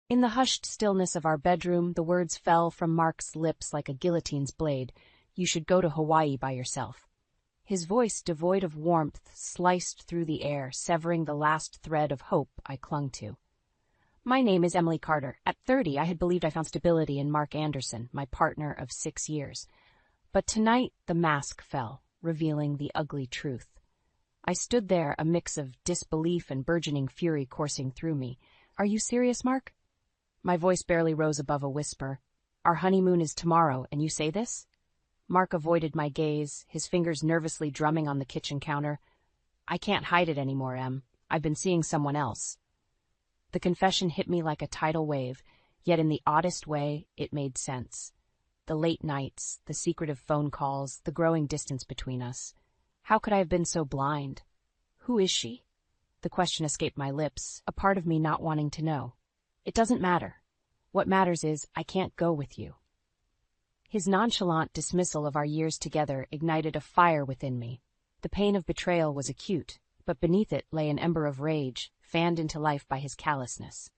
In the hushed stillness of our bedroom, the words fell from Mark's lips like a guillotine's blade. You should go to Hawaii by yourself. His voice, devoid of warmth, sliced through the air, severing the last thread of hope I clung to. My name is Emily Carter. At 30, I had believed I found stability in Mark Anderson, my partner of 6 years. But tonight, the mask fell, revealing the ugly truth. I stood there, a mix of disbelief and burgeoning fury coursing through me. Are you serious, Mark? My voice barely rose above a whisper. Our honeymoon is tomorrow, and you say this? Mark avoided my gaze, his fingers nervously drumming on the kitchen counter. I can't hide it anymore, Em. I've been seeing someone else. The confession hit me like a tidal wave, yet in the oddest way, it made sense. The late nights, the secretive phone calls, the growing distance between us. How could I have been so blind? Who is she? The question escaped my lips, a part of me not wanting to know. It doesn't matter. What matters is I can't go with you. His nonchalant dismissal of our years together ignited a fire within me. The pain of betrayal was acute, but beneath it lay an ember of rage, fanned into life by his callousness.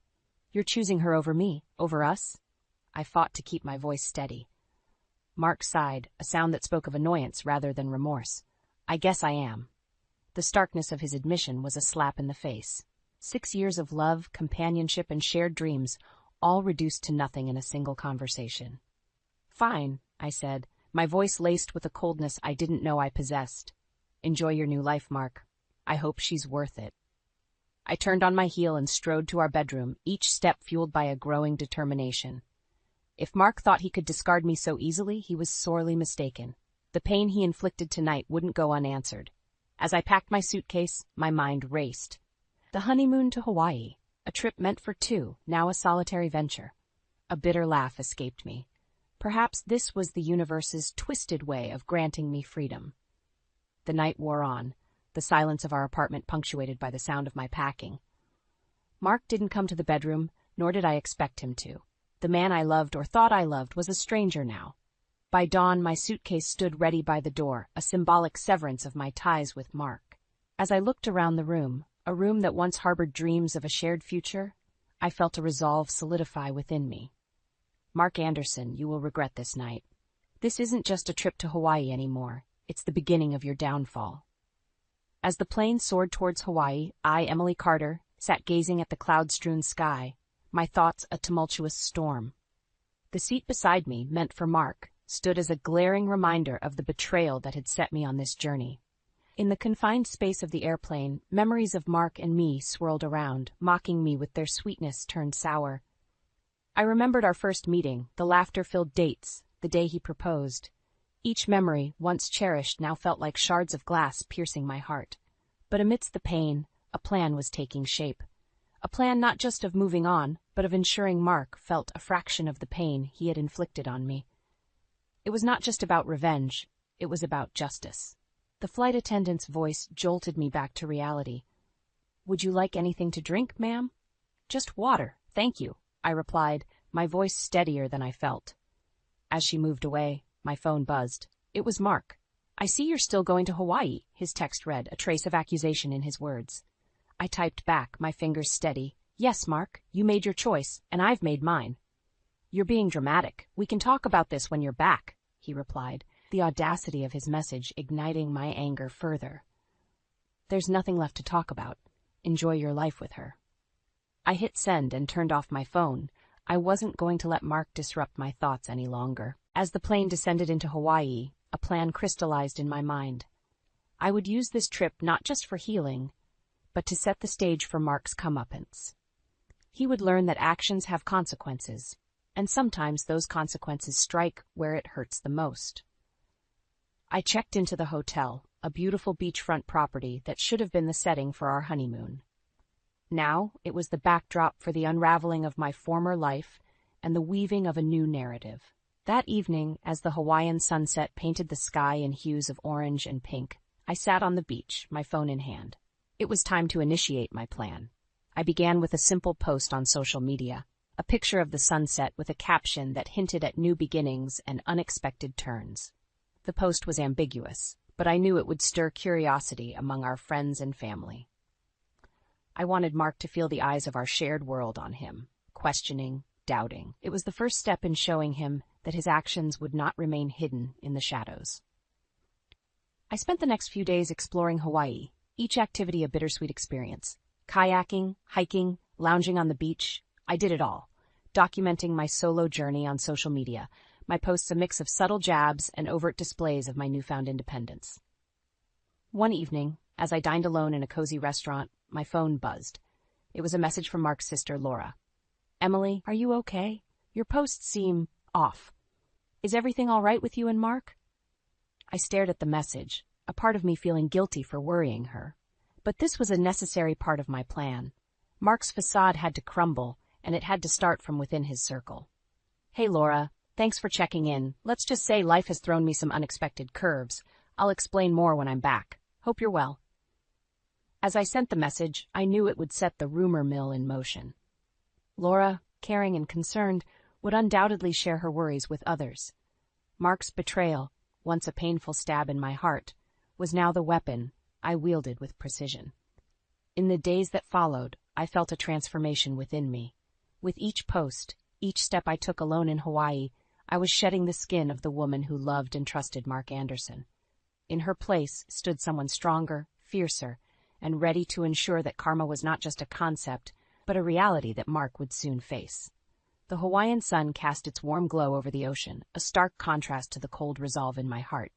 You're choosing her over me, over us? I fought to keep my voice steady. Mark sighed, a sound that spoke of annoyance rather than remorse. I guess I am. The starkness of his admission was a slap in the face. 6 years of love, companionship, and shared dreams, all reduced to nothing in a single conversation. Fine, I said, my voice laced with a coldness I didn't know I possessed. Enjoy your new life, Mark. I hope she's worth it. I turned on my heel and strode to our bedroom, each step fueled by a growing determination. If Mark thought he could discard me so easily, he was sorely mistaken. The pain he inflicted tonight wouldn't go unanswered. As I packed my suitcase, my mind raced. The honeymoon to Hawaii, a trip meant for two, now a solitary venture. A bitter laugh escaped me. Perhaps this was the universe's twisted way of granting me freedom. The night wore on, the silence of our apartment punctuated by the sound of my packing. Mark didn't come to the bedroom, nor did I expect him to. The man I loved or thought I loved was a stranger now. By dawn, my suitcase stood ready by the door, a symbolic severance of my ties with Mark. As I looked around the room, a room that once harbored dreams of a shared future, I felt a resolve solidify within me. Mark Anderson, you will regret this night. This isn't just a trip to Hawaii anymore. It's the beginning of your downfall. As the plane soared towards Hawaii, I, Emily Carter, sat gazing at the cloud-strewn sky, my thoughts a tumultuous storm. The seat beside me, meant for Mark, stood as a glaring reminder of the betrayal that had set me on this journey. In the confined space of the airplane, memories of Mark and me swirled around, mocking me with their sweetness turned sour. I remembered our first meeting, the laughter-filled dates, the day he proposed. Each memory, once cherished, now felt like shards of glass piercing my heart. But amidst the pain, a plan was taking shape. A plan not just of moving on, but of ensuring Mark felt a fraction of the pain he had inflicted on me. It was not just about revenge, it was about justice. The flight attendant's voice jolted me back to reality. Would you like anything to drink, ma'am? Just water, thank you, I replied, my voice steadier than I felt. As she moved away, my phone buzzed. It was Mark. I see you're still going to Hawaii, his text read, a trace of accusation in his words. I typed back, my fingers steady. Yes, Mark, you made your choice, and I've made mine. You're being dramatic. We can talk about this when you're back, he replied, the audacity of his message igniting my anger further. There's nothing left to talk about. Enjoy your life with her. I hit send and turned off my phone. I wasn't going to let Mark disrupt my thoughts any longer. As the plane descended into Hawaii, a plan crystallized in my mind. I would use this trip not just for healing, but to set the stage for Mark's comeuppance. He would learn that actions have consequences, and sometimes those consequences strike where it hurts the most. I checked into the hotel, a beautiful beachfront property that should have been the setting for our honeymoon. Now it was the backdrop for the unraveling of my former life and the weaving of a new narrative. That evening, as the Hawaiian sunset painted the sky in hues of orange and pink, I sat on the beach, my phone in hand. It was time to initiate my plan. I began with a simple post on social media, a picture of the sunset with a caption that hinted at new beginnings and unexpected turns. The post was ambiguous, but I knew it would stir curiosity among our friends and family. I wanted Mark to feel the eyes of our shared world on him. questioning, doubting. It was the first step in showing him that his actions would not remain hidden in the shadows. I spent the next few days exploring Hawaii, each activity a bittersweet experience. Kayaking, hiking, lounging on the beach, I did it all, documenting my solo journey on social media, my posts a mix of subtle jabs and overt displays of my newfound independence. One evening, as I dined alone in a cozy restaurant, my phone buzzed. It was a message from Mark's sister, Laura. "Emily, are you okay? Your posts seem off. Is everything all right with you and Mark?" I stared at the message, a part of me feeling guilty for worrying her. But this was a necessary part of my plan. Mark's facade had to crumble, and it had to start from within his circle. "Hey, Laura, thanks for checking in. Let's just say life has thrown me some unexpected curves. I'll explain more when I'm back. Hope you're well." As I sent the message, I knew it would set the rumor mill in motion. Laura, caring and concerned, would undoubtedly share her worries with others. Mark's betrayal, once a painful stab in my heart, was now the weapon I wielded with precision. In the days that followed, I felt a transformation within me. With each post, each step I took alone in Hawaii, I was shedding the skin of the woman who loved and trusted Mark Anderson. In her place stood someone stronger, fiercer, and ready to ensure that karma was not just a concept, but a reality that Mark would soon face. The Hawaiian sun cast its warm glow over the ocean, a stark contrast to the cold resolve in my heart.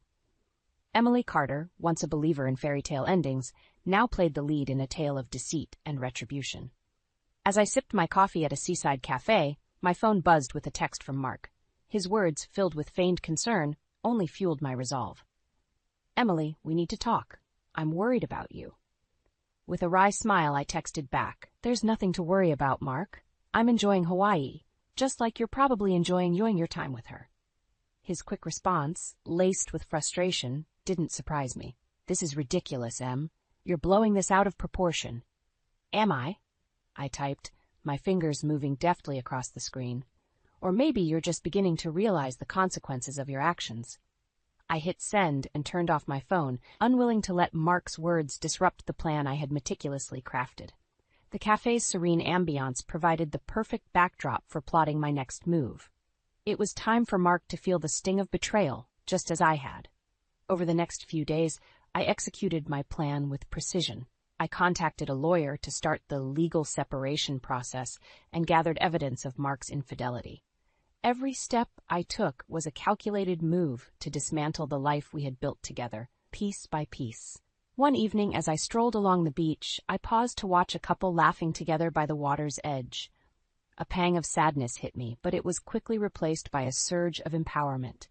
Emily Carter, once a believer in fairy tale endings, now played the lead in a tale of deceit and retribution. As I sipped my coffee at a seaside cafe, my phone buzzed with a text from Mark. His words, filled with feigned concern, only fueled my resolve. "Emily, we need to talk. I'm worried about you." With a wry smile, I texted back, "There's nothing to worry about, Mark. I'm enjoying Hawaii, just like you're probably enjoying your time with her." His quick response, laced with frustration, didn't surprise me. "This is ridiculous, Em. You're blowing this out of proportion." "Am I?" I typed, my fingers moving deftly across the screen. "Or maybe you're just beginning to realize the consequences of your actions." I hit send and turned off my phone, unwilling to let Mark's words disrupt the plan I had meticulously crafted. The cafe's serene ambiance provided the perfect backdrop for plotting my next move. It was time for Mark to feel the sting of betrayal, just as I had. Over the next few days, I executed my plan with precision. I contacted a lawyer to start the legal separation process and gathered evidence of Mark's infidelity. Every step I took was a calculated move to dismantle the life we had built together, piece by piece. One evening, as I strolled along the beach, I paused to watch a couple laughing together by the water's edge. A pang of sadness hit me, but it was quickly replaced by a surge of empowerment.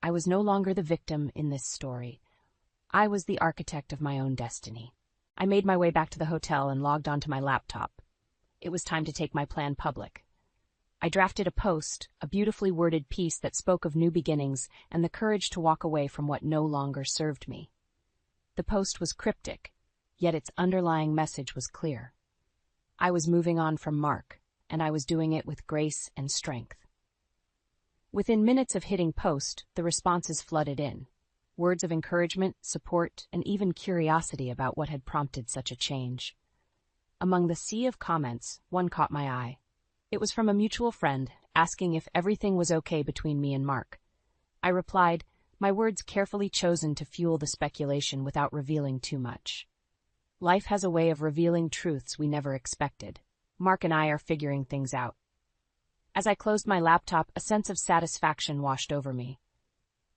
I was no longer the victim in this story. I was the architect of my own destiny. I made my way back to the hotel and logged onto my laptop. It was time to take my plan public. I drafted a post, a beautifully worded piece that spoke of new beginnings and the courage to walk away from what no longer served me. The post was cryptic, yet its underlying message was clear. I was moving on from Mark, and I was doing it with grace and strength. Within minutes of hitting post, the responses flooded in. Words of encouragement, support, and even curiosity about what had prompted such a change. Among the sea of comments, one caught my eye. It was from a mutual friend, asking if everything was okay between me and Mark. I replied, my words carefully chosen to fuel the speculation without revealing too much. Life has a way of revealing truths we never expected. Mark and I are figuring things out. As I closed my laptop, a sense of satisfaction washed over me.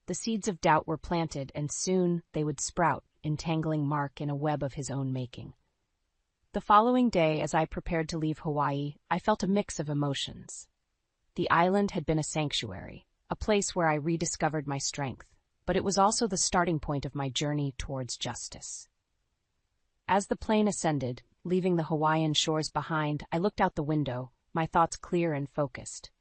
The seeds of doubt were planted, and soon they would sprout, entangling Mark in a web of his own making. The following day, as I prepared to leave Hawaii, I felt a mix of emotions. The island had been a sanctuary, a place where I rediscovered my strength, but it was also the starting point of my journey towards justice. As the plane ascended, leaving the Hawaiian shores behind, I looked out the window, my thoughts clear and focused.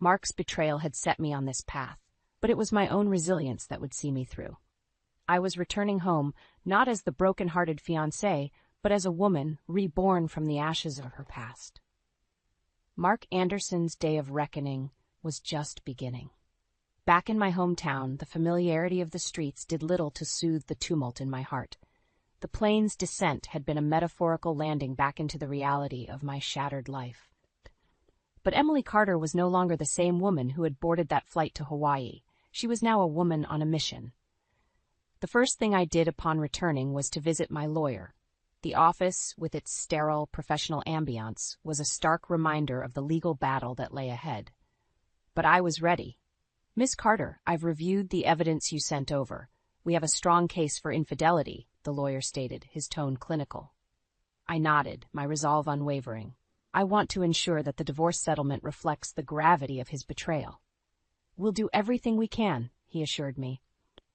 Mark's betrayal had set me on this path, but it was my own resilience that would see me through. I was returning home, not as the broken-hearted fiancé, but as a woman reborn from the ashes of her past. Mark Anderson's day of reckoning was just beginning. Back in my hometown, the familiarity of the streets did little to soothe the tumult in my heart. The plane's descent had been a metaphorical landing back into the reality of my shattered life. But Emily Carter was no longer the same woman who had boarded that flight to Hawaii. She was now a woman on a mission. The first thing I did upon returning was to visit my lawyer. The office, with its sterile, professional ambiance, was a stark reminder of the legal battle that lay ahead. But I was ready. "Miss Carter, I've reviewed the evidence you sent over. We have a strong case for infidelity," the lawyer stated, his tone clinical. I nodded, my resolve unwavering. I want to ensure that the divorce settlement reflects the gravity of his betrayal. "We'll do everything we can," he assured me.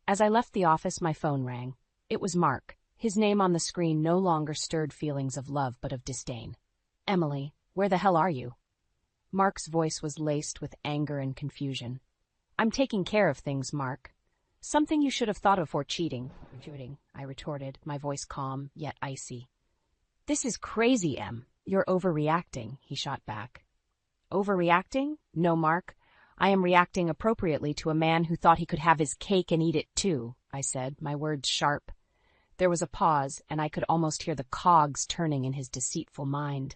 As I left the office, my phone rang. It was Mark. His name on the screen no longer stirred feelings of love but of disdain. "Emily, where the hell are you?" Mark's voice was laced with anger and confusion. "I'm taking care of things, Mark. Something you should have thought of before cheating," I retorted, my voice calm, yet icy. "This is crazy, Em. You're overreacting," he shot back. "Overreacting? No, Mark. I am reacting appropriately to a man who thought he could have his cake and eat it too," I said, my words sharp. There was a pause, and I could almost hear the cogs turning in his deceitful mind.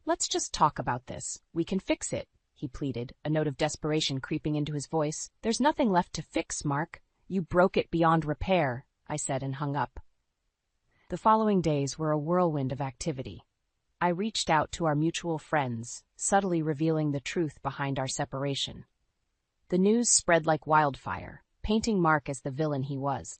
"Let's just talk about this. We can fix it," he pleaded, a note of desperation creeping into his voice. "There's nothing left to fix, Mark. You broke it beyond repair," I said and hung up. The following days were a whirlwind of activity. I reached out to our mutual friends, subtly revealing the truth behind our separation. The news spread like wildfire, painting Mark as the villain he was.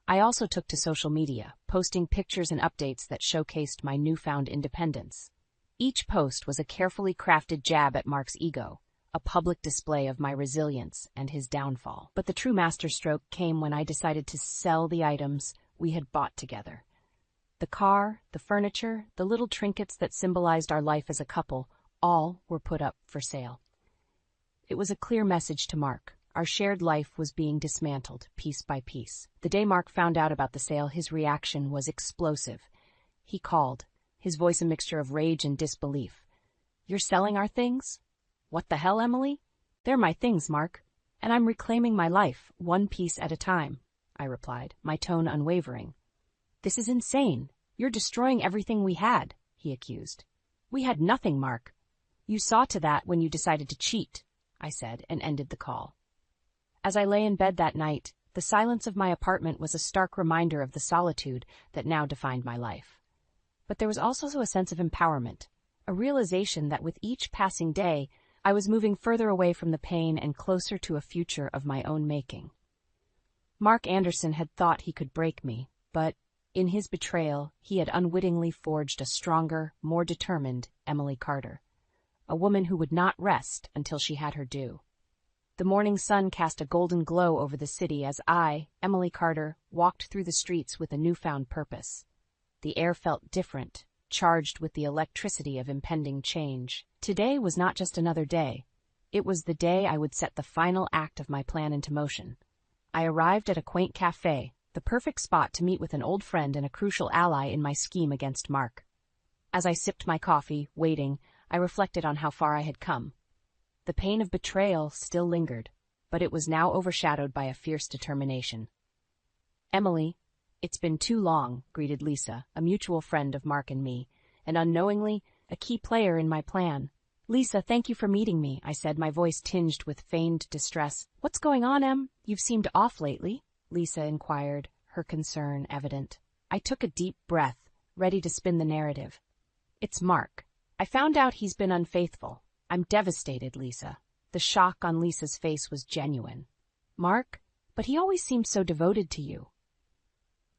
I also took to social media, posting pictures and updates that showcased my newfound independence. Each post was a carefully crafted jab at Mark's ego, a public display of my resilience and his downfall. But the true masterstroke came when I decided to sell the items we had bought together. The car, the furniture, the little trinkets that symbolized our life as a couple, all were put up for sale. It was a clear message to Mark. Our shared life was being dismantled, piece by piece. The day Mark found out about the sale, his reaction was explosive. He called, his voice a mixture of rage and disbelief. "You're selling our things? What the hell, Emily? They're my things, Mark, and I'm reclaiming my life, one piece at a time," I replied, my tone unwavering. "This is insane. You're destroying everything we had," he accused. "We had nothing, Mark. You saw to that when you decided to cheat," I said, and ended the call. As I lay in bed that night, the silence of my apartment was a stark reminder of the solitude that now defined my life. But there was also a sense of empowerment, a realization that with each passing day, I was moving further away from the pain and closer to a future of my own making. Mark Anderson had thought he could break me, but in his betrayal, he had unwittingly forged a stronger, more determined Emily Carter, a woman who would not rest until she had her due. The morning sun cast a golden glow over the city as I, Emily Carter, walked through the streets with a newfound purpose. The air felt different, charged with the electricity of impending change. Today was not just another day. It was the day I would set the final act of my plan into motion. I arrived at a quaint cafe, the perfect spot to meet with an old friend and a crucial ally in my scheme against Mark. As I sipped my coffee, waiting, I reflected on how far I had come. The pain of betrayal still lingered, but it was now overshadowed by a fierce determination. "Emily, it's been too long," greeted Lisa, a mutual friend of Mark and me, and unknowingly, a key player in my plan. "Lisa, thank you for meeting me," I said, my voice tinged with feigned distress. "What's going on, Em? You've seemed off lately," Lisa inquired, her concern evident. I took a deep breath, ready to spin the narrative. "It's Mark. I found out he's been unfaithful. I'm devastated, Lisa." The shock on Lisa's face was genuine. "Mark? But he always seemed so devoted to you."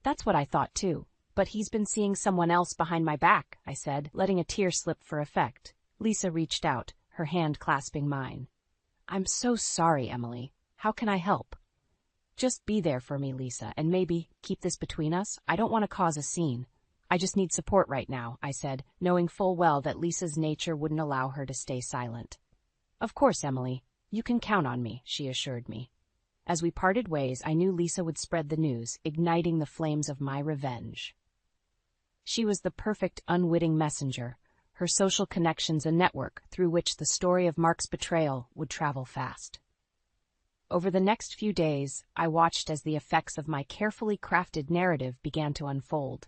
"That's what I thought too, but he's been seeing someone else behind my back," I said, letting a tear slip for effect. Lisa reached out, her hand clasping mine. "I'm so sorry, Emily. How can I help?" "Just be there for me, Lisa, and maybe keep this between us. I don't want to cause a scene. I just need support right now," I said, knowing full well that Lisa's nature wouldn't allow her to stay silent. "Of course, Emily. You can count on me," she assured me. As we parted ways, I knew Lisa would spread the news, igniting the flames of my revenge. She was the perfect unwitting messenger, her social connections a network through which the story of Mark's betrayal would travel fast. Over the next few days, I watched as the effects of my carefully crafted narrative began to unfold.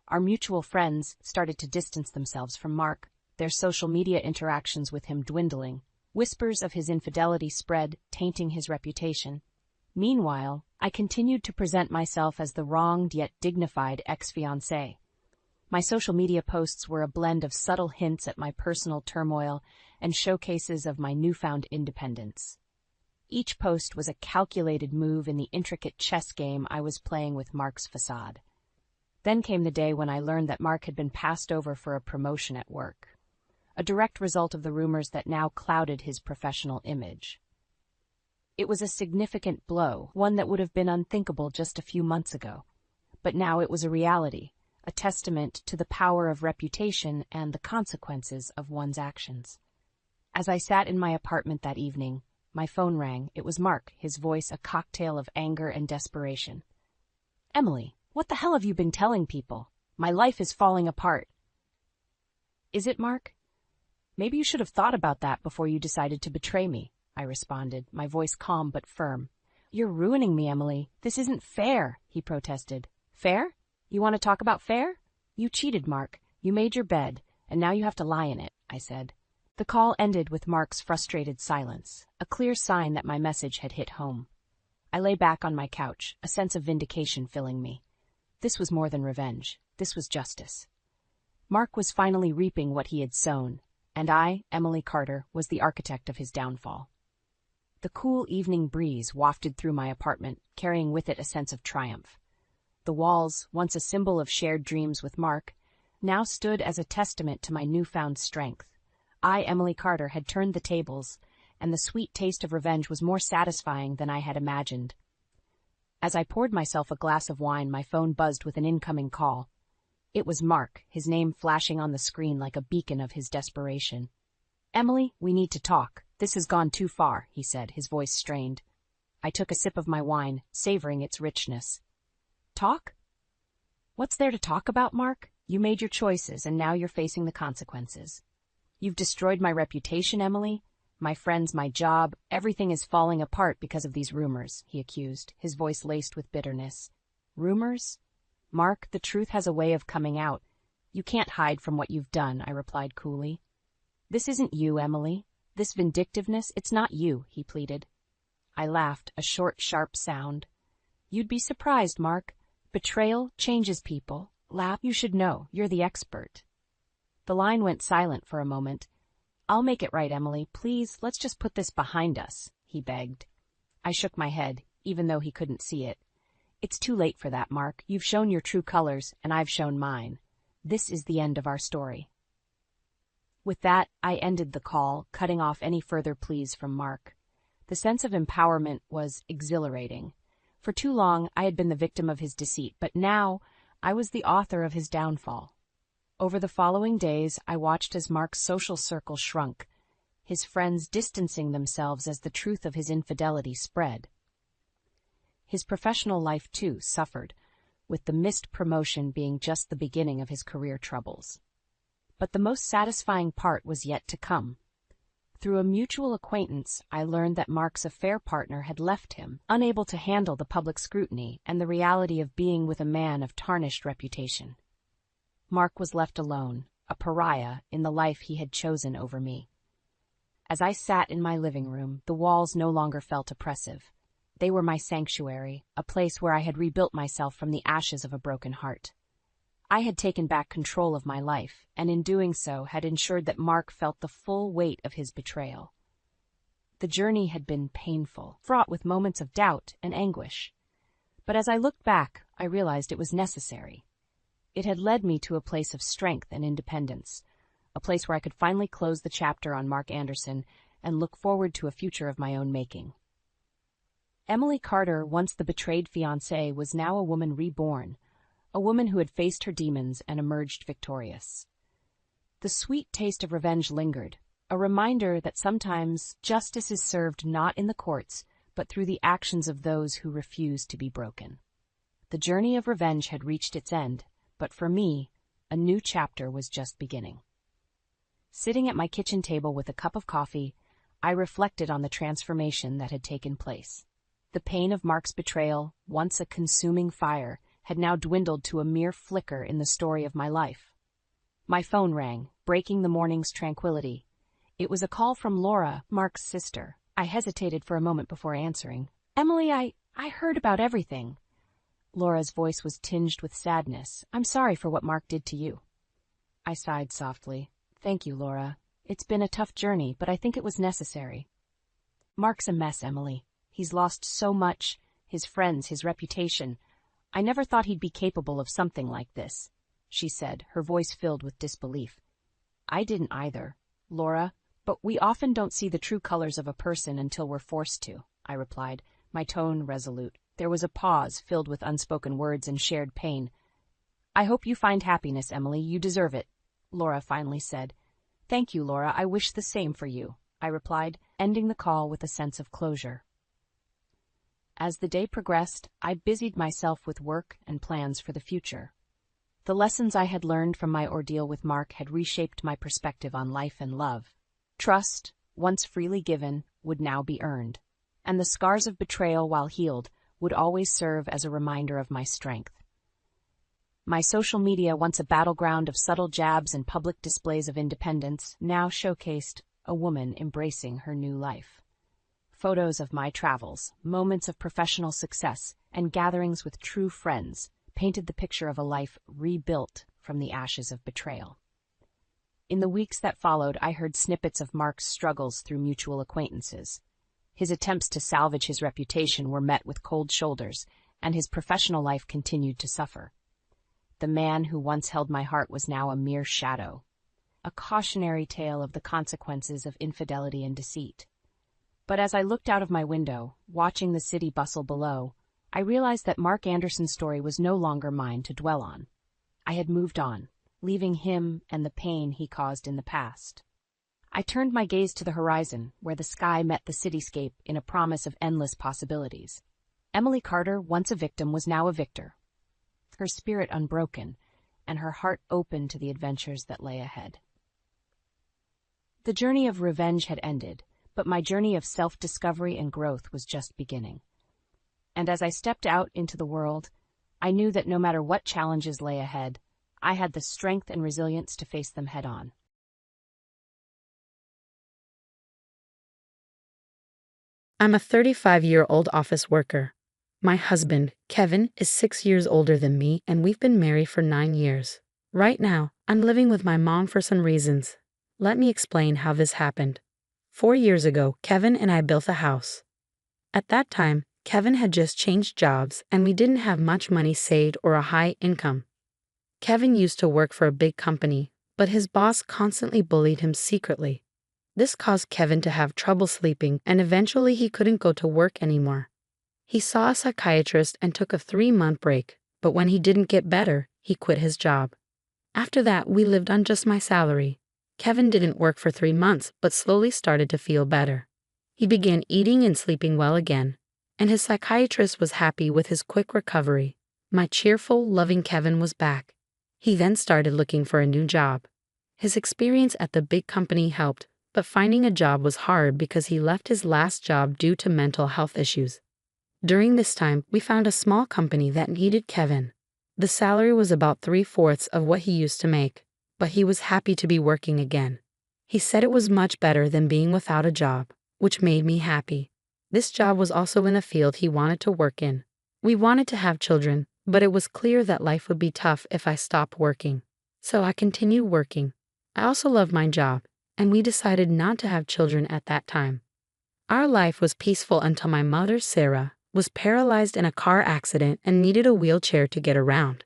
Our mutual friends started to distance themselves from Mark, their social media interactions with him dwindling. Whispers of his infidelity spread, tainting his reputation. Meanwhile, I continued to present myself as the wronged yet dignified ex-fiancé. My social media posts were a blend of subtle hints at my personal turmoil and showcases of my newfound independence. Each post was a calculated move in the intricate chess game I was playing with Mark's facade. Then came the day when I learned that Mark had been passed over for a promotion at work, a direct result of the rumors that now clouded his professional image. It was a significant blow, one that would have been unthinkable just a few months ago. But now it was a reality, a testament to the power of reputation and the consequences of one's actions. As I sat in my apartment that evening, my phone rang. It was Mark, his voice a cocktail of anger and desperation. "Emily, what the hell have you been telling people? My life is falling apart." "Is it, Mark? Maybe you should have thought about that before you decided to betray me," I responded, my voice calm but firm. "You're ruining me, Emily. This isn't fair," he protested. "Fair? You want to talk about fair? You cheated, Mark. You made your bed, and now you have to lie in it," I said. The call ended with Mark's frustrated silence, a clear sign that my message had hit home. I lay back on my couch, a sense of vindication filling me. This was more than revenge. This was justice. Mark was finally reaping what he had sown, and I, Emily Carter, was the architect of his downfall. The cool evening breeze wafted through my apartment, carrying with it a sense of triumph. The walls, once a symbol of shared dreams with Mark, now stood as a testament to my newfound strength. I, Emily Carter, had turned the tables, and the sweet taste of revenge was more satisfying than I had imagined. As I poured myself a glass of wine, my phone buzzed with an incoming call. It was Mark, his name flashing on the screen like a beacon of his desperation. "Emily, we need to talk. This has gone too far," he said, his voice strained. I took a sip of my wine, savoring its richness. "Talk? What's there to talk about, Mark? You made your choices, and now you're facing the consequences. You've destroyed my reputation, Emily. My friends, my job, everything is falling apart because of these rumors," he accused, his voice laced with bitterness. "Rumors? Mark, the truth has a way of coming out. You can't hide from what you've done," I replied coolly. "This isn't you, Emily. This vindictiveness, it's not you," he pleaded. I laughed, a short, sharp sound. "You'd be surprised, Mark. Betrayal changes people. You should know. You're the expert." The line went silent for a moment. "I'll make it right, Emily. Please, let's just put this behind us," he begged. I shook my head, even though he couldn't see it. "It's too late for that, Mark. You've shown your true colors, and I've shown mine. This is the end of our story." With that, I ended the call, cutting off any further pleas from Mark. The sense of empowerment was exhilarating. For too long, I had been the victim of his deceit, but now I was the author of his downfall. Over the following days, I watched as Mark's social circle shrunk, his friends distancing themselves as the truth of his infidelity spread. His professional life, too, suffered, with the missed promotion being just the beginning of his career troubles. But the most satisfying part was yet to come. Through a mutual acquaintance, I learned that Mark's affair partner had left him, unable to handle the public scrutiny and the reality of being with a man of tarnished reputation. Mark was left alone, a pariah in the life he had chosen over me. As I sat in my living room, the walls no longer felt oppressive. They were my sanctuary, a place where I had rebuilt myself from the ashes of a broken heart. I had taken back control of my life, and in doing so had ensured that Mark felt the full weight of his betrayal. The journey had been painful, fraught with moments of doubt and anguish. But as I looked back, I realized it was necessary. It had led me to a place of strength and independence, a place where I could finally close the chapter on Mark Anderson and look forward to a future of my own making. Emily Carter, once the betrayed fiancée, was now a woman reborn, a woman who had faced her demons and emerged victorious. The sweet taste of revenge lingered, a reminder that sometimes justice is served not in the courts, but through the actions of those who refuse to be broken. The journey of revenge had reached its end, but for me, a new chapter was just beginning. Sitting at my kitchen table with a cup of coffee, I reflected on the transformation that had taken place. The pain of Mark's betrayal, once a consuming fire, had now dwindled to a mere flicker in the story of my life. My phone rang, breaking the morning's tranquility. It was a call from Laura, Mark's sister. I hesitated for a moment before answering. Emily, I heard about everything. Laura's voice was tinged with sadness. I'm sorry for what Mark did to you. I sighed softly. Thank you, Laura. It's been a tough journey, but I think it was necessary. Mark's a mess, Emily. He's lost so much, his friends, his reputation. I never thought he'd be capable of something like this, she said, her voice filled with disbelief. I didn't either, Laura, but we often don't see the true colors of a person until we're forced to, I replied, my tone resolute. There was a pause filled with unspoken words and shared pain. I hope you find happiness, Emily. You deserve it, Laura finally said. Thank you, Laura. I wish the same for you, I replied, ending the call with a sense of closure. As the day progressed, I busied myself with work and plans for the future. The lessons I had learned from my ordeal with Mark had reshaped my perspective on life and love. Trust, once freely given, would now be earned, and the scars of betrayal, while healed, would always serve as a reminder of my strength. My social media, once a battleground of subtle jabs and public displays of independence, now showcased a woman embracing her new life. Photos of my travels, moments of professional success, and gatherings with true friends painted the picture of a life rebuilt from the ashes of betrayal. In the weeks that followed, I heard snippets of Mark's struggles through mutual acquaintances. His attempts to salvage his reputation were met with cold shoulders, and his professional life continued to suffer. The man who once held my heart was now a mere shadow, a cautionary tale of the consequences of infidelity and deceit. But as I looked out of my window, watching the city bustle below, I realized that Mark Anderson's story was no longer mine to dwell on. I had moved on, leaving him and the pain he caused in the past. I turned my gaze to the horizon, where the sky met the cityscape in a promise of endless possibilities. Emily Carter, once a victim, was now a victor, her spirit unbroken, and her heart open to the adventures that lay ahead. The journey of revenge had ended, but my journey of self-discovery and growth was just beginning. And as I stepped out into the world, I knew that no matter what challenges lay ahead, I had the strength and resilience to face them head-on. I'm a 35-year-old office worker. My husband, Kevin, is 6 years older than me, and we've been married for 9 years. Right now, I'm living with my mom for some reasons. Let me explain how this happened. 4 years ago, Kevin and I built a house. At that time, Kevin had just changed jobs, and we didn't have much money saved or a high income. Kevin used to work for a big company, but his boss constantly bullied him secretly. This caused Kevin to have trouble sleeping, and eventually he couldn't go to work anymore. He saw a psychiatrist and took a 3-month break, but when he didn't get better, he quit his job. After that, we lived on just my salary. Kevin didn't work for 3 months, but slowly started to feel better. He began eating and sleeping well again, and his psychiatrist was happy with his quick recovery. My cheerful, loving Kevin was back. He then started looking for a new job. His experience at the big company helped, but finding a job was hard because he left his last job due to mental health issues. During this time, we found a small company that needed Kevin. The salary was about 3/4 of what he used to make, but he was happy to be working again. He said it was much better than being without a job, which made me happy. This job was also in a field he wanted to work in. We wanted to have children, but it was clear that life would be tough if I stopped working. So I continued working. I also loved my job, and we decided not to have children at that time. Our life was peaceful until my mother, Sarah, was paralyzed in a car accident and needed a wheelchair to get around.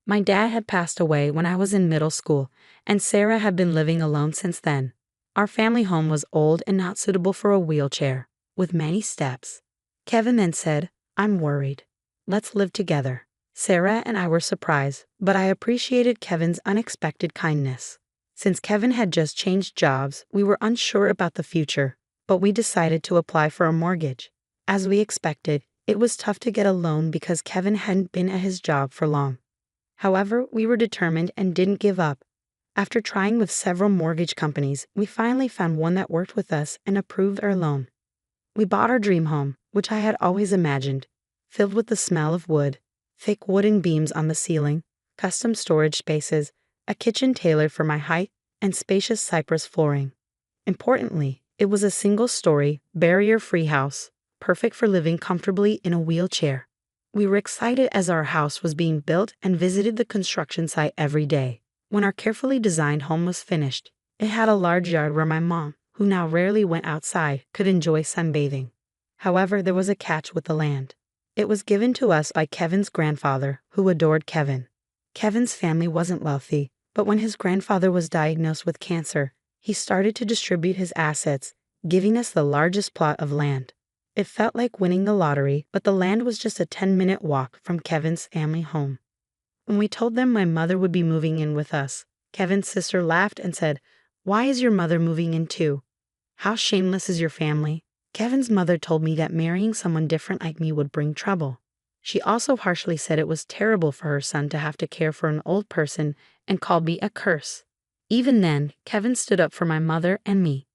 My dad had passed away when I was in middle school, and Sarah had been living alone since then. Our family home was old and not suitable for a wheelchair, with many steps. Kevin then said, "I'm worried. Let's live together." Sarah and I were surprised, but I appreciated Kevin's unexpected kindness. Since Kevin had just changed jobs, we were unsure about the future, but we decided to apply for a mortgage. As we expected, it was tough to get a loan because Kevin hadn't been at his job for long. However, we were determined and didn't give up. After trying with several mortgage companies, we finally found one that worked with us and approved our loan. We bought our dream home, which I had always imagined, filled with the smell of wood, thick wooden beams on the ceiling, custom storage spaces, a kitchen tailored for my height, and spacious cypress flooring. Importantly, it was a single-story, barrier-free house, perfect for living comfortably in a wheelchair. We were excited as our house was being built and visited the construction site every day. When our carefully designed home was finished, it had a large yard where my mom, who now rarely went outside, could enjoy sunbathing. However, there was a catch with the land. It was given to us by Kevin's grandfather, who adored Kevin. Kevin's family wasn't wealthy, but when his grandfather was diagnosed with cancer, he started to distribute his assets, giving us the largest plot of land. It felt like winning the lottery, but the land was just a 10-minute walk from Kevin's family home. When we told them my mother would be moving in with us, Kevin's sister laughed and said, "Why is your mother moving in too? How shameless is your family?" Kevin's mother told me that marrying someone different like me would bring trouble. She also harshly said it was terrible for her son to have to care for an old person and called me a curse. Even then, Kevin stood up for my mother and me.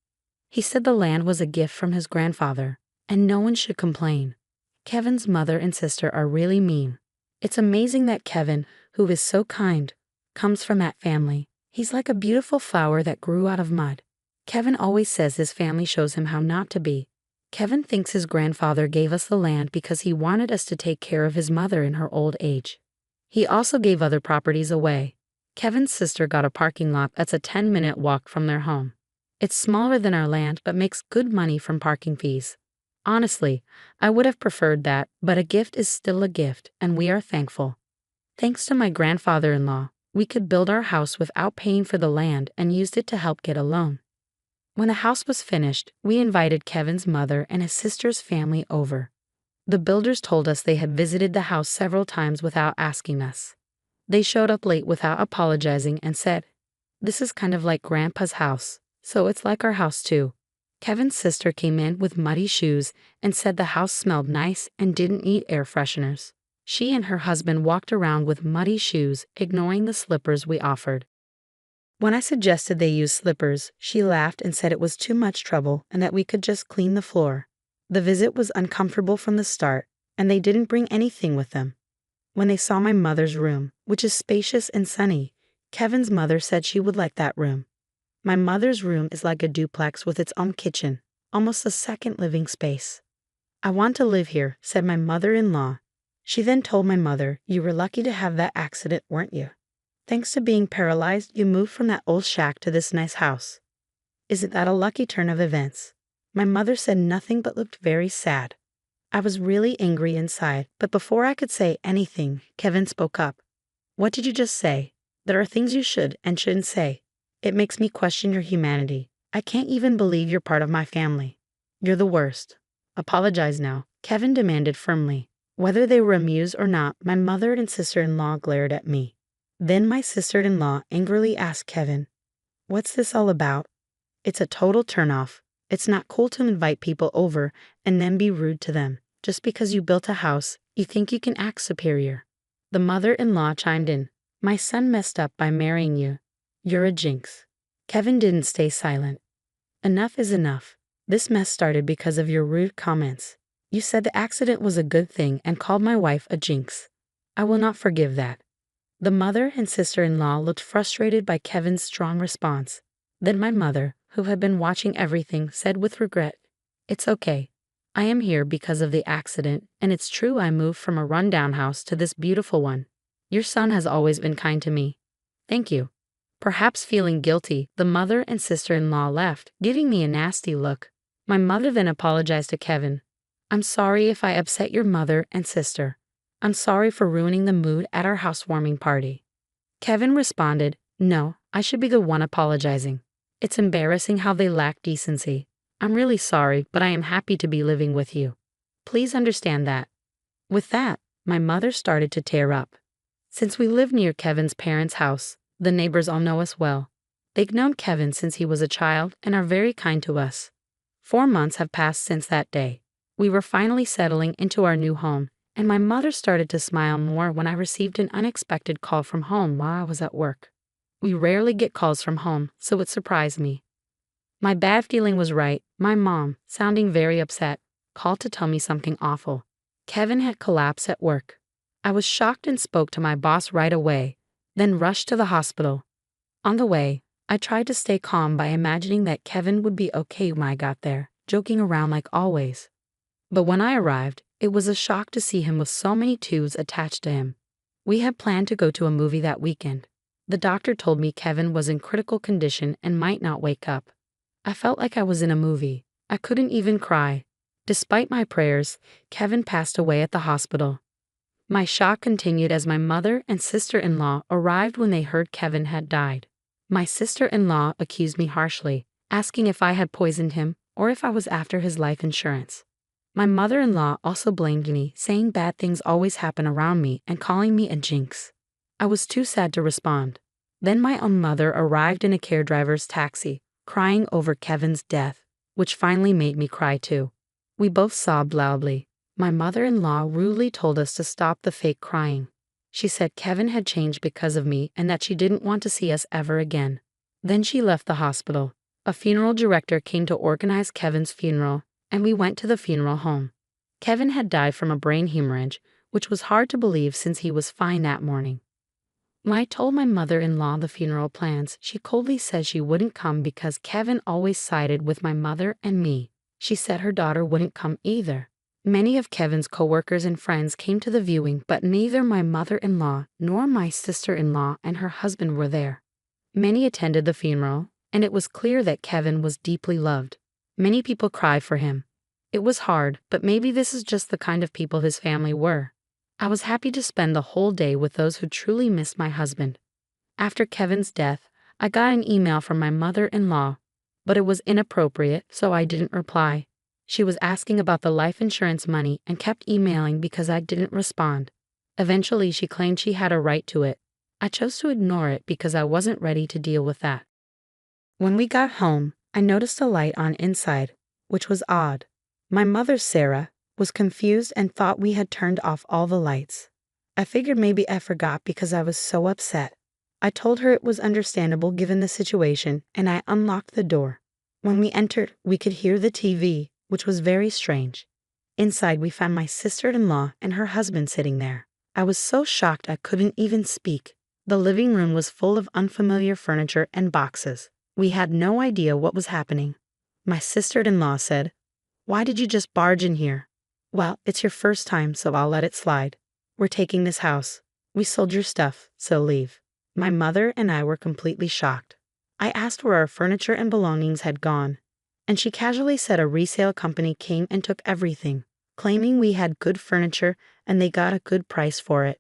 He said the land was a gift from his grandfather, and no one should complain. Kevin's mother and sister are really mean. It's amazing that Kevin, who is so kind, comes from that family. He's like a beautiful flower that grew out of mud. Kevin always says his family shows him how not to be. Kevin thinks his grandfather gave us the land because he wanted us to take care of his mother in her old age. He also gave other properties away. Kevin's sister got a parking lot that's a 10-minute walk from their home. It's smaller than our land but makes good money from parking fees. Honestly, I would have preferred that, but a gift is still a gift, and we are thankful. Thanks to my grandfather-in-law, we could build our house without paying for the land and used it to help get a loan. When the house was finished, we invited Kevin's mother and his sister's family over. The builders told us they had visited the house several times without asking us. They showed up late without apologizing and said, "This is kind of like Grandpa's house, so it's like our house too." Kevin's sister came in with muddy shoes and said the house smelled nice and didn't need air fresheners. She and her husband walked around with muddy shoes, ignoring the slippers we offered. When I suggested they use slippers, she laughed and said it was too much trouble and that we could just clean the floor. The visit was uncomfortable from the start, and they didn't bring anything with them. When they saw my mother's room, which is spacious and sunny, Kevin's mother said she would like that room. My mother's room is like a duplex with its own kitchen, almost a second living space. "I want to live here," said my mother-in-law. She then told my mother, "You were lucky to have that accident, weren't you? Thanks to being paralyzed, you moved from that old shack to this nice house. Isn't that a lucky turn of events?" My mother said nothing but looked very sad. I was really angry inside, but before I could say anything, Kevin spoke up. "What did you just say? There are things you should and shouldn't say. It makes me question your humanity. I can't even believe you're part of my family. You're the worst. Apologize now," Kevin demanded firmly. Whether they were amused or not, my mother and sister-in-law glared at me. Then my sister-in-law angrily asked Kevin, "What's this all about?" "It's a total turnoff. It's not cool to invite people over and then be rude to them. Just because you built a house, you think you can act superior." The mother-in-law chimed in, "My son messed up by marrying you. You're a jinx." Kevin didn't stay silent. "Enough is enough. This mess started because of your rude comments. You said the accident was a good thing and called my wife a jinx. I will not forgive that." The mother and sister-in-law looked frustrated by Kevin's strong response. Then my mother, who had been watching everything, said with regret, "It's okay. I am here because of the accident, and it's true I moved from a rundown house to this beautiful one. Your son has always been kind to me. Thank you." Perhaps feeling guilty, the mother and sister-in-law left, giving me a nasty look. My mother then apologized to Kevin. "I'm sorry if I upset your mother and sister. I'm sorry for ruining the mood at our housewarming party." Kevin responded, "No, I should be the one apologizing. It's embarrassing how they lack decency. I'm really sorry, but I am happy to be living with you. Please understand that." With that, my mother started to tear up. Since we live near Kevin's parents' house, the neighbors all know us well. They've known Kevin since he was a child and are very kind to us. 4 months have passed since that day. We were finally settling into our new home, and my mother started to smile more when I received an unexpected call from home while I was at work. We rarely get calls from home, so it surprised me. My bad feeling was right. My mom, sounding very upset, called to tell me something awful. Kevin had collapsed at work. I was shocked and spoke to my boss right away, then rushed to the hospital. On the way, I tried to stay calm by imagining that Kevin would be okay when I got there, joking around like always. But when I arrived, it was a shock to see him with so many tubes attached to him. We had planned to go to a movie that weekend. The doctor told me Kevin was in critical condition and might not wake up. I felt like I was in a movie. I couldn't even cry. Despite my prayers, Kevin passed away at the hospital. My shock continued as my mother and sister-in-law arrived when they heard Kevin had died. My sister-in-law accused me harshly, asking if I had poisoned him or if I was after his life insurance. My mother-in-law also blamed me, saying bad things always happen around me and calling me a jinx. I was too sad to respond. Then my own mother arrived in a care driver's taxi, crying over Kevin's death, which finally made me cry too. We both sobbed loudly. My mother-in-law rudely told us to stop the fake crying. She said Kevin had changed because of me and that she didn't want to see us ever again. Then she left the hospital. A funeral director came to organize Kevin's funeral, and we went to the funeral home. Kevin had died from a brain hemorrhage, which was hard to believe since he was fine that morning. When I told my mother-in-law the funeral plans, she coldly said she wouldn't come because Kevin always sided with my mother and me. She said her daughter wouldn't come either. Many of Kevin's co-workers and friends came to the viewing, but neither my mother-in-law nor my sister-in-law and her husband were there. Many attended the funeral, and it was clear that Kevin was deeply loved. Many people cried for him. It was hard, but maybe this is just the kind of people his family were. I was happy to spend the whole day with those who truly missed my husband. After Kevin's death, I got an email from my mother-in-law, but it was inappropriate, so I didn't reply. She was asking about the life insurance money and kept emailing because I didn't respond. Eventually, she claimed she had a right to it. I chose to ignore it because I wasn't ready to deal with that. When we got home, I noticed a light on inside, which was odd. My mother, Sarah, was confused and thought we had turned off all the lights. I figured maybe I forgot because I was so upset. I told her it was understandable given the situation, and I unlocked the door. When we entered, we could hear the TV, which was very strange. Inside, we found my sister-in-law and her husband sitting there. I was so shocked I couldn't even speak. The living room was full of unfamiliar furniture and boxes. We had no idea what was happening. My sister-in-law said, "Why did you just barge in here?" "Well, it's your first time, so I'll let it slide. We're taking this house. We sold your stuff, so leave." My mother and I were completely shocked. I asked where our furniture and belongings had gone, and she casually said a resale company came and took everything, claiming we had good furniture and they got a good price for it.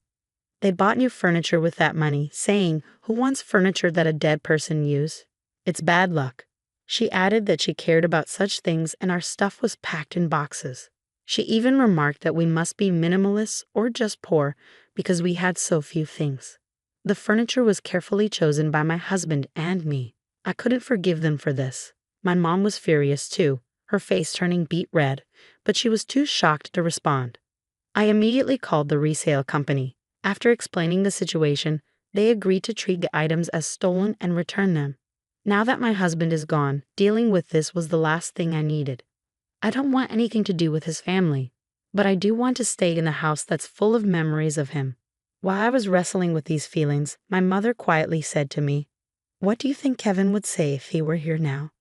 They bought new furniture with that money, saying, "Who wants furniture that a dead person used? It's bad luck." She added that she cared about such things and our stuff was packed in boxes. She even remarked that we must be minimalists or just poor because we had so few things. The furniture was carefully chosen by my husband and me. I couldn't forgive them for this. My mom was furious too, her face turning beet red, but she was too shocked to respond. I immediately called the resale company. After explaining the situation, they agreed to treat the items as stolen and return them. Now that my husband is gone, dealing with this was the last thing I needed. I don't want anything to do with his family, but I do want to stay in a house that's full of memories of him. While I was wrestling with these feelings, my mother quietly said to me, "What do you think Kevin would say if he were here now?"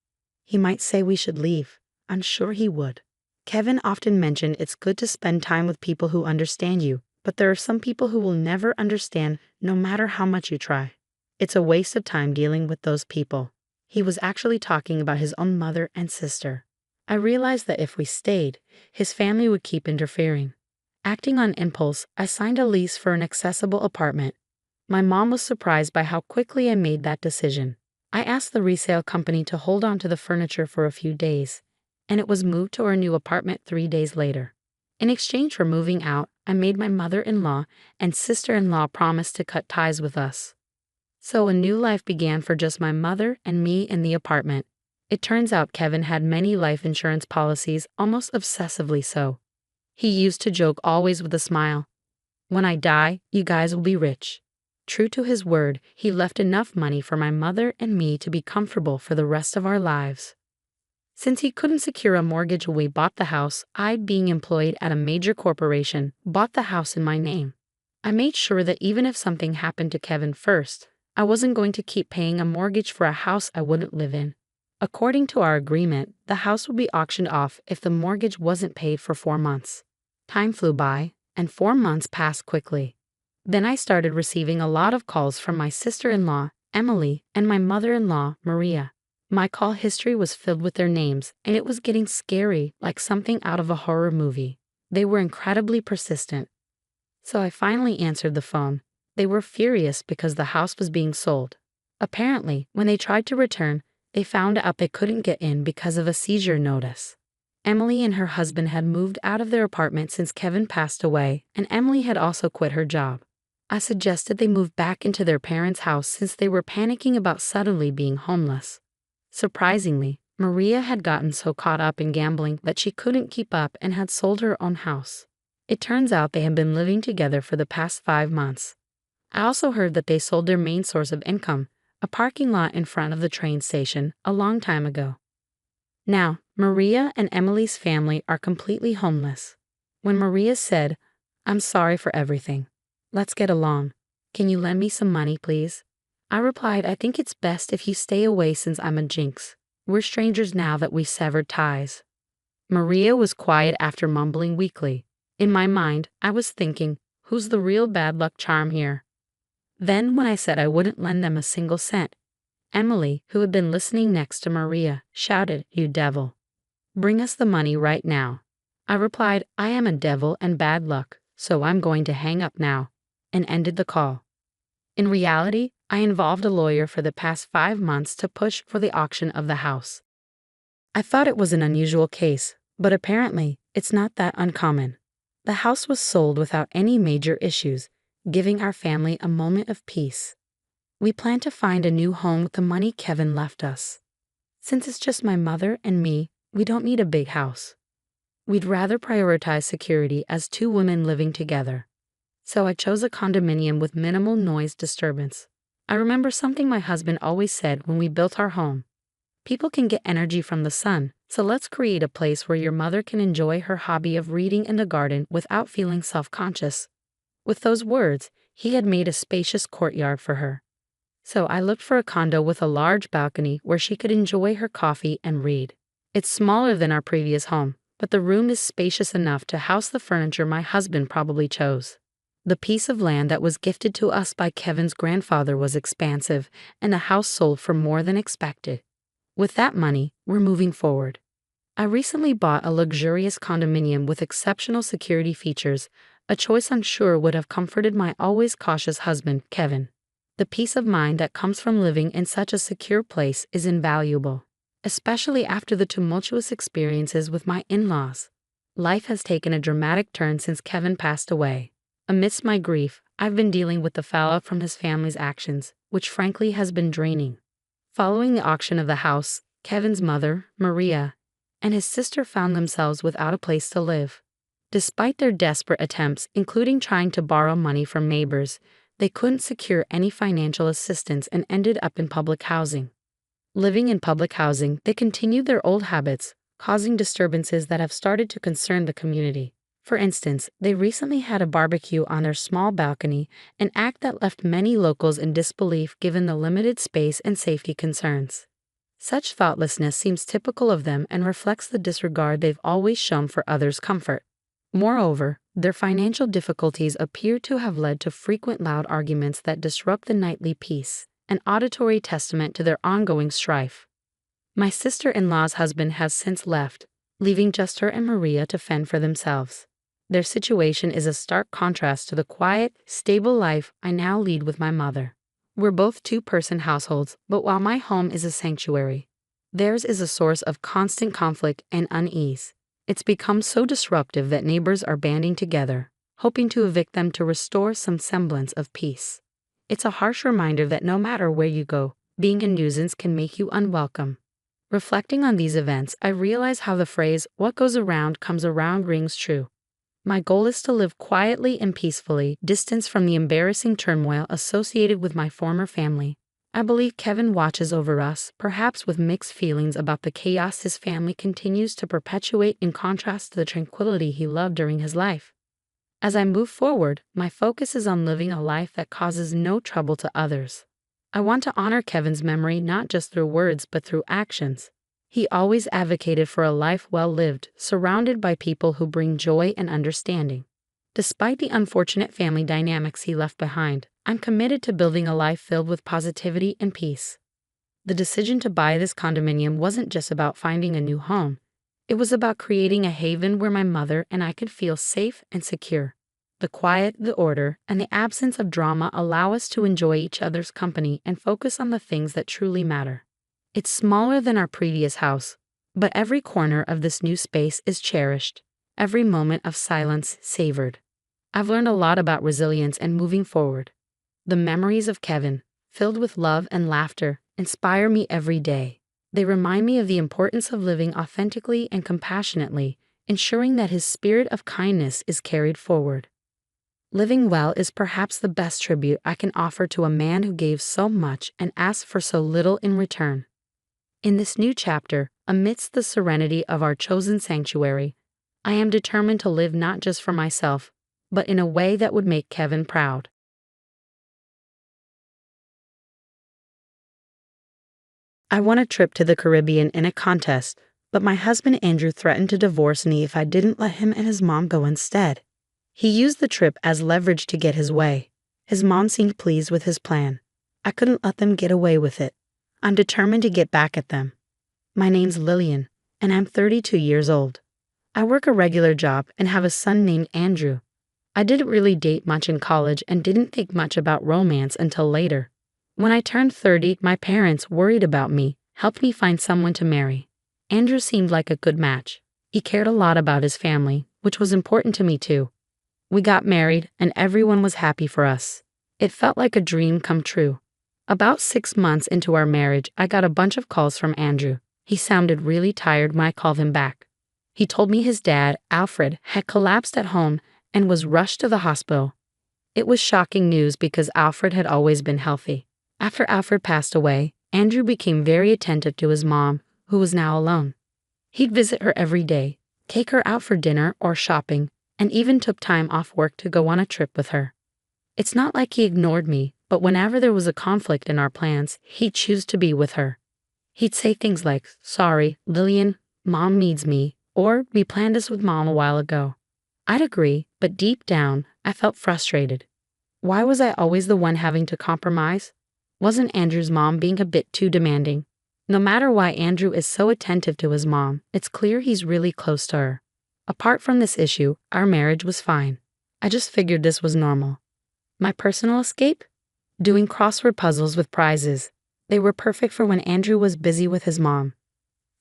"He might say we should leave. I'm sure he would." Kevin often mentioned it's good to spend time with people who understand you, but there are some people who will never understand no matter how much you try. It's a waste of time dealing with those people. He was actually talking about his own mother and sister. I realized that if we stayed, his family would keep interfering. Acting on impulse, I signed a lease for an accessible apartment. My mom was surprised by how quickly I made that decision. I asked the resale company to hold on to the furniture for a few days, and it was moved to our new apartment 3 days later. In exchange for moving out, I made my mother-in-law and sister-in-law promise to cut ties with us. So a new life began for just my mother and me in the apartment. It turns out Kevin had many life insurance policies, almost obsessively so. He used to joke always with a smile, "When I die, you guys will be rich." True to his word, he left enough money for my mother and me to be comfortable for the rest of our lives. Since he couldn't secure a mortgage when we bought the house, I, being employed at a major corporation, bought the house in my name. I made sure that even if something happened to Kevin first, I wasn't going to keep paying a mortgage for a house I wouldn't live in. According to our agreement, the house would be auctioned off if the mortgage wasn't paid for 4 months. Time flew by, and 4 months passed quickly. Then I started receiving a lot of calls from my sister-in-law, Emily, and my mother-in-law, Maria. My call history was filled with their names, and it was getting scary, like something out of a horror movie. They were incredibly persistent. So I finally answered the phone. They were furious because the house was being sold. Apparently, when they tried to return, they found out they couldn't get in because of a seizure notice. Emily and her husband had moved out of their apartment since Kevin passed away, and Emily had also quit her job. I suggested they move back into their parents' house since they were panicking about suddenly being homeless. Surprisingly, Maria had gotten so caught up in gambling that she couldn't keep up and had sold her own house. It turns out they had been living together for the past 5 months. I also heard that they sold their main source of income, a parking lot in front of the train station, a long time ago. Now, Maria and Emily's family are completely homeless. When Maria said, "I'm sorry for everything. Let's get along. Can you lend me some money, please?" I replied, "I think it's best if you stay away since I'm a jinx. We're strangers now that we severed ties." Maria was quiet after mumbling weakly. In my mind, I was thinking, who's the real bad luck charm here? Then when I said I wouldn't lend them a single cent, Emily, who had been listening next to Maria, shouted, "You devil. Bring us the money right now." I replied, "I am a devil and bad luck, so I'm going to hang up now," and ended the call. In reality, I involved a lawyer for the past 5 months to push for the auction of the house. I thought it was an unusual case, but apparently, it's not that uncommon. The house was sold without any major issues, giving our family a moment of peace. We plan to find a new home with the money Kevin left us. Since it's just my mother and me, we don't need a big house. We'd rather prioritize security as 2 women living together. So I chose a condominium with minimal noise disturbance. I remember something my husband always said when we built our home. People can get energy from the sun, so let's create a place where your mother can enjoy her hobby of reading in the garden without feeling self-conscious. With those words, he had made a spacious courtyard for her. So I looked for a condo with a large balcony where she could enjoy her coffee and read. It's smaller than our previous home, but the room is spacious enough to house the furniture my husband probably chose. The piece of land that was gifted to us by Kevin's grandfather was expansive, and the house sold for more than expected. With that money, we're moving forward. I recently bought a luxurious condominium with exceptional security features, a choice I'm sure would have comforted my always cautious husband, Kevin. The peace of mind that comes from living in such a secure place is invaluable, especially after the tumultuous experiences with my in-laws. Life has taken a dramatic turn since Kevin passed away. Amidst my grief, I've been dealing with the fallout from his family's actions, which frankly has been draining. Following the auction of the house, Kevin's mother, Maria, and his sister found themselves without a place to live. Despite their desperate attempts, including trying to borrow money from neighbors, they couldn't secure any financial assistance and ended up in public housing. Living in public housing, they continued their old habits, causing disturbances that have started to concern the community. For instance, they recently had a barbecue on their small balcony, an act that left many locals in disbelief given the limited space and safety concerns. Such thoughtlessness seems typical of them and reflects the disregard they've always shown for others' comfort. Moreover, their financial difficulties appear to have led to frequent loud arguments that disrupt the nightly peace, an auditory testament to their ongoing strife. My sister-in-law's husband has since left, leaving just her and Maria to fend for themselves. Their situation is a stark contrast to the quiet, stable life I now lead with my mother. We're both 2-person households, but while my home is a sanctuary, theirs is a source of constant conflict and unease. It's become so disruptive that neighbors are banding together, hoping to evict them to restore some semblance of peace. It's a harsh reminder that no matter where you go, being a nuisance can make you unwelcome. Reflecting on these events, I realize how the phrase, "what goes around comes around," rings true. My goal is to live quietly and peacefully, distanced from the embarrassing turmoil associated with my former family. I believe Kevin watches over us, perhaps with mixed feelings about the chaos his family continues to perpetuate in contrast to the tranquility he loved during his life. As I move forward, my focus is on living a life that causes no trouble to others. I want to honor Kevin's memory not just through words but through actions. He always advocated for a life well lived, surrounded by people who bring joy and understanding. Despite the unfortunate family dynamics he left behind, I'm committed to building a life filled with positivity and peace. The decision to buy this condominium wasn't just about finding a new home. It was about creating a haven where my mother and I could feel safe and secure. The quiet, the order, and the absence of drama allow us to enjoy each other's company and focus on the things that truly matter. It's smaller than our previous house, but every corner of this new space is cherished, every moment of silence savored. I've learned a lot about resilience and moving forward. The memories of Kevin, filled with love and laughter, inspire me every day. They remind me of the importance of living authentically and compassionately, ensuring that his spirit of kindness is carried forward. Living well is perhaps the best tribute I can offer to a man who gave so much and asked for so little in return. In this new chapter, amidst the serenity of our chosen sanctuary, I am determined to live not just for myself, but in a way that would make Kevin proud. I won a trip to the Caribbean in a contest, but my husband Andrew threatened to divorce me if I didn't let him and his mom go instead. He used the trip as leverage to get his way. His mom seemed pleased with his plan. I couldn't let them get away with it. I'm determined to get back at them. My name's Lillian, and I'm 32 years old. I work a regular job and have a son named Andrew. I didn't really date much in college and didn't think much about romance until later. When I turned 30, my parents, worried about me, helped me find someone to marry. Andrew seemed like a good match. He cared a lot about his family, which was important to me too. We got married, and everyone was happy for us. It felt like a dream come true. About 6 months into our marriage, I got a bunch of calls from Andrew. He sounded really tired when I called him back. He told me his dad, Alfred, had collapsed at home and was rushed to the hospital. It was shocking news because Alfred had always been healthy. After Alfred passed away, Andrew became very attentive to his mom, who was now alone. He'd visit her every day, take her out for dinner or shopping, and even took time off work to go on a trip with her. It's not like he ignored me, but whenever there was a conflict in our plans, he'd choose to be with her. He'd say things like, "Sorry, Lillian, Mom needs me," or "We planned this with Mom a while ago." I'd agree, but deep down, I felt frustrated. Why was I always the one having to compromise? Wasn't Andrew's mom being a bit too demanding? No matter why Andrew is so attentive to his mom, it's clear he's really close to her. Apart from this issue, our marriage was fine. I just figured this was normal. My personal escape? Doing crossword puzzles with prizes. They were perfect for when Andrew was busy with his mom.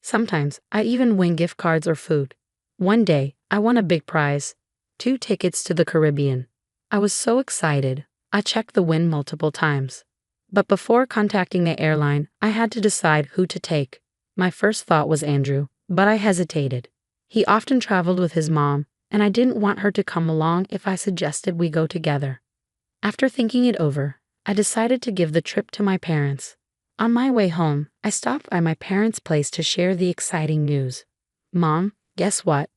Sometimes, I'd even win gift cards or food. One day, I won a big prize, 2 tickets to the Caribbean. I was so excited, I checked the win multiple times. But before contacting the airline, I had to decide who to take. My first thought was Andrew, but I hesitated. He often traveled with his mom, and I didn't want her to come along if I suggested we go together. After thinking it over, I decided to give the trip to my parents. On my way home, I stopped by my parents' place to share the exciting news. "Mom, guess what?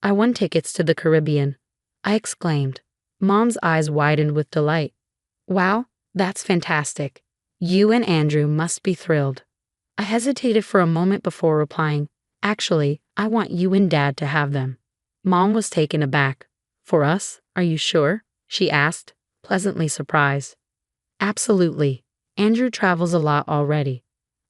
I won tickets to the Caribbean," I exclaimed. Mom's eyes widened with delight. "Wow, that's fantastic. You and Andrew must be thrilled." I hesitated for a moment before replying, "Actually, I want you and Dad to have them." Mom was taken aback. "For us? Are you sure?" she asked, pleasantly surprised. "Absolutely. Andrew travels a lot already.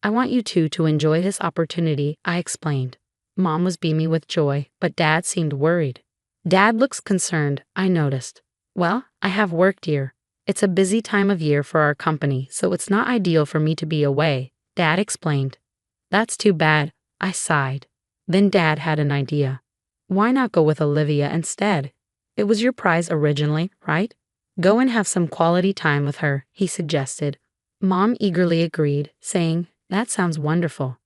I want you two to enjoy this opportunity," I explained. Mom was beaming with joy, but Dad seemed worried. "Dad looks concerned," I noticed. "Well, I have work, dear. It's a busy time of year for our company, so it's not ideal for me to be away," Dad explained. "That's too bad," I sighed. Then Dad had an idea. "Why not go with Olivia instead? It was your prize originally, right? Go and have some quality time with her," he suggested. Mom eagerly agreed, saying, "That sounds wonderful."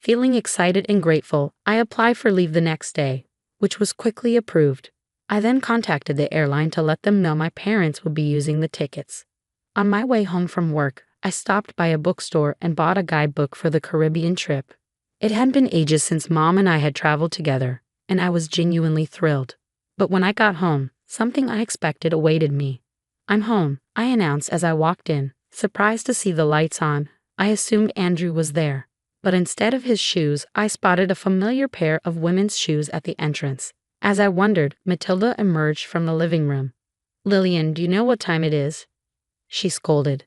Feeling excited and grateful, I applied for leave the next day, which was quickly approved. I then contacted the airline to let them know my parents would be using the tickets. On my way home from work, I stopped by a bookstore and bought a guidebook for the Caribbean trip. It had been ages since Mom and I had traveled together, and I was genuinely thrilled. But when I got home, something unexpected awaited me. "I'm home," I announced as I walked in, Surprised to see the lights on, I assumed Andrew was there. But instead of his shoes, I spotted a familiar pair of women's shoes at the entrance. As I wondered, Matilda emerged from the living room. "Lillian, do you know what time it is?" she scolded.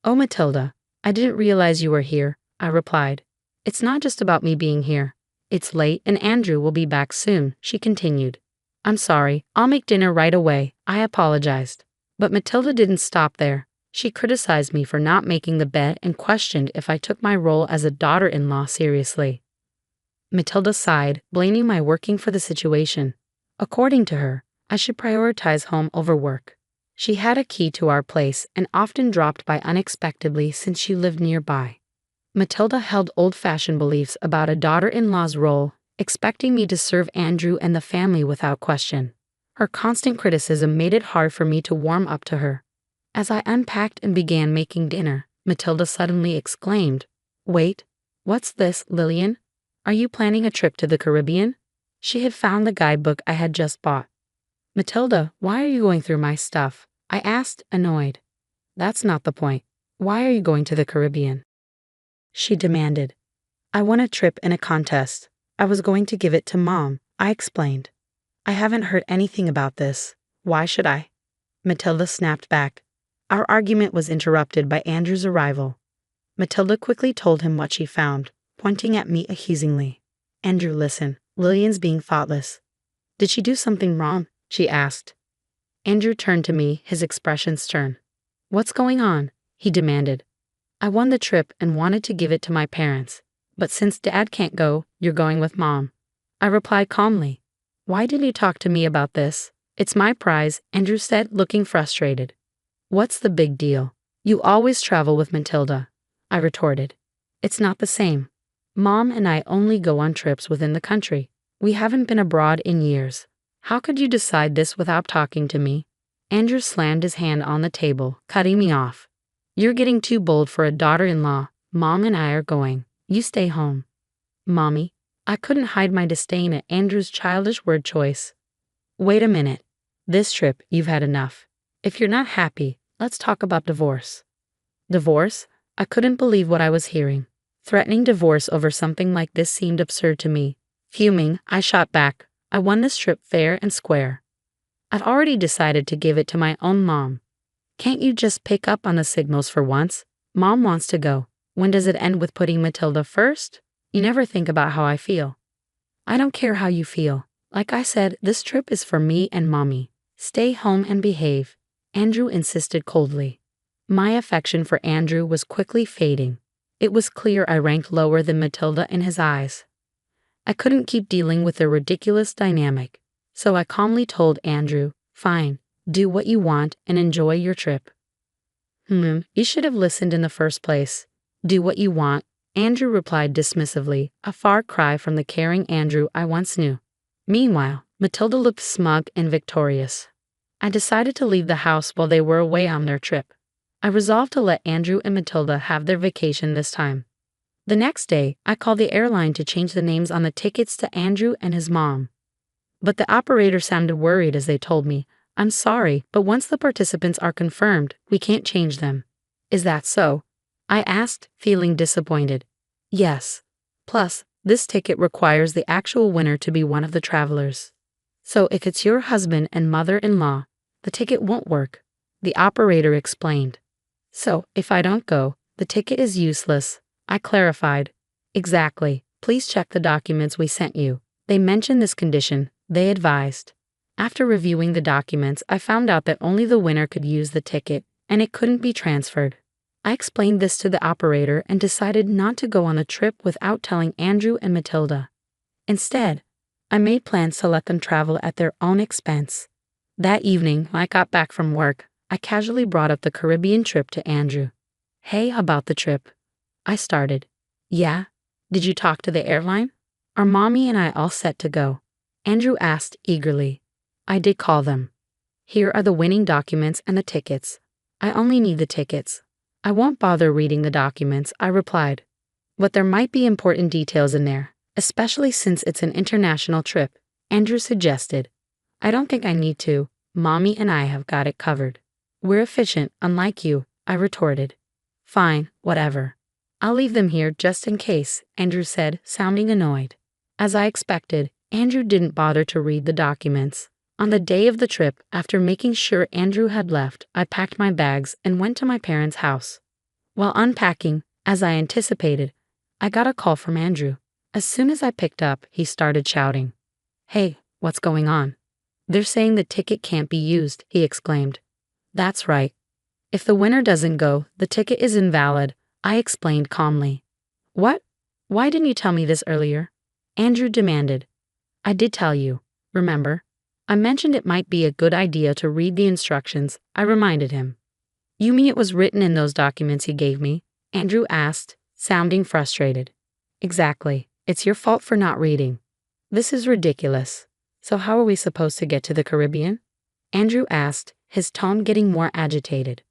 "Oh, Matilda, I didn't realize you were here," I replied. "It's not just about me being here. It's late and Andrew will be back soon," she continued. "I'm sorry, I'll make dinner right away," I apologized. But Matilda didn't stop there. She criticized me for not making the bed and questioned if I took my role as a daughter-in-law seriously. Matilda sighed, blaming my working for the situation. According to her, I should prioritize home over work. She had a key to our place and often dropped by unexpectedly since she lived nearby. Matilda held old-fashioned beliefs about a daughter-in-law's role, expecting me to serve Andrew and the family without question. Her constant criticism made it hard for me to warm up to her. As I unpacked and began making dinner, Matilda suddenly exclaimed, "Wait, what's this, Lillian? Are you planning a trip to the Caribbean?" She had found the guidebook I had just bought. "Matilda, why are you going through my stuff?" I asked, annoyed. "That's not the point. Why are you going to the Caribbean?" she demanded. "I won a trip in a contest. I was going to give it to Mom," I explained. "I haven't heard anything about this. Why should I?" Matilda snapped back. Our argument was interrupted by Andrew's arrival. Matilda quickly told him what she found, pointing at me accusingly. "Andrew, listen. Lillian's being thoughtless." "Did she do something wrong?" she asked. Andrew turned to me, his expression stern. "What's going on?" he demanded. "I won the trip and wanted to give it to my parents. But since Dad can't go, you're going with Mom." I replied calmly. "Why didn't you talk to me about this? It's my prize," Andrew said, looking frustrated. "What's the big deal? You always travel with Matilda," I retorted. "It's not the same. Mom and I only go on trips within the country. We haven't been abroad in years. How could you decide this without talking to me?" Andrew slammed his hand on the table, cutting me off. "You're getting too bold for a daughter-in-law. Mom and I are going. You stay home." "Mommy," I couldn't hide my disdain at Andrew's childish word choice. "Wait a minute. This trip, you've had enough. If you're not happy, let's talk about divorce." Divorce? I couldn't believe what I was hearing. Threatening divorce over something like this seemed absurd to me. Fuming, I shot back. "I won this trip fair and square. I've already decided to give it to my own mom. Can't you just pick up on the signals for once? Mom wants to go. When does it end with putting Matilda first? You never think about how I feel." "I don't care how you feel. Like I said, this trip is for me and Mommy. Stay home and behave," Andrew insisted coldly. My affection for Andrew was quickly fading. It was clear I ranked lower than Matilda in his eyes. I couldn't keep dealing with their ridiculous dynamic, so I calmly told Andrew, "Fine, do what you want and enjoy your trip." You should have listened in the first place. "Do what you want," Andrew replied dismissively, a far cry from the caring Andrew I once knew. Meanwhile, Matilda looked smug and victorious. I decided to leave the house while they were away on their trip. I resolved to let Andrew and Matilda have their vacation this time. The next day, I called the airline to change the names on the tickets to Andrew and his mom. But the operator sounded worried as they told me, "I'm sorry, but once the participants are confirmed, we can't change them." "Is that so?" I asked, feeling disappointed. "Yes. Plus, this ticket requires the actual winner to be one of the travelers. So if it's your husband and mother-in-law, the ticket won't work," the operator explained. "So if I don't go, the ticket is useless," I clarified. "Exactly. Please check the documents we sent you. They mention this condition," they advised. After reviewing the documents, I found out that only the winner could use the ticket, and it couldn't be transferred. I explained this to the operator and decided not to go on the trip without telling Andrew and Matilda. Instead, I made plans to let them travel at their own expense. That evening, when I got back from work, I casually brought up the Caribbean trip to Andrew. "Hey, about the trip," I started. "Yeah? Did you talk to the airline? Are Mommy and I all set to go?" Andrew asked eagerly. "I did call them. Here are the winning documents and the tickets. I only need the tickets. I won't bother reading the documents," I replied. "But there might be important details in there, especially since it's an international trip," Andrew suggested. "I don't think I need to. Mommy and I have got it covered. We're efficient, unlike you," I retorted. Fine, whatever. I'll leave them here just in case, Andrew said, sounding annoyed. As I expected, Andrew didn't bother to read the documents. On the day of the trip, after making sure Andrew had left, I packed my bags and went to my parents' house. While unpacking, as I anticipated, I got a call from Andrew. As soon as I picked up, he started shouting. "Hey, what's going on?" "They're saying the ticket can't be used," he exclaimed. "That's right. If the winner doesn't go, the ticket is invalid," I explained calmly. "What? Why didn't you tell me this earlier?" Andrew demanded. "I did tell you, remember? I mentioned it might be a good idea to read the instructions," I reminded him. "You mean it was written in those documents you gave me?" Andrew asked, sounding frustrated. "Exactly. It's your fault for not reading." "This is ridiculous. So how are we supposed to get to the Caribbean?" Andrew asked, his tone getting more agitated.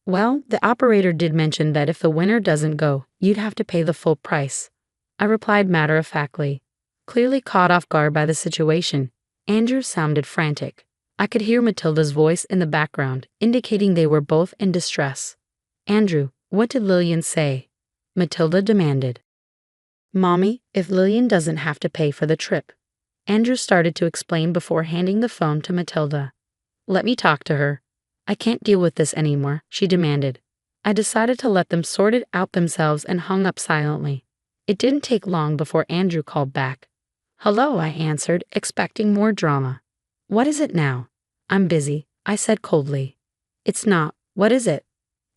"Well, the operator did mention that if the winner doesn't go, you'd have to pay the full price," I replied matter-of-factly. Clearly caught off guard by the situation, Andrew sounded frantic. I could hear Matilda's voice in the background, indicating they were both in distress. "Andrew, what did Lillian say?" Matilda demanded. "Mommy, if Lillian doesn't have to pay for the trip." Andrew started to explain before handing the phone to Matilda. "Let me talk to her. I can't deal with this anymore," she demanded. I decided to let them sort it out themselves and hung up silently. It didn't take long before Andrew called back. "Hello," I answered, expecting more drama. "What is it now?" "I'm busy," I said coldly. "It's not. What is it?"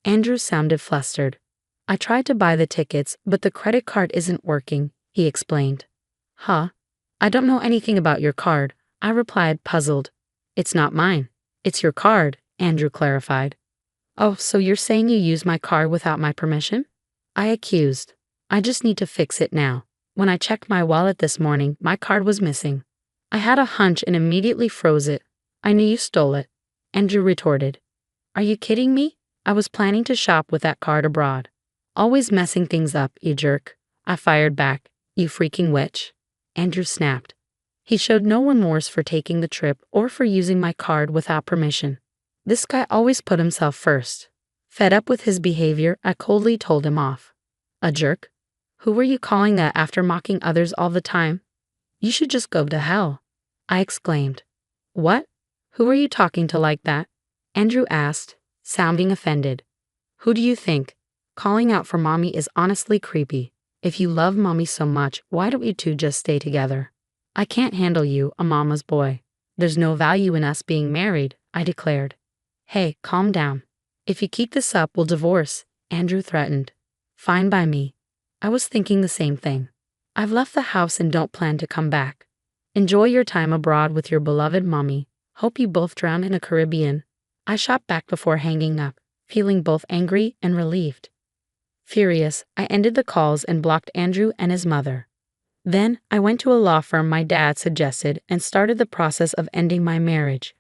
Andrew sounded flustered. "I tried to buy the tickets, but the credit card isn't working," he explained. "Huh? I don't know anything about your card," I replied, puzzled. "It's not mine. It's your card," Andrew clarified. "Oh, so you're saying you used my card without my permission?" I accused. "I just need to fix it now. When I checked my wallet this morning, my card was missing." "I had a hunch and immediately froze it. I knew you stole it," Andrew retorted. "Are you kidding me? I was planning to shop with that card abroad." "Always messing things up, you jerk," I fired back. "You freaking witch." Andrew snapped. He showed no remorse for taking the trip or for using my card without permission. This guy always put himself first. Fed up with his behavior, I coldly told him off. "A jerk? Who were you calling that after mocking others all the time?" "You should just go to hell," I exclaimed. "What? Who are you talking to like that?" Andrew asked, sounding offended. "Who do you think? Calling out for Mommy is honestly creepy. If you love Mommy so much, why don't you two just stay together?" "I can't handle you, a mama's boy. There's no value in us being married," I declared. "Hey, calm down. If you keep this up, we'll divorce," Andrew threatened. "Fine by me." I was thinking the same thing. "I've left the house and don't plan to come back. Enjoy your time abroad with your beloved Mommy. Hope you both drown in the Caribbean." I shot back before hanging up, feeling both angry and relieved. Furious, I ended the calls and blocked Andrew and his mother. Then, I went to a law firm my dad suggested and started the process of ending my marriage.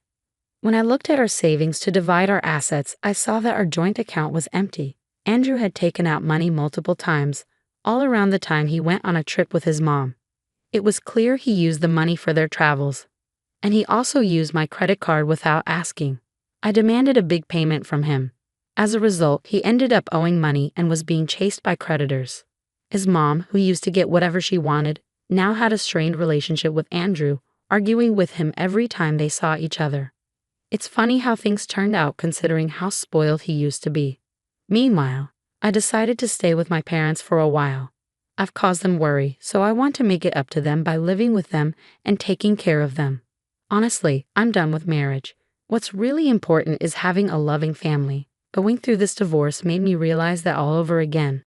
When I looked at our savings to divide our assets, I saw that our joint account was empty. Andrew had taken out money multiple times, all around the time he went on a trip with his mom. It was clear he used the money for their travels. And he also used my credit card without asking. I demanded a big payment from him. As a result, he ended up owing money and was being chased by creditors. His mom, who used to get whatever she wanted, now had a strained relationship with Andrew, arguing with him every time they saw each other. It's funny how things turned out considering how spoiled he used to be. Meanwhile, I decided to stay with my parents for a while. I've caused them worry, so I want to make it up to them by living with them and taking care of them. Honestly, I'm done with marriage. What's really important is having a loving family. Going through this divorce made me realize that all over again.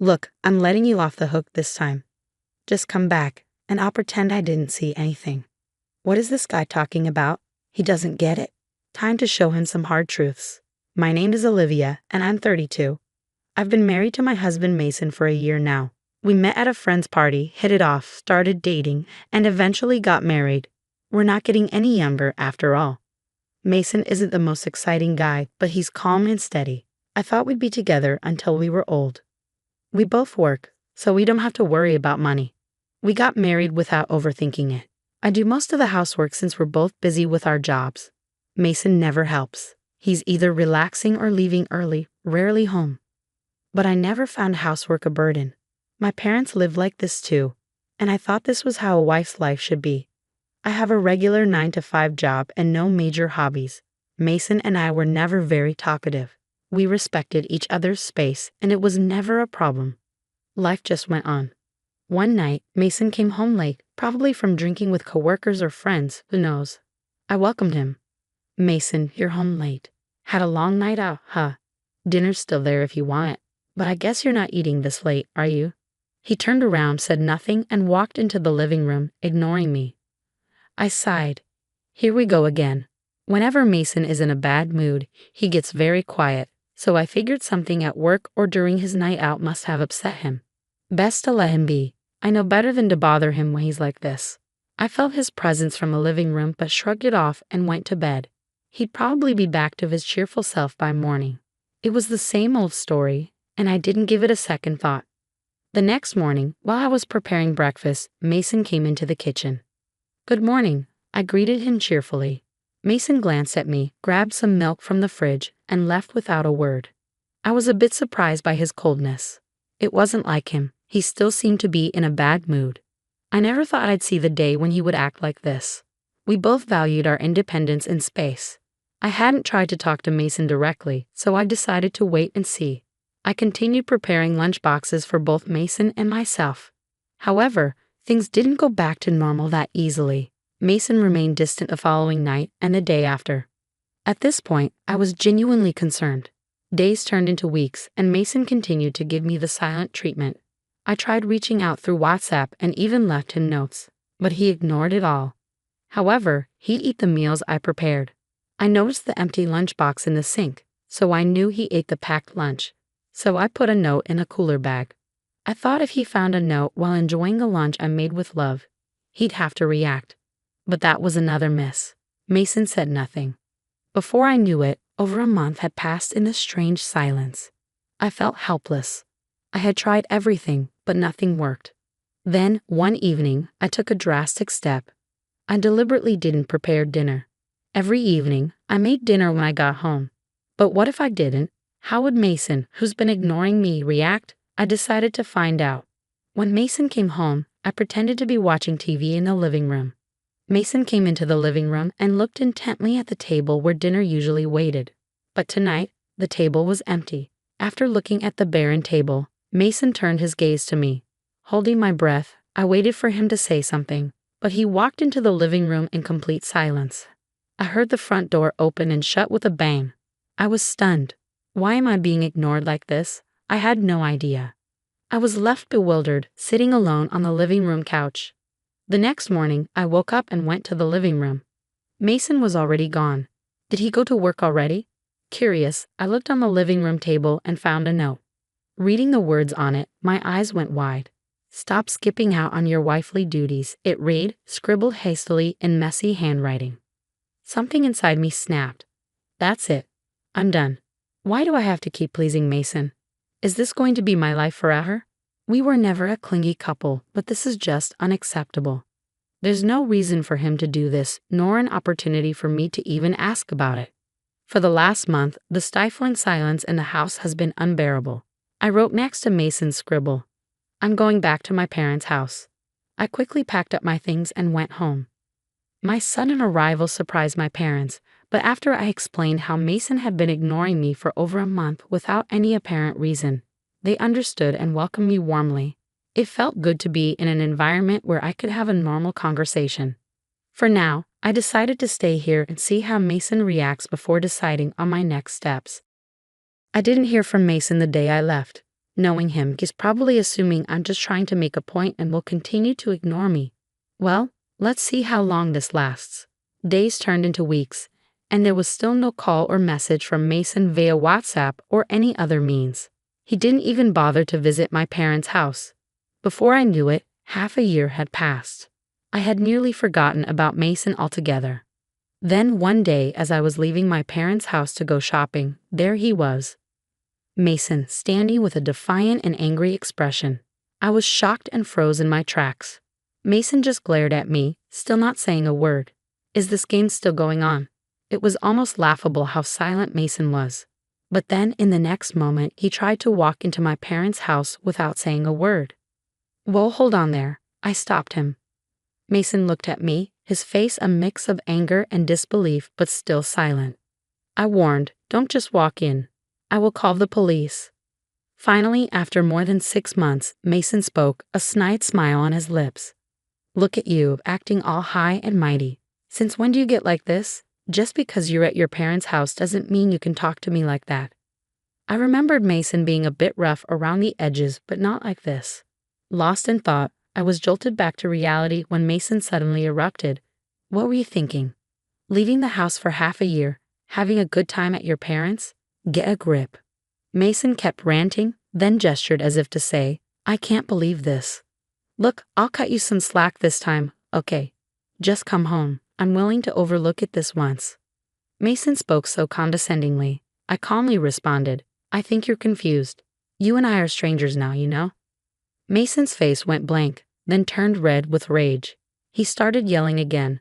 "Look, I'm letting you off the hook this time. Just come back, and I'll pretend I didn't see anything." What is this guy talking about? He doesn't get it. Time to show him some hard truths. My name is Olivia, and I'm 32. I've been married to my husband Mason for a year now. We met at a friend's party, hit it off, started dating, and eventually got married. We're not getting any younger after all. Mason isn't the most exciting guy, but he's calm and steady. I thought we'd be together until we were old. We both work, so we don't have to worry about money. We got married without overthinking it. I do most of the housework since we're both busy with our jobs. Mason never helps. He's either relaxing or leaving early, rarely home. But I never found housework a burden. My parents live like this too, and I thought this was how a wife's life should be. I have a regular 9-to-5 job and no major hobbies. Mason and I were never very talkative. We respected each other's space, and it was never a problem. Life just went on. One night, Mason came home late, probably from drinking with coworkers or friends, who knows. I welcomed him. "Mason, you're home late. Had a long night out, huh? Dinner's still there if you want it. But I guess you're not eating this late, are you?" He turned around, said nothing, and walked into the living room, ignoring me. I sighed. Here we go again. Whenever Mason is in a bad mood, he gets very quiet, so I figured something at work or during his night out must have upset him. Best to let him be. I know better than to bother him when he's like this. I felt his presence from the living room but shrugged it off and went to bed. He'd probably be back to his cheerful self by morning. It was the same old story, and I didn't give it a second thought. The next morning, while I was preparing breakfast, Mason came into the kitchen. "Good morning," I greeted him cheerfully. Mason glanced at me, grabbed some milk from the fridge, and left without a word. I was a bit surprised by his coldness. It wasn't like him. He still seemed to be in a bad mood. I never thought I'd see the day when he would act like this. We both valued our independence and space. I hadn't tried to talk to Mason directly, so I decided to wait and see. I continued preparing lunch boxes for both Mason and myself. However, things didn't go back to normal that easily. Mason remained distant the following night and the day after. At this point, I was genuinely concerned. Days turned into weeks, and Mason continued to give me the silent treatment. I tried reaching out through WhatsApp and even left him notes, but he ignored it all. However, he'd eat the meals I prepared. I noticed the empty lunchbox in the sink, so I knew he ate the packed lunch. So I put a note in a cooler bag. I thought if he found a note while enjoying a lunch I made with love, he'd have to react. But that was another miss. Mason said nothing. Before I knew it, over a month had passed in a strange silence. I felt helpless. I had tried everything, but nothing worked. Then, one evening, I took a drastic step. I deliberately didn't prepare dinner. Every evening, I made dinner when I got home. But what if I didn't? How would Mason, who's been ignoring me, react? I decided to find out. When Mason came home, I pretended to be watching TV in the living room. Mason came into the living room and looked intently at the table where dinner usually waited. But tonight, the table was empty. After looking at the barren table, Mason turned his gaze to me. Holding my breath, I waited for him to say something, but he walked into the living room in complete silence. I heard the front door open and shut with a bang. I was stunned. Why am I being ignored like this? I had no idea. I was left bewildered, sitting alone on the living room couch. The next morning, I woke up and went to the living room. Mason was already gone. Did he go to work already? Curious, I looked on the living room table and found a note. Reading the words on it, my eyes went wide. "Stop skipping out on your wifely duties," it read, scribbled hastily in messy handwriting. Something inside me snapped. That's it. I'm done. Why do I have to keep pleasing Mason? Is this going to be my life forever? We were never a clingy couple, but this is just unacceptable. There's no reason for him to do this, nor an opportunity for me to even ask about it. For the last month, the stifling silence in the house has been unbearable. I wrote next to Mason's scribble, "I'm going back to my parents' house." I quickly packed up my things and went home. My sudden arrival surprised my parents, but after I explained how Mason had been ignoring me for over a month without any apparent reason, they understood and welcomed me warmly. It felt good to be in an environment where I could have a normal conversation. For now, I decided to stay here and see how Mason reacts before deciding on my next steps. I didn't hear from Mason the day I left. Knowing him, he's probably assuming I'm just trying to make a point and will continue to ignore me. Well, let's see how long this lasts. Days turned into weeks, and there was still no call or message from Mason via WhatsApp or any other means. He didn't even bother to visit my parents' house. Before I knew it, half a year had passed. I had nearly forgotten about Mason altogether. Then one day, as I was leaving my parents' house to go shopping, there he was. Mason, standing with a defiant and angry expression. I was shocked and froze in my tracks. Mason just glared at me, still not saying a word. Is this game still going on? It was almost laughable how silent Mason was. But then, in the next moment, he tried to walk into my parents' house without saying a word. "Whoa, hold on there." I stopped him. Mason looked at me, his face a mix of anger and disbelief, but still silent. I warned, "Don't just walk in. I will call the police." Finally, after more than 6 months, Mason spoke, a snide smile on his lips. "Look at you, acting all high and mighty. Since when do you get like this? Just because you're at your parents' house doesn't mean you can talk to me like that." I remembered Mason being a bit rough around the edges, but not like this. Lost in thought, I was jolted back to reality when Mason suddenly erupted. "What were you thinking? Leaving the house for half a year, having a good time at your parents'? Get a grip." Mason kept ranting, then gestured as if to say, "I can't believe this. Look, I'll cut you some slack this time, okay? Just come home. I'm willing to overlook it this once." Mason spoke so condescendingly. I calmly responded, "I think you're confused. You and I are strangers now, you know?" Mason's face went blank, then turned red with rage. He started yelling again.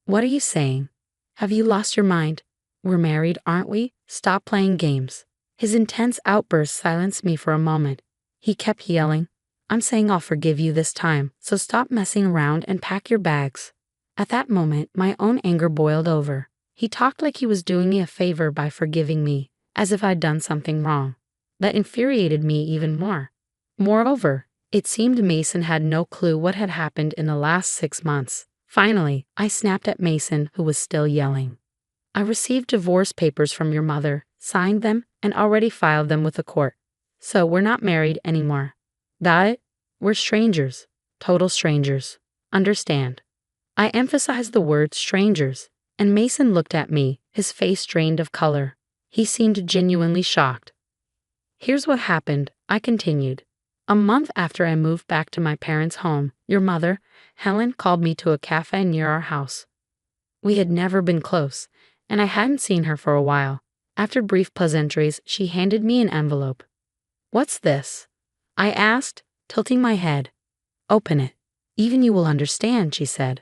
"What are you saying? Have you lost your mind? We're married, aren't we? Stop playing games." His intense outburst silenced me for a moment. He kept yelling, "I'm saying I'll forgive you this time, so stop messing around and pack your bags." At that moment, my own anger boiled over. He talked like he was doing me a favor by forgiving me, as if I'd done something wrong. That infuriated me even more. Moreover, it seemed Mason had no clue what had happened in the last 6 months. Finally, I snapped at Mason, who was still yelling. "I received divorce papers from your mother, signed them, and already filed them with the court. So we're not married anymore. Got it? We're strangers. Total strangers. Understand?" I emphasized the word strangers, and Mason looked at me, his face drained of color. He seemed genuinely shocked. "Here's what happened," I continued. "A month after I moved back to my parents' home, your mother, Helen, called me to a cafe near our house. We had never been close, and I hadn't seen her for a while. After brief pleasantries, she handed me an envelope. "What's this?" I asked, tilting my head. "Open it. Even you will understand," she said.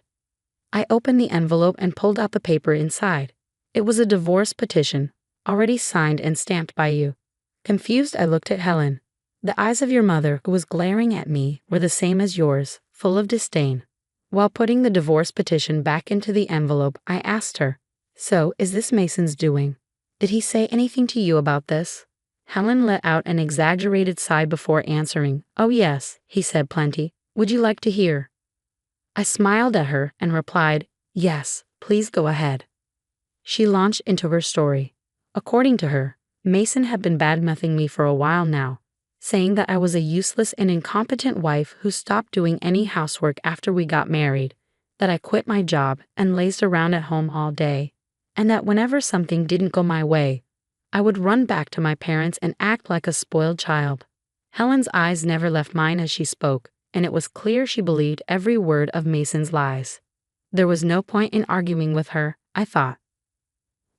I opened the envelope and pulled out the paper inside. It was a divorce petition, already signed and stamped by you. Confused, I looked at Helen. The eyes of your mother, who was glaring at me, were the same as yours, full of disdain. While putting the divorce petition back into the envelope, I asked her, "So, is this Mason's doing? Did he say anything to you about this?" Helen let out an exaggerated sigh before answering. "Oh yes, he said plenty. Would you like to hear?" I smiled at her and replied, "Yes, please go ahead." She launched into her story. According to her, Mason had been bad-mouthing me for a while now, saying that I was a useless and incompetent wife who stopped doing any housework after we got married, that I quit my job and lazed around at home all day, and that whenever something didn't go my way, I would run back to my parents and act like a spoiled child. Helen's eyes never left mine as she spoke, and it was clear she believed every word of Mason's lies. There was no point in arguing with her, I thought.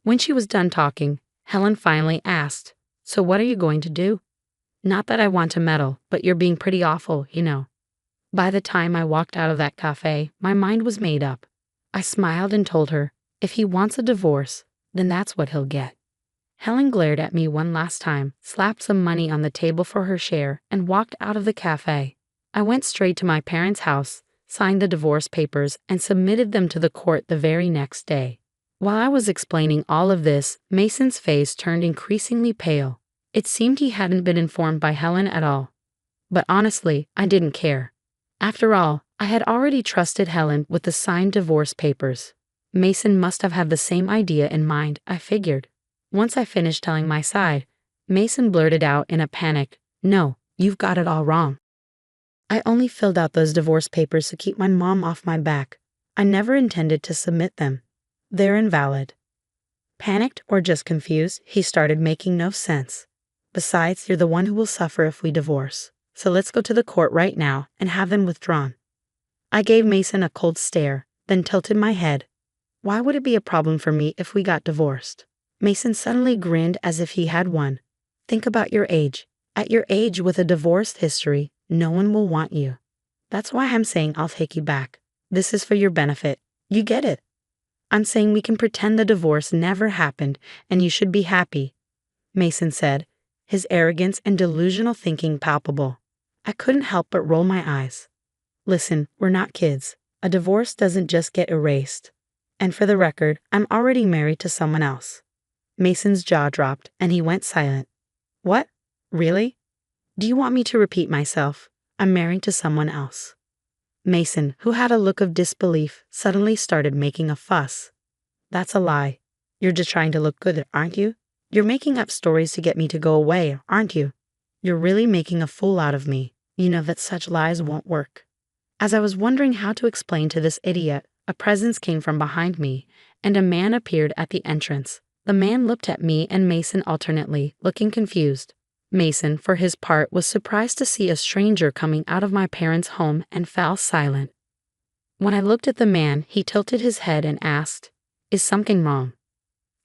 When she was done talking, Helen finally asked, "So what are you going to do? Not that I want to meddle, but you're being pretty awful, you know." By the time I walked out of that cafe, my mind was made up. I smiled and told her, if he wants a divorce, then that's what he'll get. Helen glared at me one last time, slapped some money on the table for her share, and walked out of the cafe. I went straight to my parents' house, signed the divorce papers, and submitted them to the court the very next day. While I was explaining all of this, Mason's face turned increasingly pale. It seemed he hadn't been informed by Helen at all. But honestly, I didn't care. After all, I had already trusted Helen with the signed divorce papers. Mason must have had the same idea in mind, I figured. Once I finished telling my side, Mason blurted out in a panic, "No, you've got it all wrong. I only filled out those divorce papers to keep my mom off my back. I never intended to submit them. They're invalid." Panicked or just confused, he started making no sense. "Besides, you're the one who will suffer if we divorce. So let's go to the court right now and have them withdrawn." I gave Mason a cold stare, then tilted my head. Why would it be a problem for me if we got divorced? Mason suddenly grinned as if he had won. "Think about your age. At your age with a divorced history, no one will want you. That's why I'm saying I'll take you back. This is for your benefit. You get it?" I'm saying we can pretend the divorce never happened and you should be happy, Mason said, his arrogance and delusional thinking palpable. I couldn't help but roll my eyes. Listen, we're not kids. A divorce doesn't just get erased. And for the record, I'm already married to someone else. Mason's jaw dropped and he went silent. What? Really? Do you want me to repeat myself? I'm married to someone else. Mason, who had a look of disbelief, suddenly started making a fuss. That's a lie. You're just trying to look good, aren't you? You're making up stories to get me to go away, aren't you? You're really making a fool out of me. You know that such lies won't work. As I was wondering how to explain to this idiot, a presence came from behind me, and a man appeared at the entrance. The man looked at me and Mason alternately, looking confused. Mason, for his part, was surprised to see a stranger coming out of my parents' home and fell silent. When I looked at the man, he tilted his head and asked, "Is something wrong?"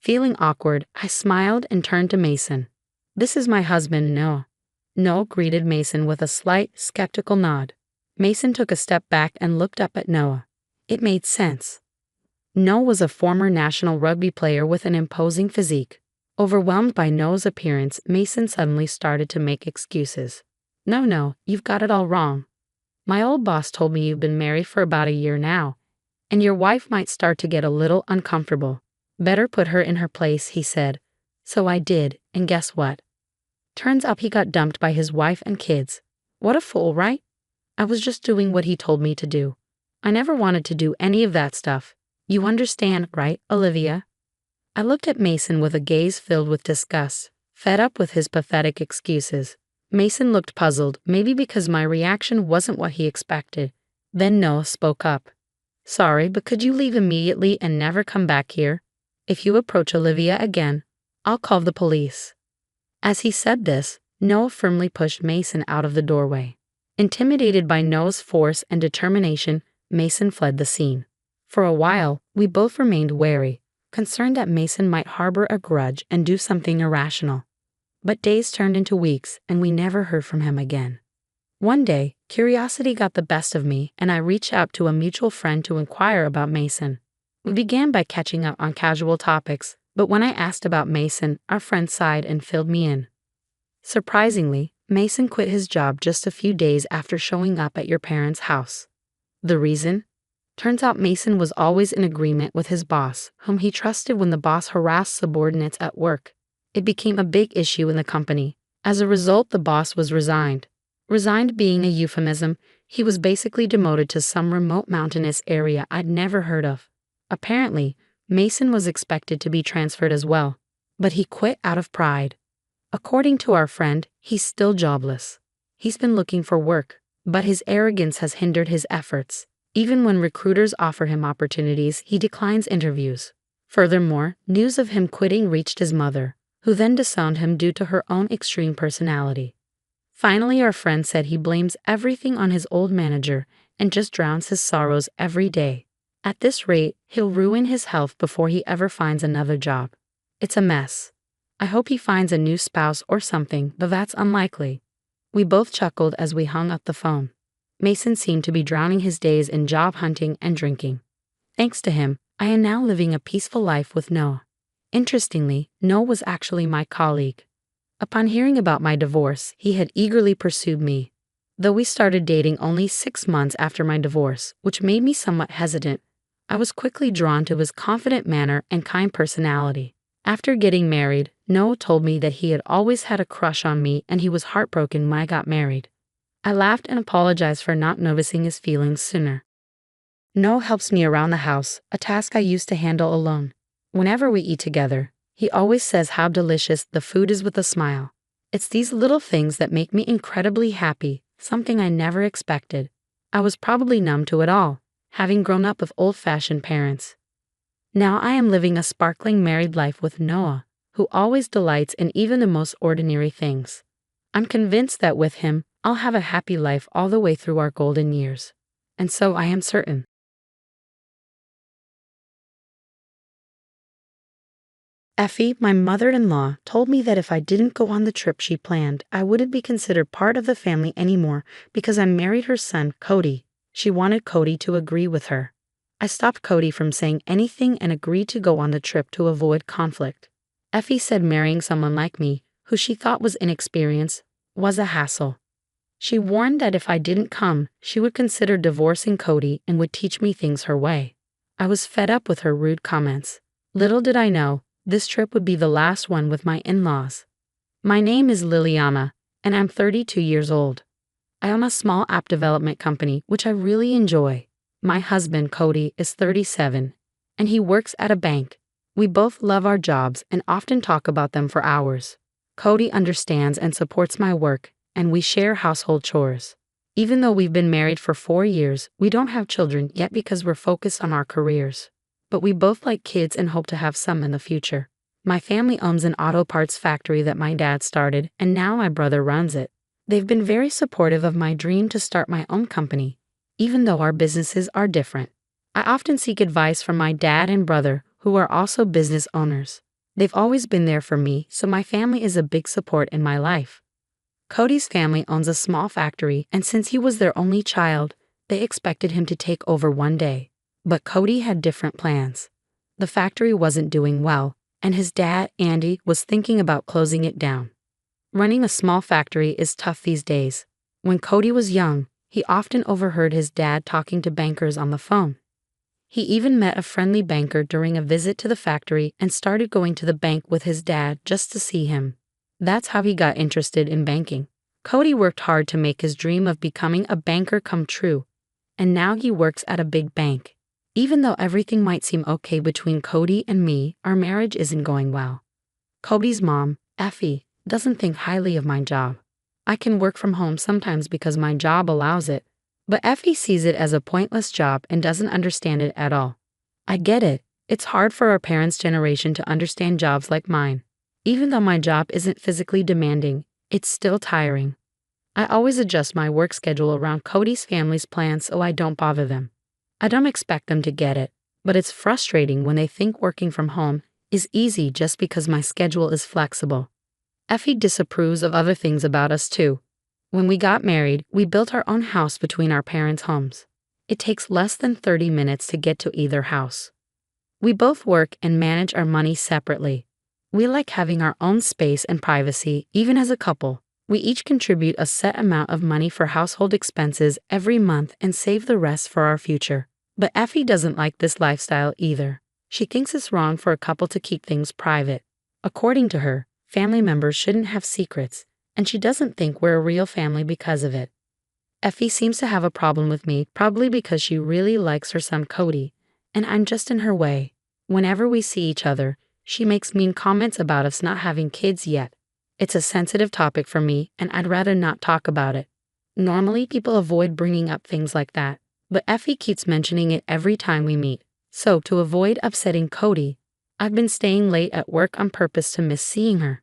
Feeling awkward, I smiled and turned to Mason. "This is my husband, Noah." Noah greeted Mason with a slight, skeptical nod. Mason took a step back and looked up at Noah. It made sense. Noah was a former national rugby player with an imposing physique. Overwhelmed by Noah's appearance, Mason suddenly started to make excuses. No, you've got it all wrong. My old boss told me you've been married for about a year now, and your wife might start to get a little uncomfortable. Better put her in her place, he said. So I did, and guess what? Turns out he got dumped by his wife and kids. What a fool, right? I was just doing what he told me to do. I never wanted to do any of that stuff. You understand, right, Olivia? I looked at Mason with a gaze filled with disgust, fed up with his pathetic excuses. Mason looked puzzled, maybe because my reaction wasn't what he expected. Then Noah spoke up. Sorry, but could you leave immediately and never come back here? If you approach Olivia again, I'll call the police. As he said this, Noah firmly pushed Mason out of the doorway. Intimidated by Noah's force and determination, Mason fled the scene. For a while, we both remained wary, concerned that Mason might harbor a grudge and do something irrational. But days turned into weeks, and we never heard from him again. One day, curiosity got the best of me, and I reached out to a mutual friend to inquire about Mason. We began by catching up on casual topics, but when I asked about Mason, our friend sighed and filled me in. Surprisingly, Mason quit his job just a few days after showing up at your parents' house. The reason? Turns out Mason was always in agreement with his boss, whom he trusted when the boss harassed subordinates at work. It became a big issue in the company. As a result, the boss was resigned. Resigned being a euphemism, he was basically demoted to some remote mountainous area I'd never heard of. Apparently, Mason was expected to be transferred as well, but he quit out of pride. According to our friend, he's still jobless. He's been looking for work, but his arrogance has hindered his efforts. Even when recruiters offer him opportunities, he declines interviews. Furthermore, news of him quitting reached his mother, who then disowned him due to her own extreme personality. Finally, our friend said he blames everything on his old manager and just drowns his sorrows every day. At this rate, he'll ruin his health before he ever finds another job. It's a mess. I hope he finds a new spouse or something, but that's unlikely. We both chuckled as we hung up the phone. Mason seemed to be drowning his days in job hunting and drinking. Thanks to him, I am now living a peaceful life with Noah. Interestingly, Noah was actually my colleague. Upon hearing about my divorce, he had eagerly pursued me. Though we started dating only 6 months after my divorce, which made me somewhat hesitant, I was quickly drawn to his confident manner and kind personality. After getting married, Noah told me that he had always had a crush on me and he was heartbroken when I got married. I laughed and apologized for not noticing his feelings sooner. Noah helps me around the house, a task I used to handle alone. Whenever we eat together, he always says how delicious the food is with a smile. It's these little things that make me incredibly happy, something I never expected. I was probably numb to it all, having grown up with old-fashioned parents. Now I am living a sparkling married life with Noah, who always delights in even the most ordinary things. I'm convinced that with him, I'll have a happy life all the way through our golden years. And so I am certain. Effie, my mother-in-law, told me that if I didn't go on the trip she planned, I wouldn't be considered part of the family anymore because I married her son, Cody. She wanted Cody to agree with her. I stopped Cody from saying anything and agreed to go on the trip to avoid conflict. Effie said marrying someone like me, who she thought was inexperienced, was a hassle. She warned that if I didn't come, she would consider divorcing Cody and would teach me things her way. I was fed up with her rude comments. Little did I know, this trip would be the last one with my in-laws. My name is Liliana, and I'm 32 years old. I own a small app development company, which I really enjoy. My husband, Cody, is 37, and he works at a bank. We both love our jobs and often talk about them for hours. Cody understands and supports my work, and we share household chores. Even though we've been married for 4 years, we don't have children yet because we're focused on our careers. But we both like kids and hope to have some in the future. My family owns an auto parts factory that my dad started, and now my brother runs it. They've been very supportive of my dream to start my own company, even though our businesses are different. I often seek advice from my dad and brother, who are also business owners. They've always been there for me, so my family is a big support in my life. Cody's family owns a small factory, and since he was their only child, they expected him to take over one day. But Cody had different plans. The factory wasn't doing well, and his dad, Andy, was thinking about closing it down. Running a small factory is tough these days. When Cody was young, he often overheard his dad talking to bankers on the phone. He even met a friendly banker during a visit to the factory and started going to the bank with his dad just to see him. That's how he got interested in banking. Cody worked hard to make his dream of becoming a banker come true, and now he works at a big bank. Even though everything might seem okay between Cody and me, our marriage isn't going well. Cody's mom, Effie, doesn't think highly of my job. I can work from home sometimes because my job allows it, but Effie sees it as a pointless job and doesn't understand it at all. I get it. It's hard for our parents' generation to understand jobs like mine. Even though my job isn't physically demanding, it's still tiring. I always adjust my work schedule around Cody's family's plans so I don't bother them. I don't expect them to get it, but it's frustrating when they think working from home is easy just because my schedule is flexible. Effie disapproves of other things about us too. When we got married, we built our own house between our parents' homes. It takes less than 30 minutes to get to either house. We both work and manage our money separately. We like having our own space and privacy, even as a couple. We each contribute a set amount of money for household expenses every month and save the rest for our future. But Effie doesn't like this lifestyle either. She thinks it's wrong for a couple to keep things private. According to her, family members shouldn't have secrets, and she doesn't think we're a real family because of it. Effie seems to have a problem with me, probably because she really likes her son Cody, and I'm just in her way. Whenever we see each other, she makes mean comments about us not having kids yet. It's a sensitive topic for me, and I'd rather not talk about it. Normally, people avoid bringing up things like that, but Effie keeps mentioning it every time we meet. So, to avoid upsetting Cody, I've been staying late at work on purpose to miss seeing her.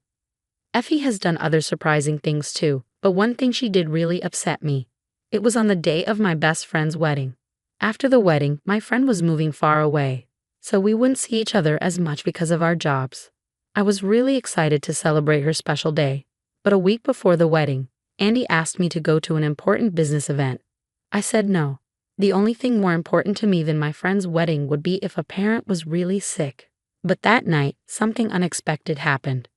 Effie has done other surprising things too, but one thing she did really upset me. It was on the day of my best friend's wedding. After the wedding, my friend was moving far away, so we wouldn't see each other as much because of our jobs. I was really excited to celebrate her special day, but a week before the wedding, Andy asked me to go to an important business event. I said no. The only thing more important to me than my friend's wedding would be if a parent was really sick. But that night, something unexpected happened.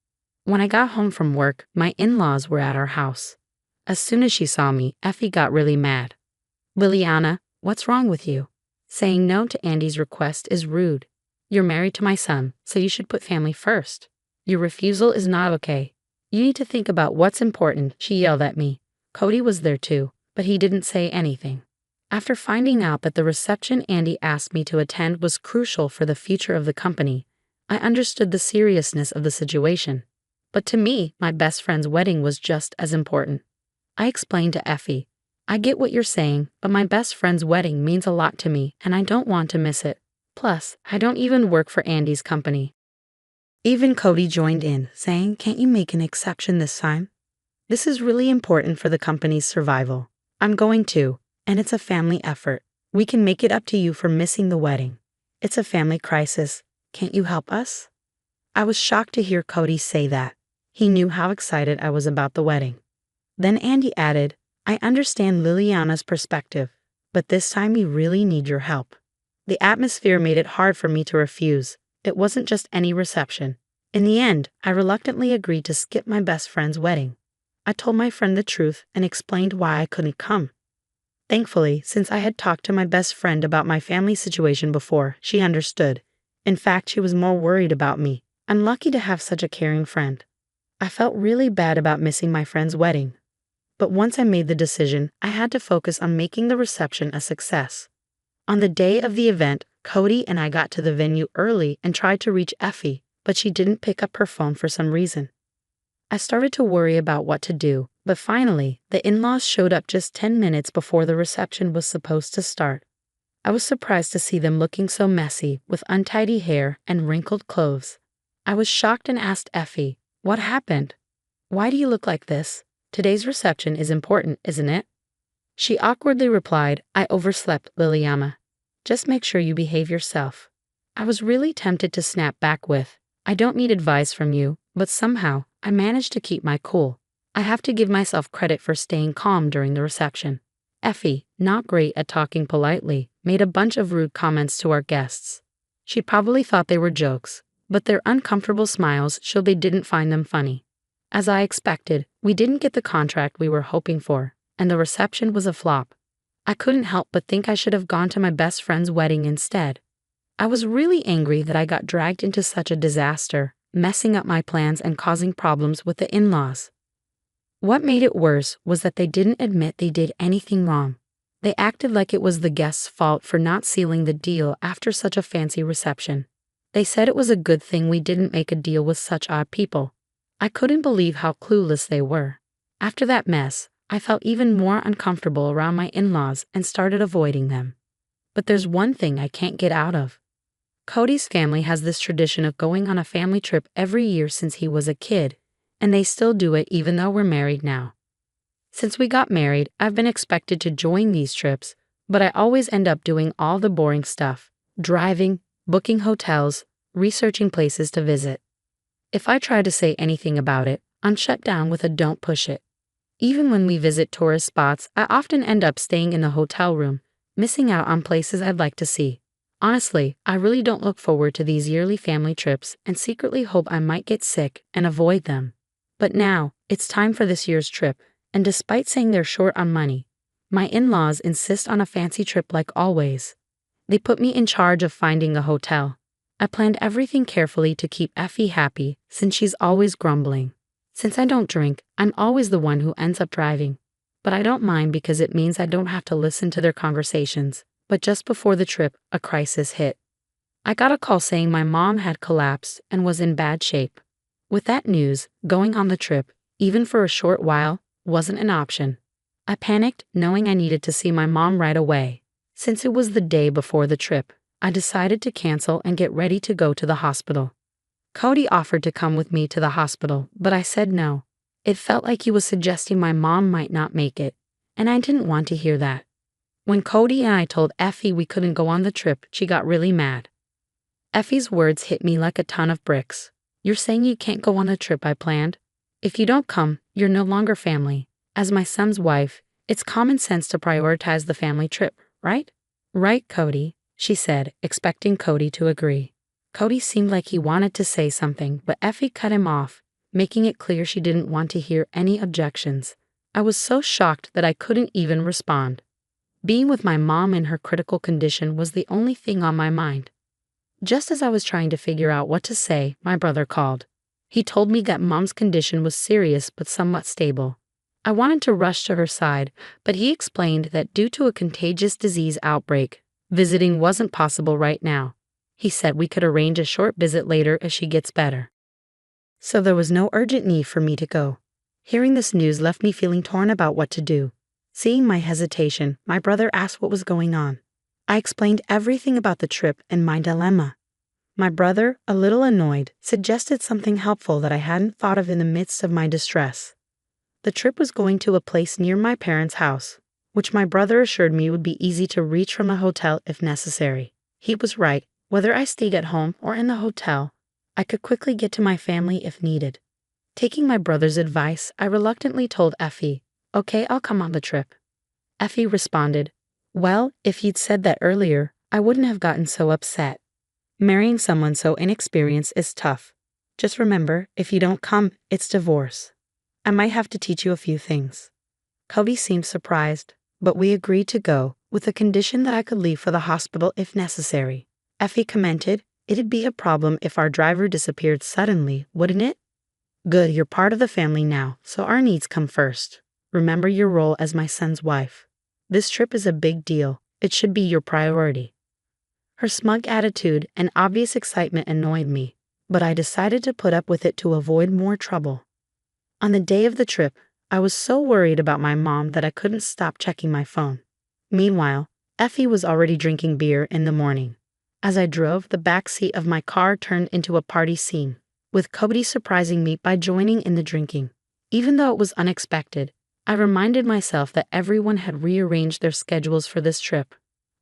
When I got home from work, my in-laws were at our house. As soon as she saw me, Effie got really mad. "Liliana, what's wrong with you? Saying no to Andy's request is rude. You're married to my son, so you should put family first. Your refusal is not okay. You need to think about what's important," she yelled at me. Cody was there too, but he didn't say anything. After finding out that the reception Andy asked me to attend was crucial for the future of the company, I understood the seriousness of the situation. But to me, my best friend's wedding was just as important. I explained to Effie, "I get what you're saying, but my best friend's wedding means a lot to me and I don't want to miss it. Plus, I don't even work for Andy's company." Even Cody joined in, saying, "Can't you make an exception this time? This is really important for the company's survival. I'm going to, and it's a family effort. We can make it up to you for missing the wedding. It's a family crisis. Can't you help us?" I was shocked to hear Cody say that. He knew how excited I was about the wedding. Then Andy added, "I understand Liliana's perspective, but this time we really need your help. The atmosphere made it hard for me to refuse. It wasn't just any reception. In the end, I reluctantly agreed to skip my best friend's wedding. I told my friend the truth and explained why I couldn't come. Thankfully, since I had talked to my best friend about my family situation before, she understood. In fact, she was more worried about me. I'm lucky to have such a caring friend. I felt really bad about missing my friend's wedding. But once I made the decision, I had to focus on making the reception a success. On the day of the event, Cody and I got to the venue early and tried to reach Effie, but she didn't pick up her phone for some reason. I started to worry about what to do, but finally, the in-laws showed up just 10 minutes before the reception was supposed to start. I was surprised to see them looking so messy, with untidy hair and wrinkled clothes. I was shocked and asked Effie, "What happened? Why do you look like this? Today's reception is important, isn't it?" She awkwardly replied, "I overslept, Liliana. Just make sure you behave yourself." I was really tempted to snap back with, "I don't need advice from you," but somehow, I managed to keep my cool. I have to give myself credit for staying calm during the reception. Effie, not great at talking politely, made a bunch of rude comments to our guests. She probably thought they were jokes, but their uncomfortable smiles showed they didn't find them funny. As I expected, we didn't get the contract we were hoping for, and the reception was a flop. I couldn't help but think I should have gone to my best friend's wedding instead. I was really angry that I got dragged into such a disaster, messing up my plans and causing problems with the in-laws. What made it worse was that they didn't admit they did anything wrong. They acted like it was the guests' fault for not sealing the deal after such a fancy reception. They said it was a good thing we didn't make a deal with such odd people. I couldn't believe how clueless they were. After that mess, I felt even more uncomfortable around my in-laws and started avoiding them. But there's one thing I can't get out of. Cody's family has this tradition of going on a family trip every year since he was a kid, and they still do it even though we're married now. Since we got married, I've been expected to join these trips, but I always end up doing all the boring stuff: driving, booking hotels, researching places to visit. If I try to say anything about it, I'm shut down with a "don't push it." Even when we visit tourist spots, I often end up staying in the hotel room, missing out on places I'd like to see. Honestly, I really don't look forward to these yearly family trips and secretly hope I might get sick and avoid them. But now, it's time for this year's trip, and despite saying they're short on money, my in-laws insist on a fancy trip like always. They put me in charge of finding a hotel. I planned everything carefully to keep Effie happy since she's always grumbling. Since I don't drink, I'm always the one who ends up driving. But I don't mind because it means I don't have to listen to their conversations. But just before the trip, a crisis hit. I got a call saying my mom had collapsed and was in bad shape. With that news, going on the trip, even for a short while, wasn't an option. I panicked, knowing I needed to see my mom right away. Since it was the day before the trip, I decided to cancel and get ready to go to the hospital. Cody offered to come with me to the hospital, but I said no. It felt like he was suggesting my mom might not make it, and I didn't want to hear that. When Cody and I told Effie we couldn't go on the trip, she got really mad. Effie's words hit me like a ton of bricks. "You're saying you can't go on the trip I planned? If you don't come, you're no longer family. As my son's wife, it's common sense to prioritize the family trip, right?" "Right, Cody," she said, expecting Cody to agree. Cody seemed like he wanted to say something, but Effie cut him off, making it clear she didn't want to hear any objections. I was so shocked that I couldn't even respond. Being with my mom in her critical condition was the only thing on my mind. Just as I was trying to figure out what to say, my brother called. He told me that mom's condition was serious but somewhat stable. I wanted to rush to her side, but he explained that due to a contagious disease outbreak, visiting wasn't possible right now. He said we could arrange a short visit later as she gets better. So there was no urgent need for me to go. Hearing this news left me feeling torn about what to do. Seeing my hesitation, my brother asked what was going on. I explained everything about the trip and my dilemma. My brother, a little annoyed, suggested something helpful that I hadn't thought of in the midst of my distress. The trip was going to a place near my parents' house, which my brother assured me would be easy to reach from a hotel if necessary. He was right. Whether I stayed at home or in the hotel, I could quickly get to my family if needed. Taking my brother's advice, I reluctantly told Effie, "Okay, I'll come on the trip." Effie responded, "Well, if you'd said that earlier, I wouldn't have gotten so upset. Marrying someone so inexperienced is tough. Just remember, if you don't come, it's divorce. I might have to teach you a few things. Cody seemed surprised, but we agreed to go, with the condition that I could leave for the hospital if necessary. Effie commented, "It'd be a problem if our driver disappeared suddenly, wouldn't it?" "Good, you're part of the family now, so our needs come first. Remember your role as my son's wife. This trip is a big deal. It should be your priority." Her smug attitude and obvious excitement annoyed me, but I decided to put up with it to avoid more trouble. On the day of the trip, I was so worried about my mom that I couldn't stop checking my phone. Meanwhile, Effie was already drinking beer in the morning. As I drove, the back seat of my car turned into a party scene, with Cody surprising me by joining in the drinking. Even though it was unexpected, I reminded myself that everyone had rearranged their schedules for this trip.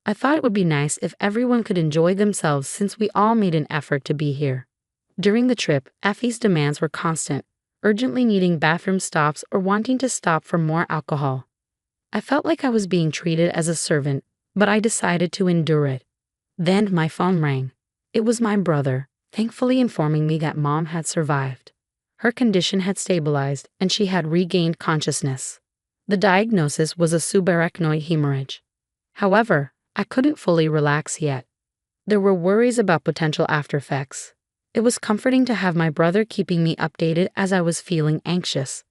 I thought it would be nice if everyone could enjoy themselves since we all made an effort to be here. During the trip, Effie's demands were constant, urgently needing bathroom stops or wanting to stop for more alcohol. I felt like I was being treated as a servant, but I decided to endure it. Then my phone rang. It was my brother, thankfully informing me that Mom had survived. Her condition had stabilized and she had regained consciousness. The diagnosis was a subarachnoid hemorrhage. However, I couldn't fully relax yet. There were worries about potential aftereffects. It was comforting to have my brother keeping me updated as I was feeling anxious.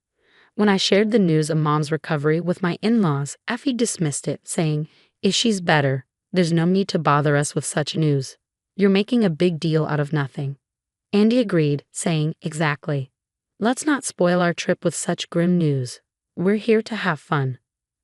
When I shared the news of Mom's recovery with my in-laws, Effie dismissed it, saying, "If she's better, there's no need to bother us with such news. You're making a big deal out of nothing." Andy agreed, saying, "Exactly. Let's not spoil our trip with such grim news. We're here to have fun."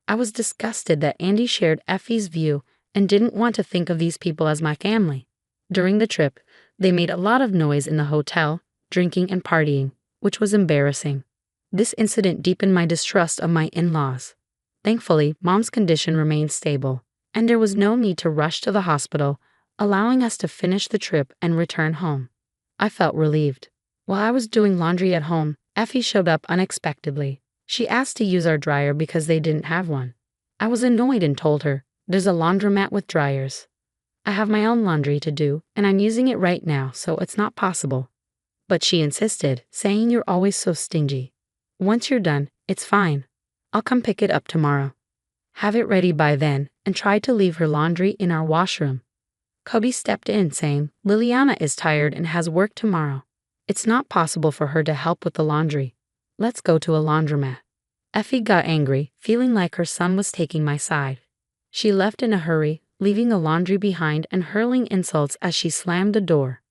I was disgusted that Andy shared Effie's view and didn't want to think of these people as my family. During the trip, they made a lot of noise in the hotel, drinking and partying, which was embarrassing. This incident deepened my distrust of my in-laws. Thankfully, Mom's condition remained stable, and there was no need to rush to the hospital, allowing us to finish the trip and return home. I felt relieved. While I was doing laundry at home, Effie showed up unexpectedly. She asked to use our dryer because they didn't have one. I was annoyed and told her, "There's a laundromat with dryers. I have my own laundry to do, and I'm using it right now, so it's not possible." But she insisted, saying, "You're always so stingy. Once you're done, it's fine. I'll come pick it up tomorrow. Have it ready by then," and tried to leave her laundry in our washroom. Cody stepped in, saying, "Liliana is tired and has work tomorrow. It's not possible for her to help with the laundry. Let's go to a laundromat." Effie got angry, feeling like her son was taking my side. She left in a hurry, leaving the laundry behind and hurling insults as she slammed the door.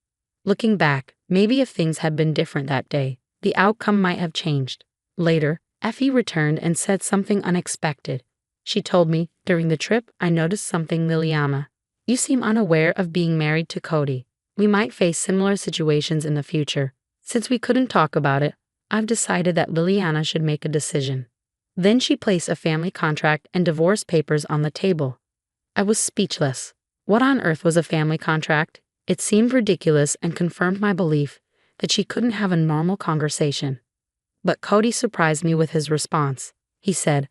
Looking back, maybe if things had been different that day, the outcome might have changed. Later, Effie returned and said something unexpected. She told me, "During the trip, I noticed something, Liliana. You seem unaware of being married to Cody. We might face similar situations in the future. Since we couldn't talk about it, I've decided that Liliana should make a decision." Then she placed a family contract and divorce papers on the table. I was speechless. What on earth was a family contract? It seemed ridiculous and confirmed my belief that she couldn't have a normal conversation. But Cody surprised me with his response. He said,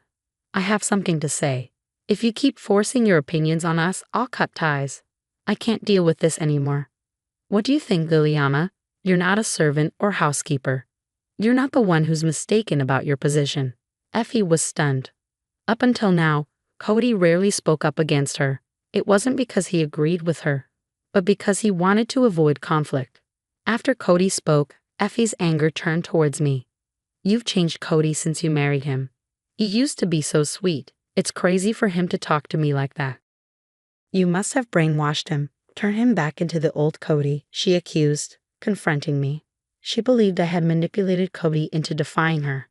"I have something to say. If you keep forcing your opinions on us, I'll cut ties. I can't deal with this anymore." "What do you think, Liliana? You're not a servant or housekeeper. You're not the one who's mistaken about your position." Effie was stunned. Up until now, Cody rarely spoke up against her. It wasn't because he agreed with her, but because he wanted to avoid conflict. After Cody spoke, Effie's anger turned towards me. "You've changed Cody since you married him. He used to be so sweet. It's crazy for him to talk to me like that." "You must have brainwashed him, turned him back into the old Cody," she accused, confronting me. She believed I had manipulated Cody into defying her.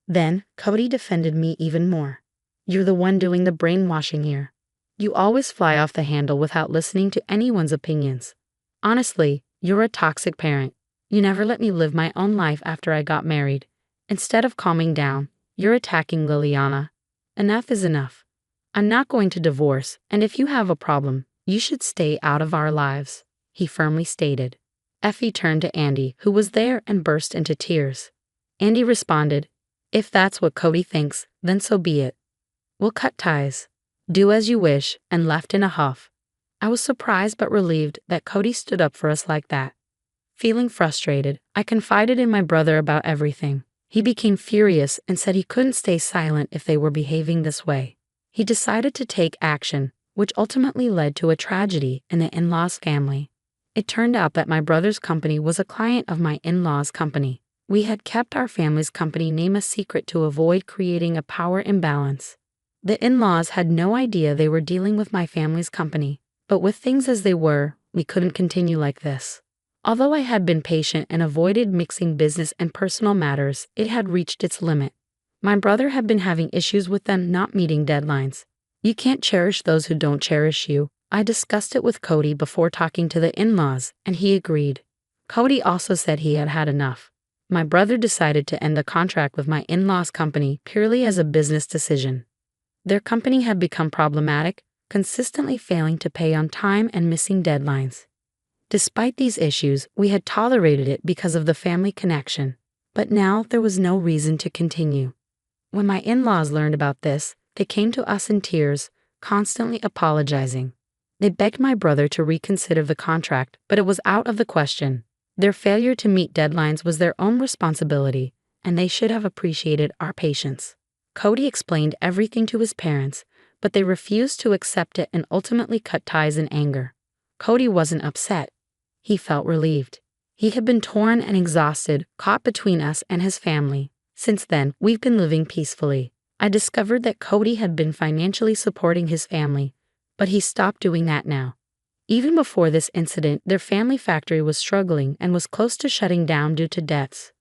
Then, Cody defended me even more. "You're the one doing the brainwashing here. You always fly off the handle without listening to anyone's opinions. Honestly, you're a toxic parent. You never let me live my own life after I got married. Instead of calming down, you're attacking Liliana. Enough is enough. I'm not going to divorce, and if you have a problem, you should stay out of our lives," he firmly stated. Effie turned to Andy, who was there, and burst into tears. Andy responded, "If that's what Cody thinks, then so be it. We'll cut ties. Do as you wish," and left in a huff. I was surprised but relieved that Cody stood up for us like that. Feeling frustrated, I confided in my brother about everything. He became furious and said he couldn't stay silent if they were behaving this way. He decided to take action, which ultimately led to a tragedy in the in-laws' family. It turned out that my brother's company was a client of my in-laws' company. We had kept our family's company name a secret to avoid creating a power imbalance. The in-laws had no idea they were dealing with my family's company, but with things as they were, we couldn't continue like this. Although I had been patient and avoided mixing business and personal matters, it had reached its limit. My brother had been having issues with them not meeting deadlines. You can't cherish those who don't cherish you. I discussed it with Cody before talking to the in-laws, and he agreed. Cody also said he had had enough. My brother decided to end the contract with my in-laws' company purely as a business decision. Their company had become problematic, consistently failing to pay on time and missing deadlines. Despite these issues, we had tolerated it because of the family connection, but now there was no reason to continue. When my in-laws learned about this, they came to us in tears, constantly apologizing. They begged my brother to reconsider the contract, but it was out of the question. Their failure to meet deadlines was their own responsibility, and they should have appreciated our patience. Cody explained everything to his parents, but they refused to accept it and ultimately cut ties in anger. Cody wasn't upset. He felt relieved. He had been torn and exhausted, caught between us and his family. Since then, we've been living peacefully. I discovered that Cody had been financially supporting his family, but he stopped doing that now. Even before this incident, their family factory was struggling and was close to shutting down due to debts.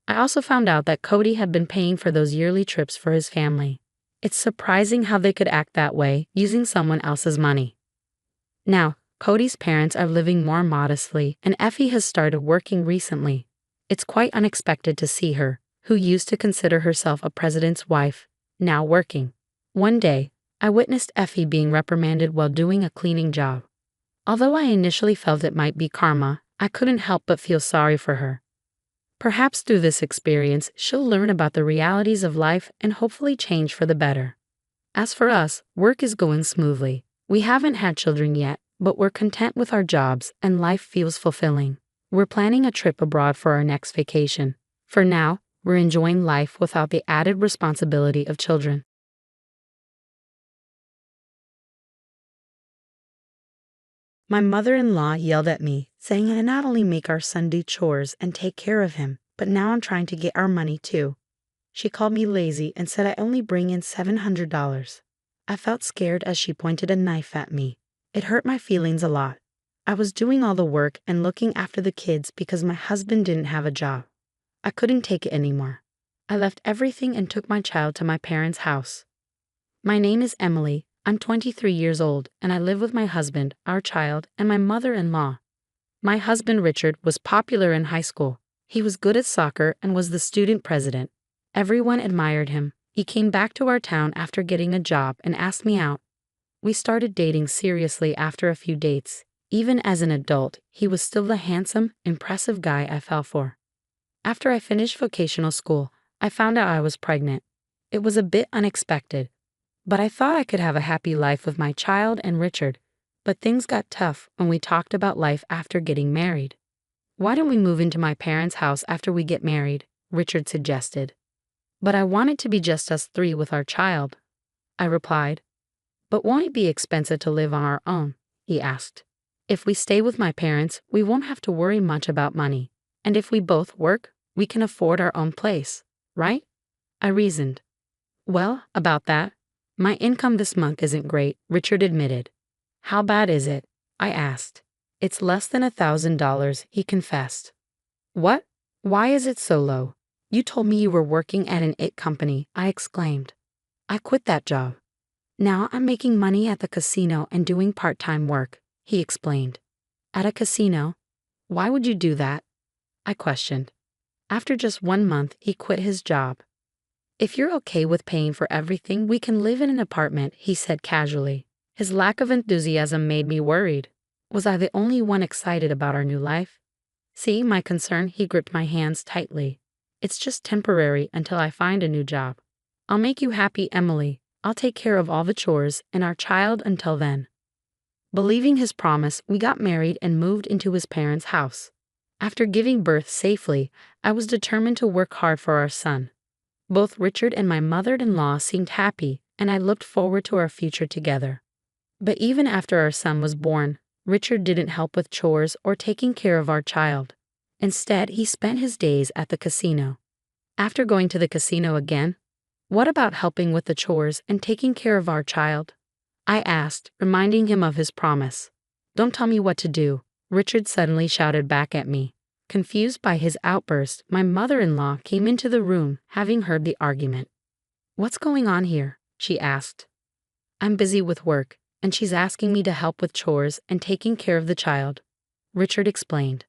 I also found out that Cody had been paying for those yearly trips for his family. It's surprising how they could act that way, using someone else's money. Now, Cody's parents are living more modestly, and Effie has started working recently. It's quite unexpected to see her, who used to consider herself a president's wife, now working. One day, I witnessed Effie being reprimanded while doing a cleaning job. Although I initially felt it might be karma, I couldn't help but feel sorry for her. Perhaps through this experience, she'll learn about the realities of life and hopefully change for the better. As for us, work is going smoothly. We haven't had children yet, but we're content with our jobs and life feels fulfilling. We're planning a trip abroad for our next vacation. For now, we're enjoying life without the added responsibility of children. My mother-in-law yelled at me, saying I not only make our son do chores and take care of him, but now I'm trying to get our money too. She called me lazy and said I only bring in $700. I felt scared as she pointed a knife at me. It hurt my feelings a lot. I was doing all the work and looking after the kids because my husband didn't have a job. I couldn't take it anymore. I left everything and took my child to my parents' house. My name is Emily. I'm 23 years old, and I live with my husband, our child, and my mother-in-law. My husband, Richard, was popular in high school. He was good at soccer and was the student president. Everyone admired him. He came back to our town after getting a job and asked me out. We started dating seriously after a few dates. Even as an adult, he was still the handsome, impressive guy I fell for. After I finished vocational school, I found out I was pregnant. It was a bit unexpected, but I thought I could have a happy life with my child and Richard. But things got tough when we talked about life after getting married. Why don't we move into my parents' house after we get married? Richard suggested. But I want it to be just us three with our child, I replied. But won't it be expensive to live on our own? He asked. If we stay with my parents, we won't have to worry much about money. And if we both work, we can afford our own place, right? I reasoned. Well, about that, my income this month isn't great, Richard admitted. How bad is it? I asked. It's less than $1,000, he confessed. What? Why is it so low? You told me you were working at an IT company, I exclaimed. I quit that job. Now I'm making money at the casino and doing part-time work, he explained. At a casino? Why would you do that? I questioned. After just 1 month, he quit his job. If you're okay with paying for everything, we can live in an apartment, he said casually. His lack of enthusiasm made me worried. Was I the only one excited about our new life? See my concern? He gripped my hands tightly. It's just temporary until I find a new job. I'll make you happy, Emily. I'll take care of all the chores and our child until then. Believing his promise, we got married and moved into his parents' house. After giving birth safely, I was determined to work hard for our son. Both Richard and my mother-in-law seemed happy, and I looked forward to our future together. But even after our son was born, Richard didn't help with chores or taking care of our child. Instead, he spent his days at the casino. After going to the casino again, what about helping with the chores and taking care of our child? I asked, reminding him of his promise. Don't tell me what to do, Richard suddenly shouted back at me. Confused by his outburst, my mother-in-law came into the room, having heard the argument. What's going on here? She asked. I'm busy with work, and she's asking me to help with chores and taking care of the child, Richard explained.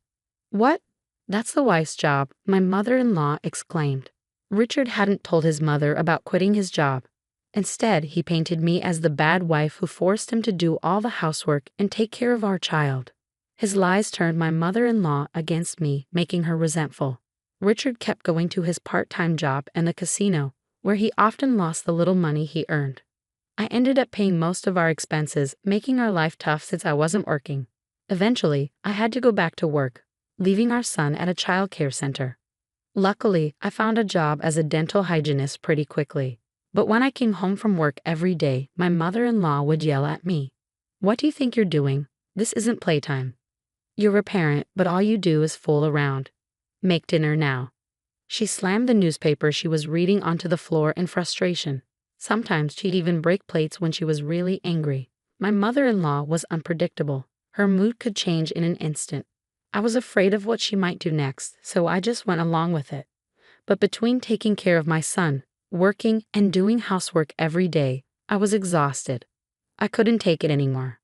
What? That's the wife's job, my mother-in-law exclaimed. Richard hadn't told his mother about quitting his job. Instead, he painted me as the bad wife who forced him to do all the housework and take care of our child. His lies turned my mother-in-law against me, making her resentful. Richard kept going to his part-time job and the casino, where he often lost the little money he earned. I ended up paying most of our expenses, making our life tough since I wasn't working. Eventually, I had to go back to work, leaving our son at a child care center. Luckily, I found a job as a dental hygienist pretty quickly. But when I came home from work every day, my mother-in-law would yell at me. What do you think you're doing? This isn't playtime. You're a parent, but all you do is fool around. Make dinner now. She slammed the newspaper she was reading onto the floor in frustration. Sometimes she'd even break plates when she was really angry. My mother-in-law was unpredictable. Her mood could change in an instant. I was afraid of what she might do next, so I just went along with it. But between taking care of my son, working, and doing housework every day, I was exhausted. I couldn't take it anymore.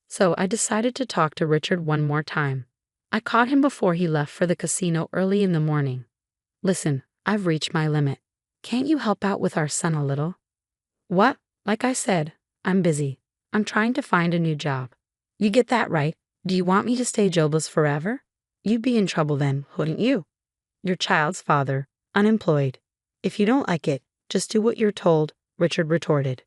So I decided to talk to Richard one more time. I caught him before he left for the casino early in the morning. Listen, I've reached my limit. Can't you help out with our son a little? What? Like I said, I'm busy. I'm trying to find a new job. You get that right. Do you want me to stay jobless forever? You'd be in trouble then, wouldn't you? Your child's father, unemployed. If you don't like it, just do what you're told, Richard retorted.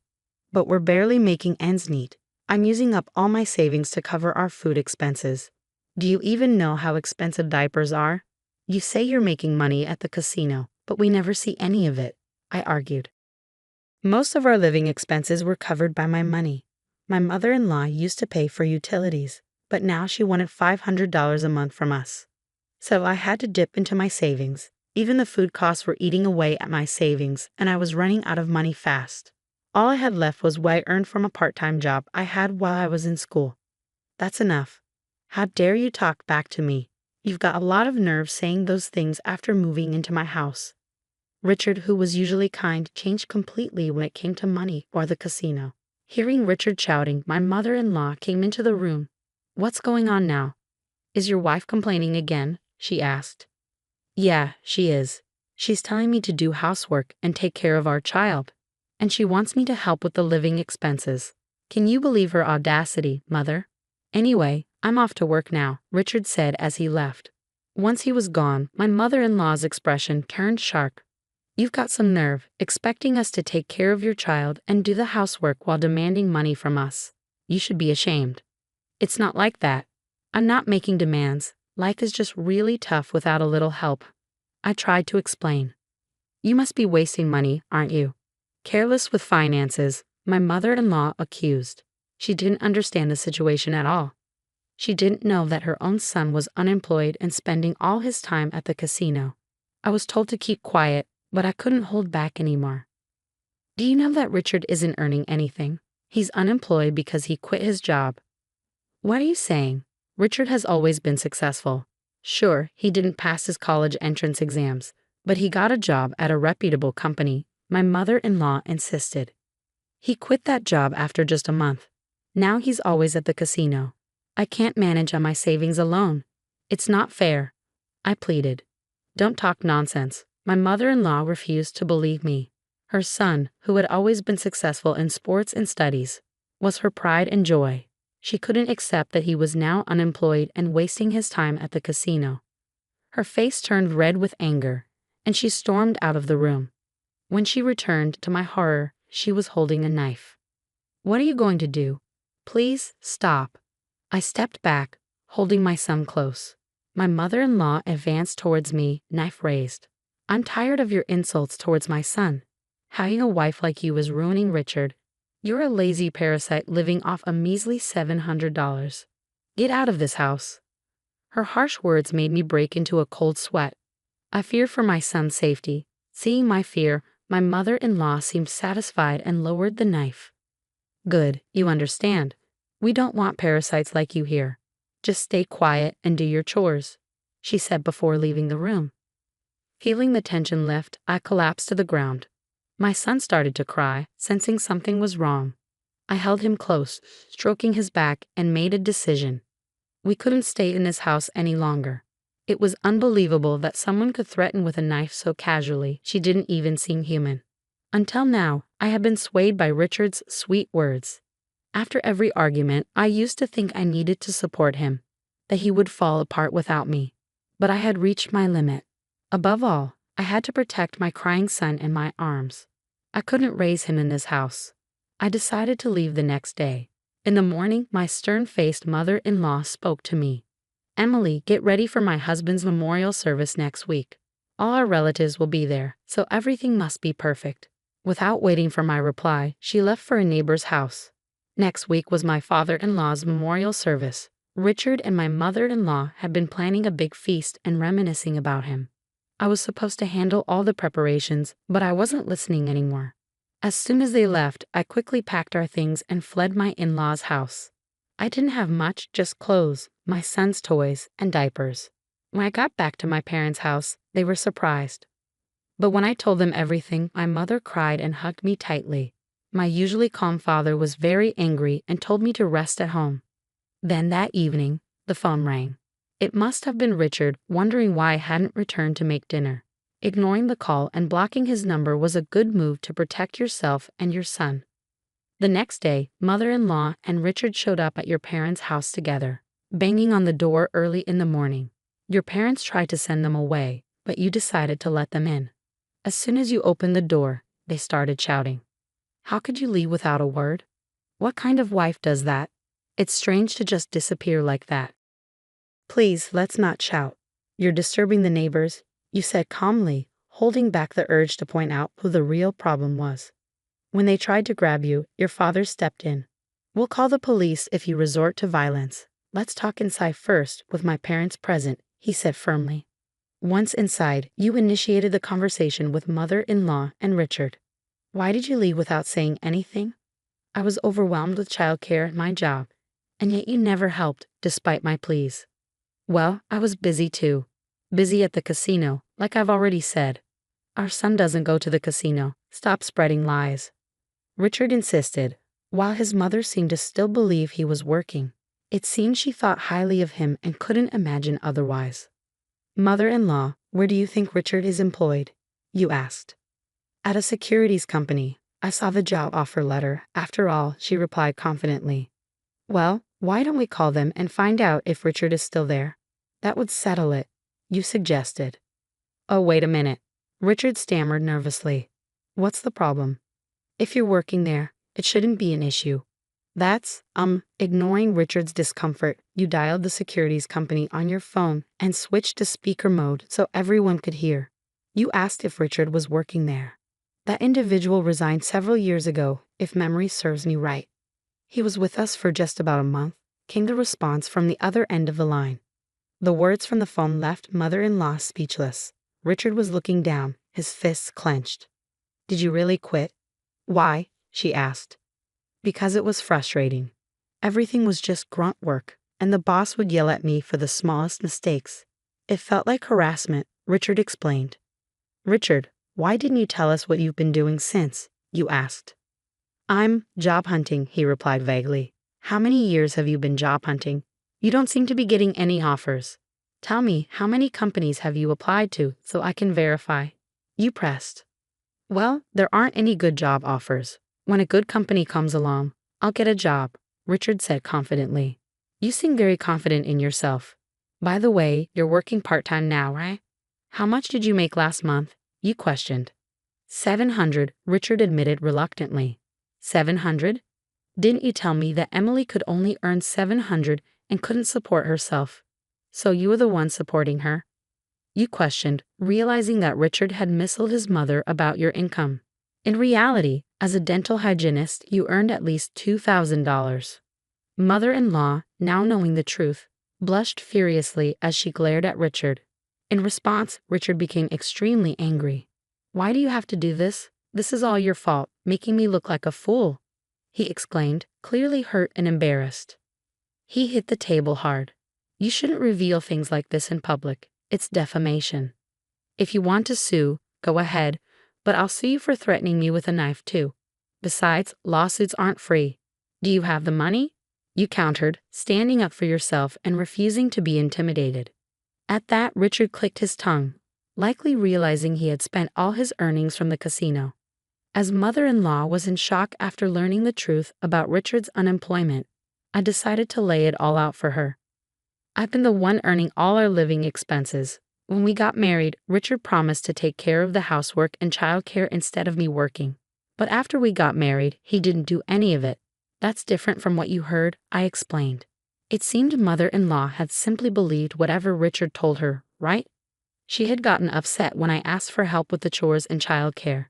But we're barely making ends meet. I'm using up all my savings to cover our food expenses. Do you even know how expensive diapers are? You say you're making money at the casino, but we never see any of it, I argued. Most of our living expenses were covered by my money. My mother-in-law used to pay for utilities, but now she wanted $500 a month from us. So I had to dip into my savings. Even the food costs were eating away at my savings, and I was running out of money fast. All I had left was what I earned from a part-time job I had while I was in school. That's enough. How dare you talk back to me? You've got a lot of nerve saying those things after moving into my house. Richard, who was usually kind, changed completely when it came to money or the casino. Hearing Richard shouting, my mother-in-law came into the room. What's going on now? Is your wife complaining again? She asked. Yeah, she is. She's telling me to do housework and take care of our child. And she wants me to help with the living expenses. Can you believe her audacity, Mother? Anyway, I'm off to work now, Richard said as he left. Once he was gone, my mother-in-law's expression turned sharp. You've got some nerve, expecting us to take care of your child and do the housework while demanding money from us. You should be ashamed. It's not like that. I'm not making demands. Life is just really tough without a little help. I tried to explain. You must be wasting money, aren't you? Careless with finances, my mother-in-law accused. She didn't understand the situation at all. She didn't know that her own son was unemployed and spending all his time at the casino. I was told to keep quiet, but I couldn't hold back anymore. Do you know that Richard isn't earning anything? He's unemployed because he quit his job. What are you saying? Richard has always been successful. Sure, he didn't pass his college entrance exams, but he got a job at a reputable company, my mother-in-law insisted. He quit that job after just a month. Now he's always at the casino. I can't manage on my savings alone. It's not fair, I pleaded. Don't talk nonsense. My mother-in-law refused to believe me. Her son, who had always been successful in sports and studies, was her pride and joy. She couldn't accept that he was now unemployed and wasting his time at the casino. Her face turned red with anger, and she stormed out of the room. When she returned, to my horror, she was holding a knife. What are you going to do? Please, stop, I stepped back, holding my son close. My mother-in-law advanced towards me, knife raised. I'm tired of your insults towards my son. Having a wife like you is ruining Richard. You're a lazy parasite living off a measly $700. Get out of this house. Her harsh words made me break into a cold sweat. I feared for my son's safety. Seeing my fear, my mother-in-law seemed satisfied and lowered the knife. Good, you understand. We don't want parasites like you here. Just stay quiet and do your chores, she said before leaving the room. Feeling the tension lift, I collapsed to the ground. My son started to cry, sensing something was wrong. I held him close, stroking his back, and made a decision. We couldn't stay in this house any longer. It was unbelievable that someone could threaten with a knife so casually. She didn't even seem human. Until now, I had been swayed by Richard's sweet words. After every argument, I used to think I needed to support him, that he would fall apart without me. But I had reached my limit. Above all, I had to protect my crying son in my arms. I couldn't raise him in this house. I decided to leave the next day. In the morning, my stern-faced mother-in-law spoke to me. Emily, get ready for my husband's memorial service next week. All our relatives will be there, so everything must be perfect. Without waiting for my reply, she left for a neighbor's house. Next week was my father-in-law's memorial service. Richard and my mother-in-law had been planning a big feast and reminiscing about him. I was supposed to handle all the preparations, but I wasn't listening anymore. As soon as they left, I quickly packed our things and fled my in-laws' house. I didn't have much, just clothes, my son's toys, and diapers. When I got back to my parents' house, they were surprised. But when I told them everything, my mother cried and hugged me tightly. My usually calm father was very angry and told me to rest at home. Then that evening, the phone rang. It must have been Richard, wondering why I hadn't returned to make dinner. Ignoring the call and blocking his number was a good move to protect yourself and your son. The next day, mother-in-law and Richard showed up at your parents' house together, banging on the door early in the morning. Your parents tried to send them away, but you decided to let them in. As soon as you opened the door, they started shouting. How could you leave without a word? What kind of wife does that? It's strange to just disappear like that. Please, let's not shout. You're disturbing the neighbors, you said calmly, holding back the urge to point out who the real problem was. When they tried to grab you, your father stepped in. We'll call the police if you resort to violence. Let's talk inside first, with my parents present, he said firmly. Once inside, you initiated the conversation with mother-in-law and Richard. Why did you leave without saying anything? I was overwhelmed with childcare and my job, and yet you never helped, despite my pleas. Well, I was busy too. Busy at the casino, like I've already said. Our son doesn't go to the casino. Stop spreading lies. Richard insisted, while his mother seemed to still believe he was working. It seemed she thought highly of him and couldn't imagine otherwise. Mother-in-law, where do you think Richard is employed? You asked. At a securities company. I saw the job offer letter. After all, she replied confidently. Well, why don't we call them and find out if Richard is still there? That would settle it, you suggested. Oh, wait a minute. Richard stammered nervously. What's the problem? If you're working there, it shouldn't be an issue. That's, ignoring Richard's discomfort, you dialed the securities company on your phone and switched to speaker mode so everyone could hear. You asked if Richard was working there. That individual resigned several years ago, if memory serves me right. He was with us for just about a month, came the response from the other end of the line. The words from the phone left mother-in-law speechless. Richard was looking down, his fists clenched. Did you really quit? Why? She asked. Because it was frustrating. Everything was just grunt work, and the boss would yell at me for the smallest mistakes. It felt like harassment, Richard explained. Richard, why didn't you tell us what you've been doing since? You asked. I'm job hunting, he replied vaguely. How many years have you been job hunting? You don't seem to be getting any offers. Tell me, how many companies have you applied to so I can verify? You pressed. Well, there aren't any good job offers. When a good company comes along, I'll get a job, Richard said confidently. You seem very confident in yourself. By the way, you're working part-time now, right? How much did you make last month? You questioned. 700, Richard admitted reluctantly. 700? Didn't you tell me that Emily could only earn $750 and couldn't support herself. So you were the one supporting her? You questioned, realizing that Richard had misled his mother about your income. In reality, as a dental hygienist, you earned at least $2,000. Mother-in-law, now knowing the truth, blushed furiously as she glared at Richard. In response, Richard became extremely angry. Why do you have to do this? This is all your fault, making me look like a fool, he exclaimed, clearly hurt and embarrassed. He hit the table hard. You shouldn't reveal things like this in public. It's defamation. If you want to sue, go ahead, but I'll sue you for threatening me with a knife too. Besides, lawsuits aren't free. Do you have the money? You countered, standing up for yourself and refusing to be intimidated. At that, Richard clicked his tongue, likely realizing he had spent all his earnings from the casino. As mother-in-law was in shock after learning the truth about Richard's unemployment, I decided to lay it all out for her. I've been the one earning all our living expenses. When we got married, Richard promised to take care of the housework and childcare instead of me working. But after we got married, he didn't do any of it. That's different from what you heard, I explained. It seemed mother-in-law had simply believed whatever Richard told her, right? She had gotten upset when I asked for help with the chores and childcare.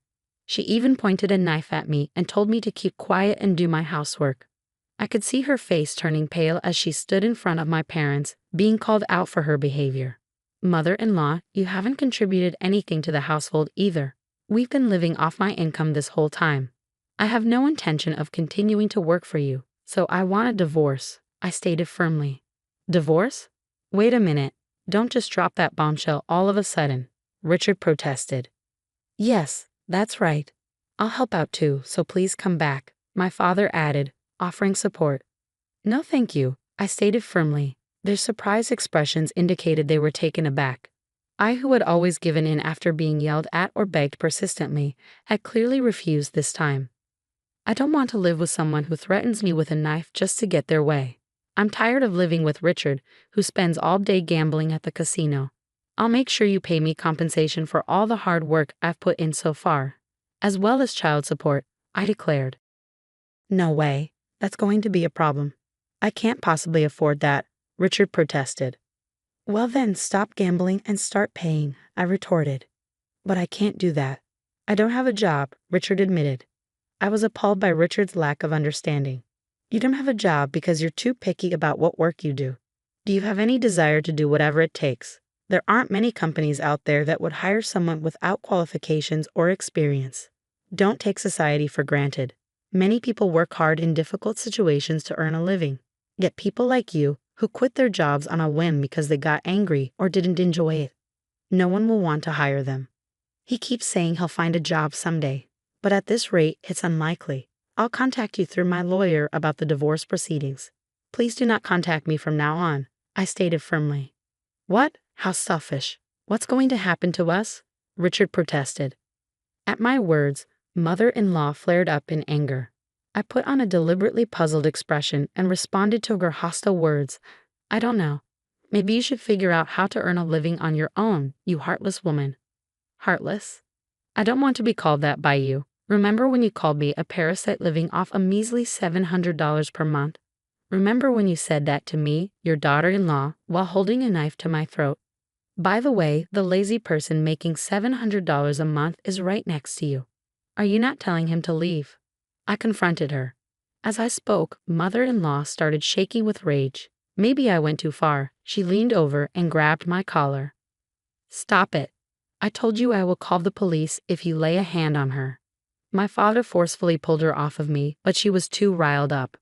She even pointed a knife at me and told me to keep quiet and do my housework. I could see her face turning pale as she stood in front of my parents, being called out for her behavior. Mother-in-law, you haven't contributed anything to the household either. We've been living off my income this whole time. I have no intention of continuing to work for you, so I want a divorce, I stated firmly. Divorce? Wait a minute, don't just drop that bombshell all of a sudden, Richard protested. Yes, that's right. I'll help out too, so please come back, my father added, offering support. No thank you, I stated firmly. Their surprised expressions indicated they were taken aback. I, who had always given in after being yelled at or begged persistently, had clearly refused this time. I don't want to live with someone who threatens me with a knife just to get their way. I'm tired of living with Richard, who spends all day gambling at the casino. I'll make sure you pay me compensation for all the hard work I've put in so far, as well as child support, I declared. No way, that's going to be a problem. I can't possibly afford that, Richard protested. Well then, stop gambling and start paying, I retorted. But I can't do that. I don't have a job, Richard admitted. I was appalled by Richard's lack of understanding. You don't have a job because you're too picky about what work you do. Do you have any desire to do whatever it takes? There aren't many companies out there that would hire someone without qualifications or experience. Don't take society for granted. Many people work hard in difficult situations to earn a living. Yet people like you, who quit their jobs on a whim because they got angry or didn't enjoy it, no one will want to hire them. He keeps saying he'll find a job someday, but at this rate, it's unlikely. I'll contact you through my lawyer about the divorce proceedings. Please do not contact me from now on, I stated firmly. What? How selfish. What's going to happen to us? Richard protested. At my words, mother-in-law flared up in anger. I put on a deliberately puzzled expression and responded to her hostile words. I don't know. Maybe you should figure out how to earn a living on your own, you heartless woman. Heartless? I don't want to be called that by you. Remember when you called me a parasite living off a measly $700 per month? Remember when you said that to me, your daughter-in-law, while holding a knife to my throat? By the way, the lazy person making $700 a month is right next to you. Are you not telling him to leave? I confronted her. As I spoke, mother-in-law started shaking with rage. Maybe I went too far. She leaned over and grabbed my collar. Stop it. I told you I will call the police if you lay a hand on her. My father forcefully pulled her off of me, but she was too riled up.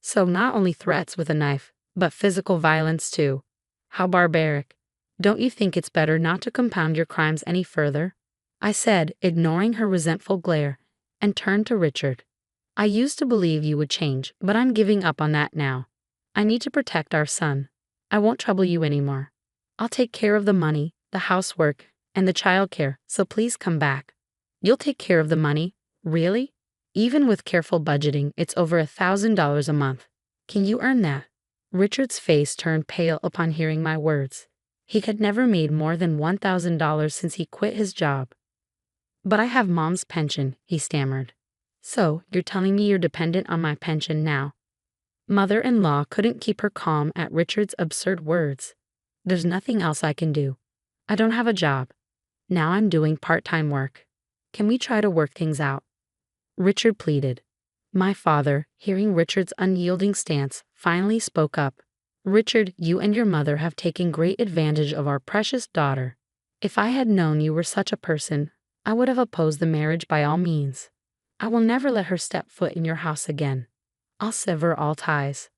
So not only threats with a knife, but physical violence too. How barbaric. Don't you think it's better not to compound your crimes any further? I said, ignoring her resentful glare, and turned to Richard. I used to believe you would change, but I'm giving up on that now. I need to protect our son. I won't trouble you anymore. I'll take care of the money, the housework, and the childcare, so please come back. You'll take care of the money? Really? Even with careful budgeting, it's over $1,000 a month. Can you earn that? Richard's face turned pale upon hearing my words. He had never made more than $1,000 since he quit his job. But I have Mom's pension, he stammered. So, you're telling me you're dependent on my pension now? Mother-in-law couldn't keep her calm at Richard's absurd words. There's nothing else I can do. I don't have a job. Now I'm doing part-time work. Can we try to work things out? Richard pleaded. My father, hearing Richard's unyielding stance, finally spoke up. Richard, you and your mother have taken great advantage of our precious daughter. If I had known you were such a person, I would have opposed the marriage by all means. I will never let her step foot in your house again. I'll sever all ties.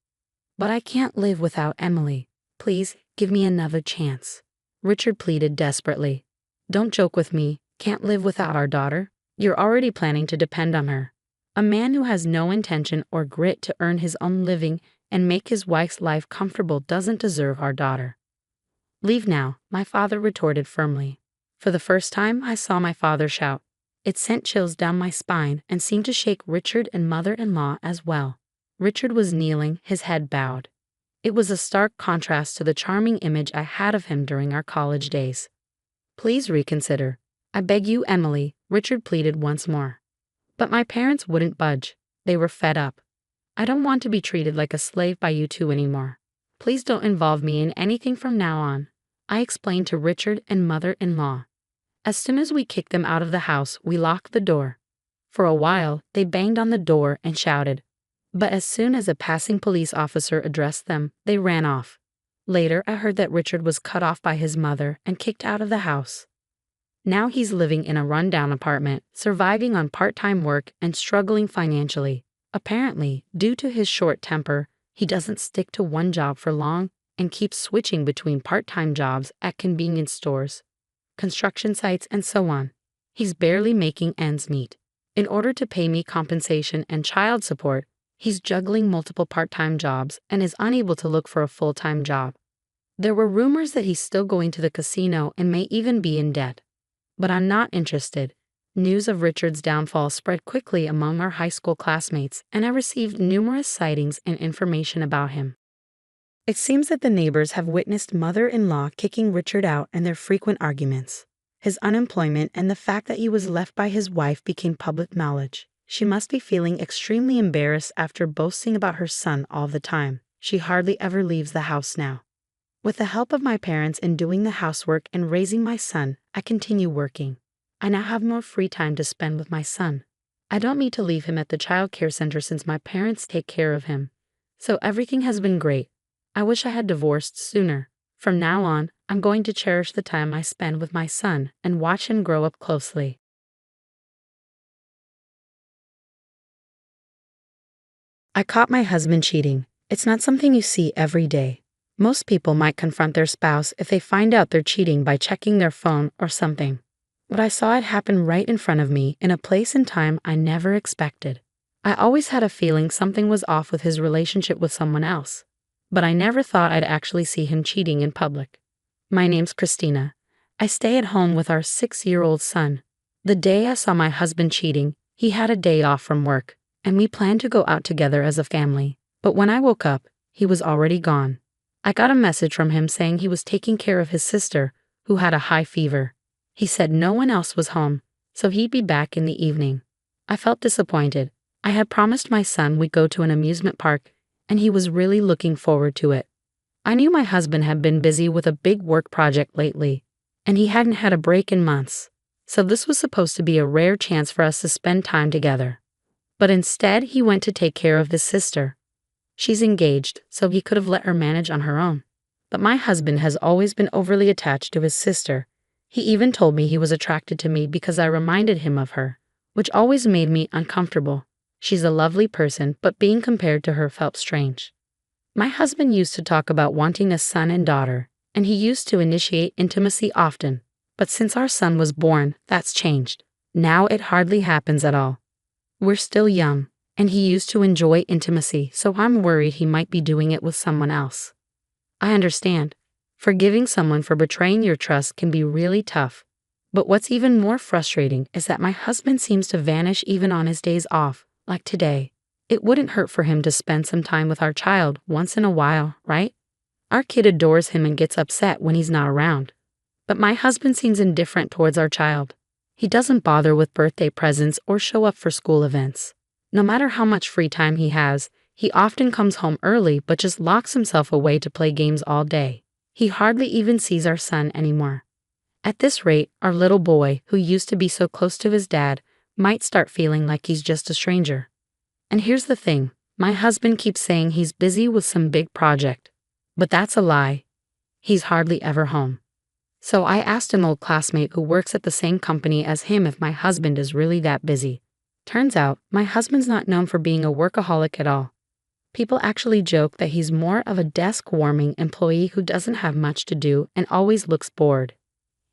But I can't live without Emily. Please, give me another chance. Richard pleaded desperately. Don't joke with me. Can't live without our daughter? You're already planning to depend on her. A man who has no intention or grit to earn his own living and make his wife's life comfortable doesn't deserve our daughter. Leave now, my father retorted firmly. For the first time, I saw my father shout. It sent chills down my spine and seemed to shake Richard and mother-in-law as well. Richard was kneeling, his head bowed. It was a stark contrast to the charming image I had of him during our college days. Please reconsider. I beg you, Emily, Richard pleaded once more. But my parents wouldn't budge. They were fed up. I don't want to be treated like a slave by you two anymore. Please don't involve me in anything from now on, I explained to Richard and mother-in-law. As soon as we kicked them out of the house, we locked the door. For a while, they banged on the door and shouted. But as soon as a passing police officer addressed them, they ran off. Later, I heard that Richard was cut off by his mother and kicked out of the house. Now he's living in a rundown apartment, surviving on part-time work and struggling financially. Apparently, due to his short temper, he doesn't stick to one job for long and keeps switching between part-time jobs at convenience stores, construction sites, and so on. He's barely making ends meet. In order to pay me compensation and child support, he's juggling multiple part-time jobs and is unable to look for a full-time job. There were rumors that he's still going to the casino and may even be in debt. But I'm not interested. News of Richard's downfall spread quickly among our high school classmates, and I received numerous sightings and information about him. It seems that the neighbors have witnessed mother-in-law kicking Richard out and their frequent arguments. His unemployment and the fact that he was left by his wife became public knowledge. She must be feeling extremely embarrassed after boasting about her son all the time. She hardly ever leaves the house now. With the help of my parents in doing the housework and raising my son, I continue working. I now have more free time to spend with my son. I don't need to leave him at the child care center since my parents take care of him. So everything has been great. I wish I had divorced sooner. From now on, I'm going to cherish the time I spend with my son and watch him grow up closely. I caught my husband cheating. It's not something you see every day. Most people might confront their spouse if they find out they're cheating by checking their phone or something. But I saw it happen right in front of me in a place and time I never expected. I always had a feeling something was off with his relationship with someone else, but I never thought I'd actually see him cheating in public. My name's Christina. I stay at home with our 6-year-old son. The day I saw my husband cheating, he had a day off from work, and we planned to go out together as a family. But when I woke up, he was already gone. I got a message from him saying he was taking care of his sister, who had a high fever. He said no one else was home, so he'd be back in the evening. I felt disappointed. I had promised my son we'd go to an amusement park, and he was really looking forward to it. I knew my husband had been busy with a big work project lately, and he hadn't had a break in months, so this was supposed to be a rare chance for us to spend time together. But instead, he went to take care of his sister. She's engaged, so he could have let her manage on her own. But my husband has always been overly attached to his sister. He even told me he was attracted to me because I reminded him of her, which always made me uncomfortable. She's a lovely person, but being compared to her felt strange. My husband used to talk about wanting a son and daughter, and he used to initiate intimacy often. But since our son was born, that's changed. Now it hardly happens at all. We're still young, and he used to enjoy intimacy, so I'm worried he might be doing it with someone else. I understand. Forgiving someone for betraying your trust can be really tough. But what's even more frustrating is that my husband seems to vanish even on his days off, like today. It wouldn't hurt for him to spend some time with our child once in a while, right? Our kid adores him and gets upset when he's not around. But my husband seems indifferent towards our child. He doesn't bother with birthday presents or show up for school events. No matter how much free time he has, He often comes home early but just locks himself away to play games all day. He hardly even sees our son anymore. At this rate, our little boy, who used to be so close to his dad, might start feeling like he's just a stranger. And here's the thing, my husband keeps saying he's busy with some big project. But that's a lie. He's hardly ever home. So I asked an old classmate who works at the same company as him if my husband is really that busy. Turns out, my husband's not known for being a workaholic at all. People actually joke that he's more of a desk-warming employee who doesn't have much to do and always looks bored.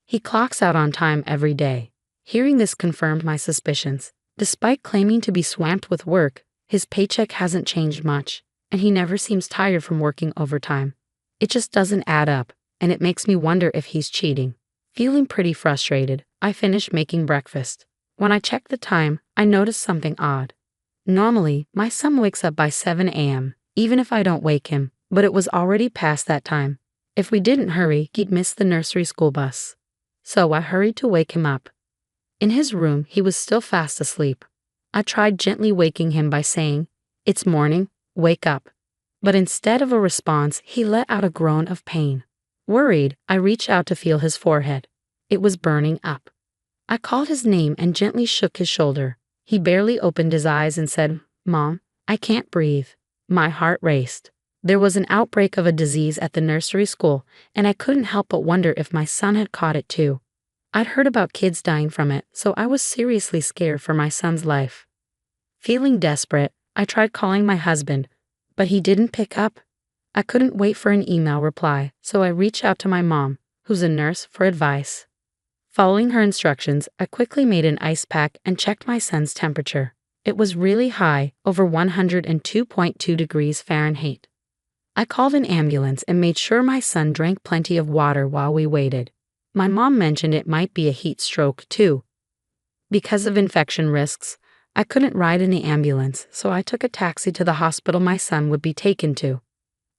He clocks out on time every day. Hearing this confirmed my suspicions. Despite claiming to be swamped with work, his paycheck hasn't changed much, and he never seems tired from working overtime. It just doesn't add up, and it makes me wonder if he's cheating. Feeling pretty frustrated, I finish making breakfast. When I check the time, I notice something odd. Normally, my son wakes up by 7 a.m., even if I don't wake him, but it was already past that time. If we didn't hurry, he'd miss the nursery school bus. So I hurried to wake him up. In his room, he was still fast asleep. I tried gently waking him by saying, "It's morning, wake up." But instead of a response, he let out a groan of pain. Worried, I reached out to feel his forehead. It was burning up. I called his name and gently shook his shoulder. He barely opened his eyes and said, "Mom, I can't breathe." My heart raced. There was an outbreak of a disease at the nursery school, and I couldn't help but wonder if my son had caught it too. I'd heard about kids dying from it, so I was seriously scared for my son's life. Feeling desperate, I tried calling my husband, but he didn't pick up. I couldn't wait for an email reply, so I reached out to my mom, who's a nurse, for advice. Following her instructions, I quickly made an ice pack and checked my son's temperature. It was really high, over 102.2 degrees Fahrenheit. I called an ambulance and made sure my son drank plenty of water while we waited. My mom mentioned it might be a heat stroke, too. Because of infection risks, I couldn't ride in the ambulance, so I took a taxi to the hospital my son would be taken to.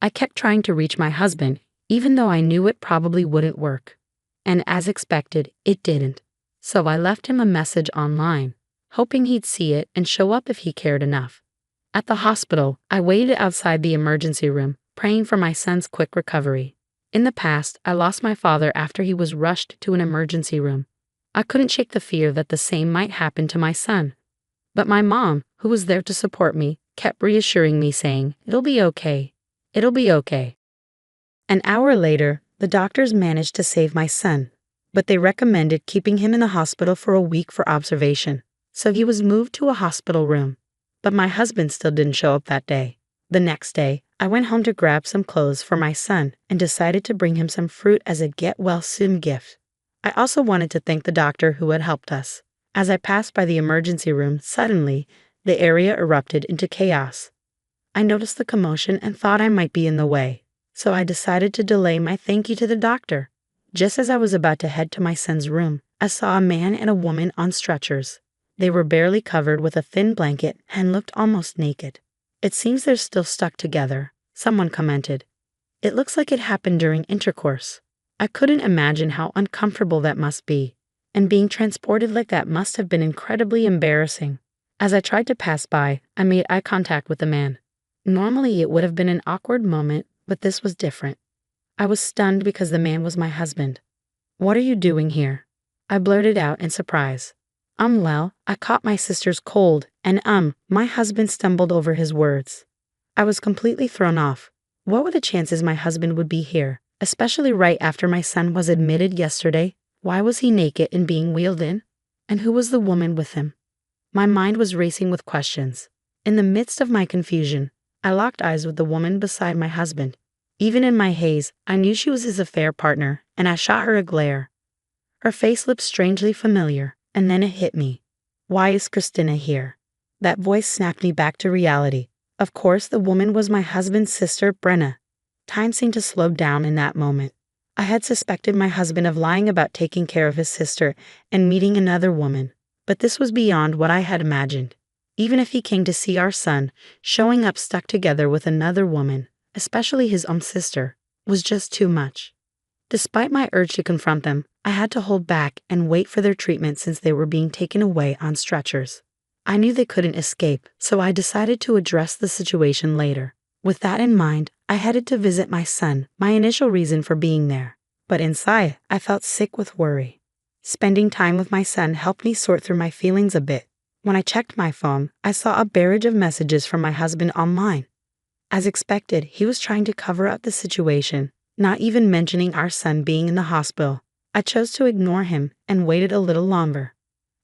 I kept trying to reach my husband, even though I knew it probably wouldn't work. And as expected, it didn't. So I left him a message online, hoping he'd see it and show up if he cared enough. At the hospital, I waited outside the emergency room, praying for my son's quick recovery. In the past, I lost my father after he was rushed to an emergency room. I couldn't shake the fear that the same might happen to my son. But my mom, who was there to support me, kept reassuring me, saying, "It'll be okay. It'll be okay." An hour later, the doctors managed to save my son, but they recommended keeping him in the hospital for a week for observation, so he was moved to a hospital room. But my husband still didn't show up that day. The next day, I went home to grab some clothes for my son and decided to bring him some fruit as a get-well-soon gift. I also wanted to thank the doctor who had helped us. As I passed by the emergency room, suddenly, the area erupted into chaos. I noticed the commotion and thought I might be in the way, so I decided to delay my thank you to the doctor. Just as I was about to head to my son's room, I saw a man and a woman on stretchers. They were barely covered with a thin blanket and looked almost naked. "It seems they're still stuck together," someone commented. "It looks like it happened during intercourse." I couldn't imagine how uncomfortable that must be, and being transported like that must have been incredibly embarrassing. As I tried to pass by, I made eye contact with the man. Normally it would have been an awkward moment, but this was different. I was stunned because the man was my husband. "What are you doing here?" I blurted out in surprise. Well, I caught my sister's cold, and my husband stumbled over his words. I was completely thrown off. What were the chances my husband would be here, especially right after my son was admitted yesterday? Why was he naked and being wheeled in? And who was the woman with him? My mind was racing with questions. In the midst of my confusion, I locked eyes with the woman beside my husband. Even in my haze, I knew she was his affair partner, and I shot her a glare. Her face looked strangely familiar, and then it hit me. Why is Christina here? That voice snapped me back to reality. Of course, the woman was my husband's sister, Brenna. Time seemed to slow down in that moment. I had suspected my husband of lying about taking care of his sister and meeting another woman, but this was beyond what I had imagined. Even if he came to see our son, showing up stuck together with another woman, especially his own sister, was just too much. Despite my urge to confront them, I had to hold back and wait for their treatment since they were being taken away on stretchers. I knew they couldn't escape, so I decided to address the situation later. With that in mind, I headed to visit my son, my initial reason for being there. But inside, I felt sick with worry. Spending time with my son helped me sort through my feelings a bit. When I checked my phone, I saw a barrage of messages from my husband online. As expected, he was trying to cover up the situation, not even mentioning our son being in the hospital. I chose to ignore him and waited a little longer.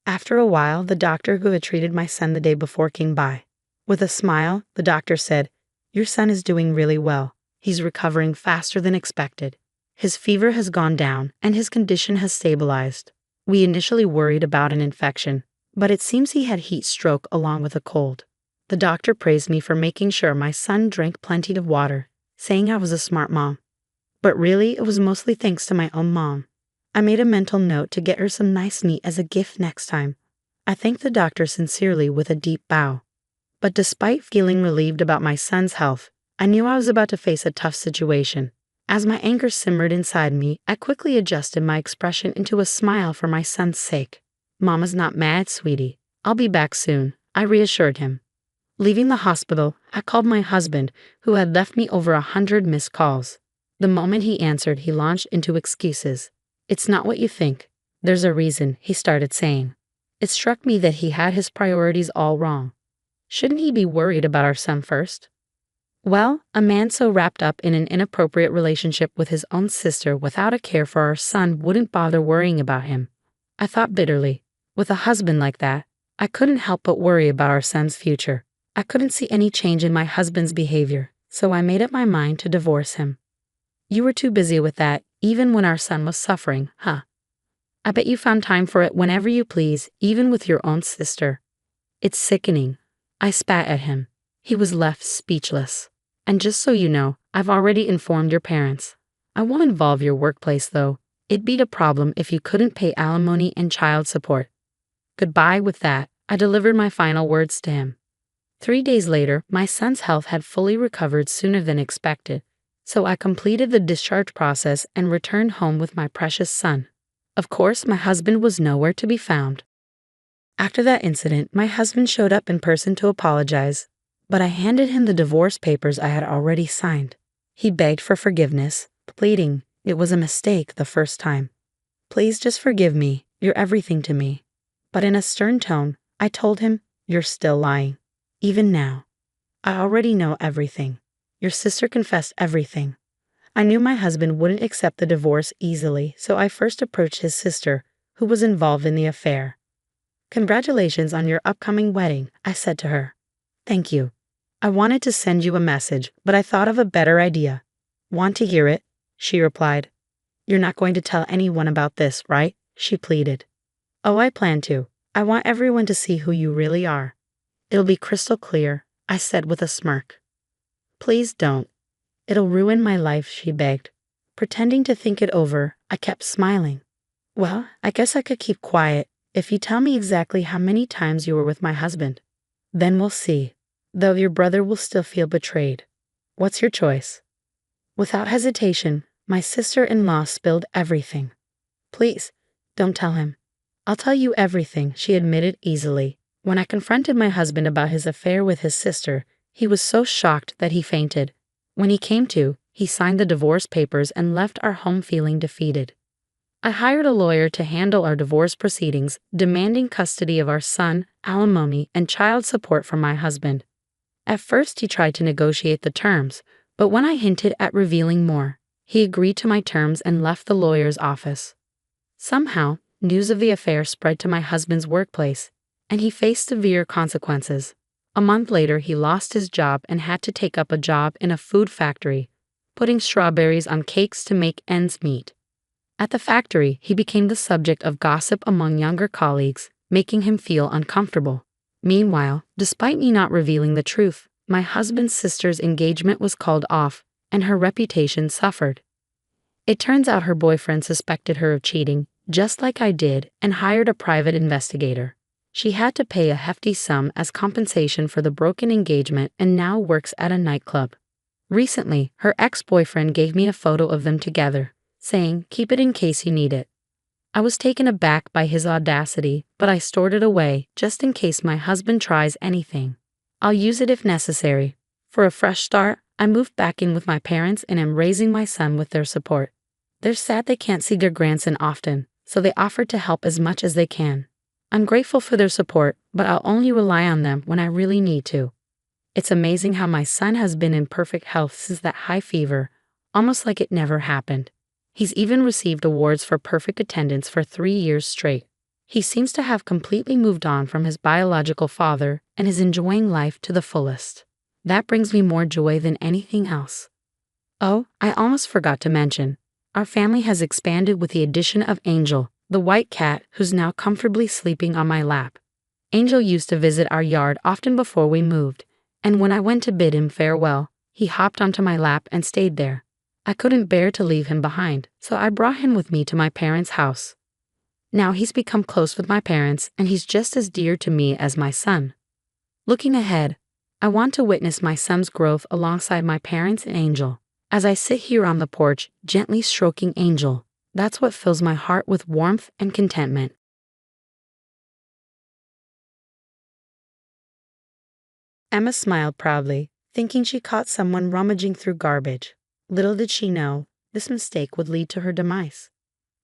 After a while, the doctor who had treated my son the day before came by. With a smile, the doctor said, "Your son is doing really well. He's recovering faster than expected. His fever has gone down and his condition has stabilized. We initially worried about an infection, but it seems he had heat stroke along with a cold." The doctor praised me for making sure my son drank plenty of water, saying I was a smart mom. But really, it was mostly thanks to my own mom. I made a mental note to get her some nice meat as a gift next time. I thanked the doctor sincerely with a deep bow. But despite feeling relieved about my son's health, I knew I was about to face a tough situation. As my anger simmered inside me, I quickly adjusted my expression into a smile for my son's sake. "Mama's not mad, sweetie. I'll be back soon," I reassured him. Leaving the hospital, I called my husband, who had left me over 100 missed calls. The moment he answered, he launched into excuses. "It's not what you think. There's a reason," he started saying. It struck me that he had his priorities all wrong. Shouldn't he be worried about our son first? Well, a man so wrapped up in an inappropriate relationship with his own sister without a care for our son wouldn't bother worrying about him. I thought bitterly. With a husband like that, I couldn't help but worry about our son's future. I couldn't see any change in my husband's behavior, so I made up my mind to divorce him. "You were too busy with that, even when our son was suffering, huh? I bet you found time for it whenever you please, even with your own sister." "It's sickening." I spat at him. He was left speechless. "And just so you know, I've already informed your parents. I won't involve your workplace, though. It'd be a problem if you couldn't pay alimony and child support." Goodbye with that, I delivered my final words to him. 3 days later, my son's health had fully recovered sooner than expected, so I completed the discharge process and returned home with my precious son. Of course, my husband was nowhere to be found. After that incident, my husband showed up in person to apologize, but I handed him the divorce papers I had already signed. He begged for forgiveness, pleading it was a mistake the first time. "Please just forgive me. You're everything to me." But in a stern tone, I told him, "You're still lying. Even now. I already know everything. Your sister confessed everything." I knew my husband wouldn't accept the divorce easily, so I first approached his sister, who was involved in the affair. "Congratulations on your upcoming wedding," I said to her. "Thank you. I wanted to send you a message, but I thought of a better idea." "Want to hear it?" she replied. "You're not going to tell anyone about this, right?" she pleaded. "Oh, I plan to. I want everyone to see who you really are." "It'll be crystal clear," I said with a smirk. "Please don't. It'll ruin my life," she begged. Pretending to think it over, I kept smiling. "Well, I guess I could keep quiet if you tell me exactly how many times you were with my husband. Then we'll see, though your brother will still feel betrayed. What's your choice?" Without hesitation, my sister-in-law spilled everything. "Please, don't tell him." "I'll tell you everything," she admitted easily. When I confronted my husband about his affair with his sister, he was so shocked that he fainted. When he came to, he signed the divorce papers and left our home feeling defeated. I hired a lawyer to handle our divorce proceedings, demanding custody of our son, alimony, and child support from my husband. At first, he tried to negotiate the terms, but when I hinted at revealing more, he agreed to my terms and left the lawyer's office. Somehow, news of the affair spread to my husband's workplace, and he faced severe consequences. A month later, he lost his job and had to take up a job in a food factory, putting strawberries on cakes to make ends meet. At the factory, he became the subject of gossip among younger colleagues, making him feel uncomfortable. Meanwhile, despite me not revealing the truth, my husband's sister's engagement was called off, and her reputation suffered. It turns out her boyfriend suspected her of cheating, just like I did, and hired a private investigator. She had to pay a hefty sum as compensation for the broken engagement and now works at a nightclub. Recently, her ex-boyfriend gave me a photo of them together, saying, "Keep it in case you need it." I was taken aback by his audacity, but I stored it away just in case my husband tries anything. I'll use it if necessary. For a fresh start, I moved back in with my parents and am raising my son with their support. They're sad they can't see their grandson often, so they offered to help as much as they can. I'm grateful for their support, but I'll only rely on them when I really need to. It's amazing how my son has been in perfect health since that high fever, almost like it never happened. He's even received awards for perfect attendance for 3 years straight. He seems to have completely moved on from his biological father and is enjoying life to the fullest. That brings me more joy than anything else. Oh, I almost forgot to mention, our family has expanded with the addition of Angel, the white cat who's now comfortably sleeping on my lap. Angel used to visit our yard often before we moved, and when I went to bid him farewell, he hopped onto my lap and stayed there. I couldn't bear to leave him behind, so I brought him with me to my parents' house. Now he's become close with my parents, and he's just as dear to me as my son. Looking ahead, I want to witness my son's growth alongside my parents and Angel. As I sit here on the porch, gently stroking Angel, that's what fills my heart with warmth and contentment. Emma smiled proudly, thinking she caught someone rummaging through garbage. Little did she know, this mistake would lead to her demise.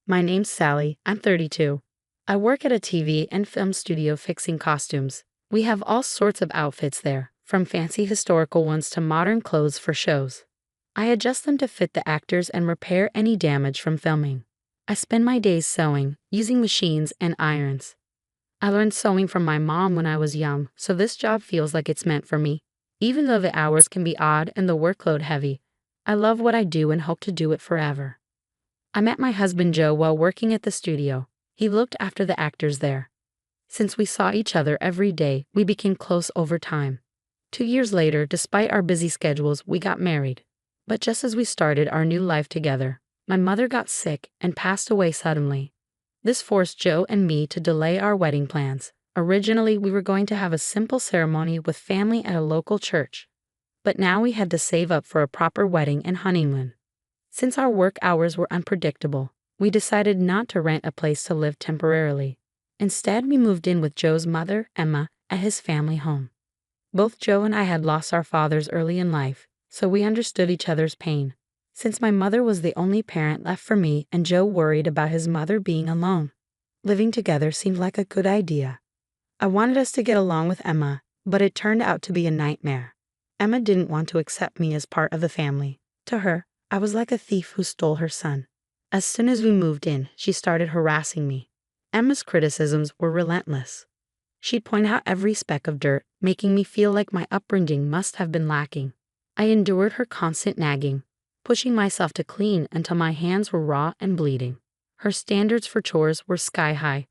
My name's Sally, I'm 32. I work at a TV and film studio fixing costumes. We have all sorts of outfits there, from fancy historical ones to modern clothes for shows. I adjust them to fit the actors and repair any damage from filming. I spend my days sewing, using machines and irons. I learned sewing from my mom when I was young, so this job feels like it's meant for me. Even though the hours can be odd and the workload heavy, I love what I do and hope to do it forever. I met my husband Joe while working at the studio. He looked after the actors there. Since we saw each other every day, we became close over time. 2 years later, despite our busy schedules, we got married. But just as we started our new life together, my mother got sick and passed away suddenly. This forced Joe and me to delay our wedding plans. Originally, we were going to have a simple ceremony with family at a local church. But now we had to save up for a proper wedding and honeymoon. Since our work hours were unpredictable, we decided not to rent a place to live temporarily. Instead, we moved in with Joe's mother, Emma, at his family home. Both Joe and I had lost our fathers early in life, so we understood each other's pain. Since my mother was the only parent left for me and Joe worried about his mother being alone, living together seemed like a good idea. I wanted us to get along with Emma, but it turned out to be a nightmare. Emma didn't want to accept me as part of the family. To her, I was like a thief who stole her son. As soon as we moved in, she started harassing me. Emma's criticisms were relentless. She'd point out every speck of dirt, making me feel like my upbringing must have been lacking. I endured her constant nagging, pushing myself to clean until my hands were raw and bleeding. Her standards for chores were sky high.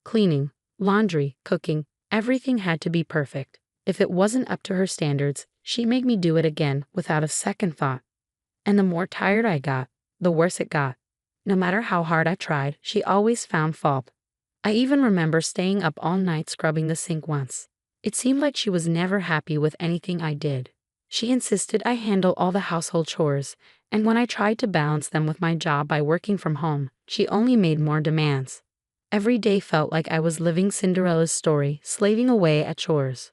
Cleaning, laundry, cooking, everything had to be perfect. If it wasn't up to her standards, she made me do it again without a second thought. And the more tired I got, the worse it got. No matter how hard I tried, she always found fault. I even remember staying up all night scrubbing the sink once. It seemed like she was never happy with anything I did. She insisted I handle all the household chores, and when I tried to balance them with my job by working from home, she only made more demands. Every day felt like I was living Cinderella's story, slaving away at chores.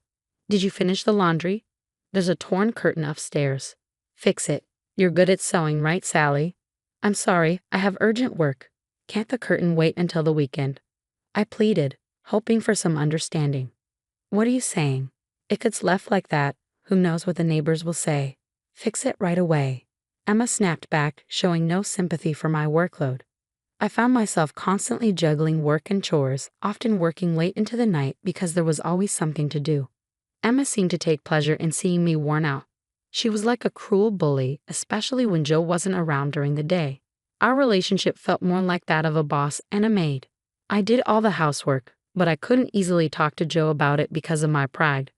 Did you finish the laundry? There's a torn curtain upstairs. Fix it. You're good at sewing, right, Sally? I'm sorry, I have urgent work. Can't the curtain wait until the weekend? I pleaded, hoping for some understanding. What are you saying? If it's left like that, who knows what the neighbors will say? Fix it right away. Emma snapped back, showing no sympathy for my workload. I found myself constantly juggling work and chores, often working late into the night because there was always something to do. Emma seemed to take pleasure in seeing me worn out. She was like a cruel bully, especially when Joe wasn't around during the day. Our relationship felt more like that of a boss and a maid. I did all the housework, but I couldn't easily talk to Joe about it because of my pride.